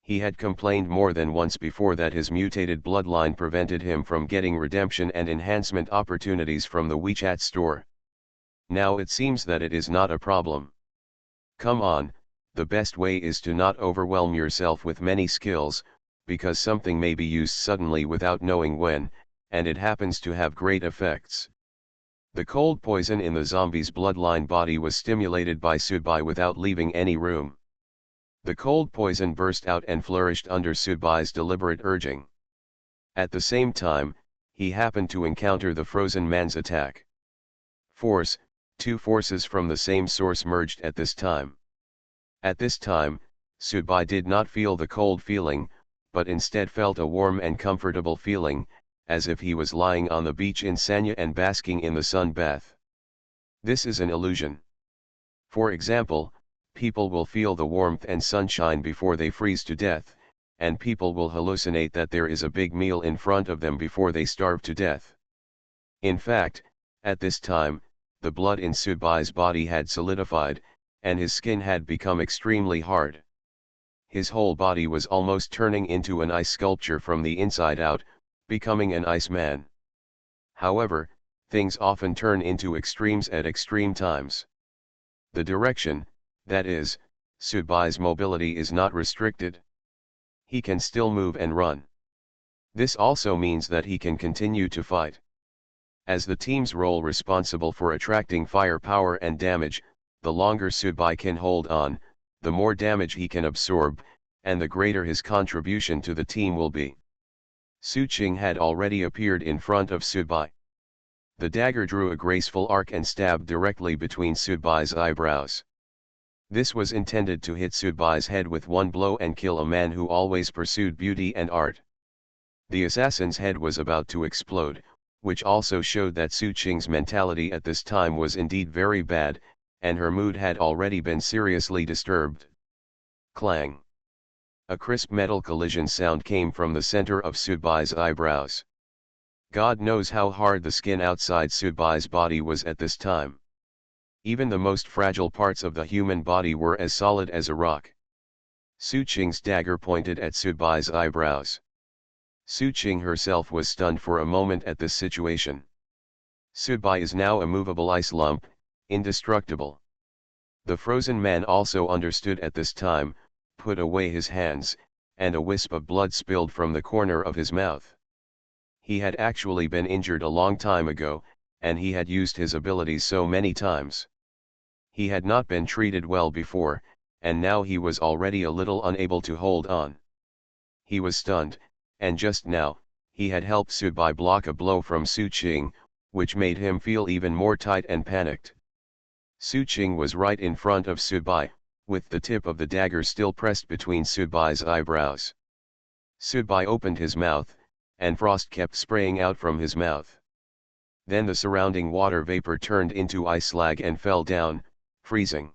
He had complained more than once before that his mutated bloodline prevented him from getting redemption and enhancement opportunities from the WeChat store. Now it seems that it is not a problem. Come on, the best way is to not overwhelm yourself with many skills, because something may be used suddenly without knowing when, and it happens to have great effects. The cold poison in the zombie's bloodline body was stimulated by Subai without leaving any room. The cold poison burst out and flourished under Subai's deliberate urging. At the same time, he happened to encounter the frozen man's attack. Two forces from the same source merged at this time. At this time, Subai did not feel the cold feeling, but instead felt a warm and comfortable feeling, as if he was lying on the beach in Sanya and basking in the sun bath. This is an illusion. For example, people will feel the warmth and sunshine before they freeze to death, and people will hallucinate that there is a big meal in front of them before they starve to death. In fact, at this time, the blood in Sudbai's body had solidified, and his skin had become extremely hard. His whole body was almost turning into an ice sculpture from the inside out, becoming an ice man. However, things often turn into extremes at extreme times. The direction, that is, Sudbai's mobility is not restricted. He can still move and run. This also means that he can continue to fight. As the team's role responsible for attracting firepower and damage, the longer Sudbai can hold on, the more damage he can absorb, and the greater his contribution to the team will be. Suqing had already appeared in front of Sudbai. The dagger drew a graceful arc and stabbed directly between Sudbai's eyebrows. This was intended to hit Sudbai's head with one blow and kill a man who always pursued beauty and art. The assassin's head was about to explode, which also showed that Suqing's mentality at this time was indeed very bad, and her mood had already been seriously disturbed. Clang! A crisp metal collision sound came from the center of Sudbai's eyebrows. God knows how hard the skin outside Sudbai's body was at this time. Even the most fragile parts of the human body were as solid as a rock. Suqing's dagger pointed at Sudbai's eyebrows. Suqing herself was stunned for a moment at this situation. Sudbai is now a movable ice lump, indestructible. The frozen man also understood at this time, put away his hands, and a wisp of blood spilled from the corner of his mouth. He had actually been injured a long time ago, and he had used his abilities so many times. He had not been treated well before, and now he was already a little unable to hold on. He was stunned, and just now, he had helped Sudbai block a blow from Suqing, which made him feel even more tight and panicked. Suqing was right in front of Sudbai, with the tip of the dagger still pressed between Sudbai's eyebrows. Sudbai opened his mouth, and frost kept spraying out from his mouth. Then the surrounding water vapor turned into ice slag and fell down, freezing.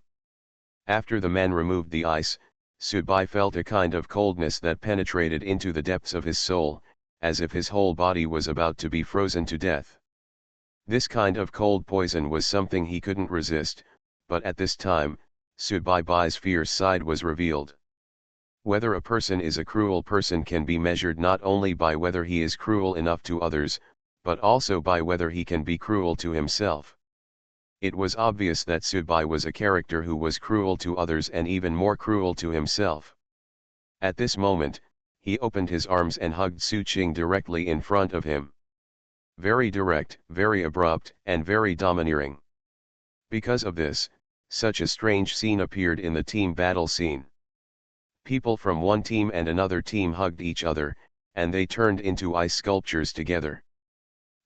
After the man removed the ice, Sudbai felt a kind of coldness that penetrated into the depths of his soul, as if his whole body was about to be frozen to death. This kind of cold poison was something he couldn't resist, but at this time, Sudbai's fierce side was revealed. Whether a person is a cruel person can be measured not only by whether he is cruel enough to others, but also by whether he can be cruel to himself. It was obvious that Sudbai was a character who was cruel to others and even more cruel to himself. At this moment, he opened his arms and hugged Suqing directly in front of him. Very direct, very abrupt, and very domineering. Because of this, such a strange scene appeared in the team battle scene. People from one team and another team hugged each other, and they turned into ice sculptures together.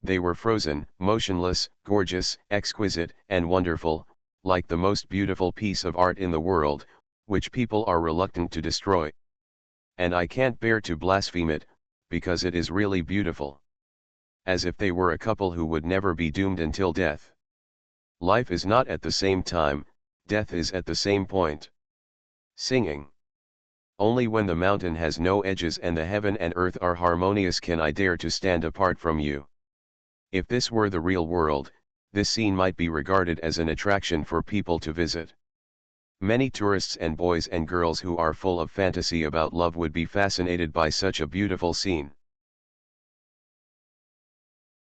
They were frozen, motionless, gorgeous, exquisite, and wonderful, like the most beautiful piece of art in the world, which people are reluctant to destroy. And I can't bear to blaspheme it, because it is really beautiful. As if they were a couple who would never be doomed until death. Life is not at the same time, death is at the same point. Singing. Only when the mountain has no edges and the heaven and earth are harmonious can I dare to stand apart from you. If this were the real world, this scene might be regarded as an attraction for people to visit. Many tourists and boys and girls who are full of fantasy about love would be fascinated by such a beautiful scene.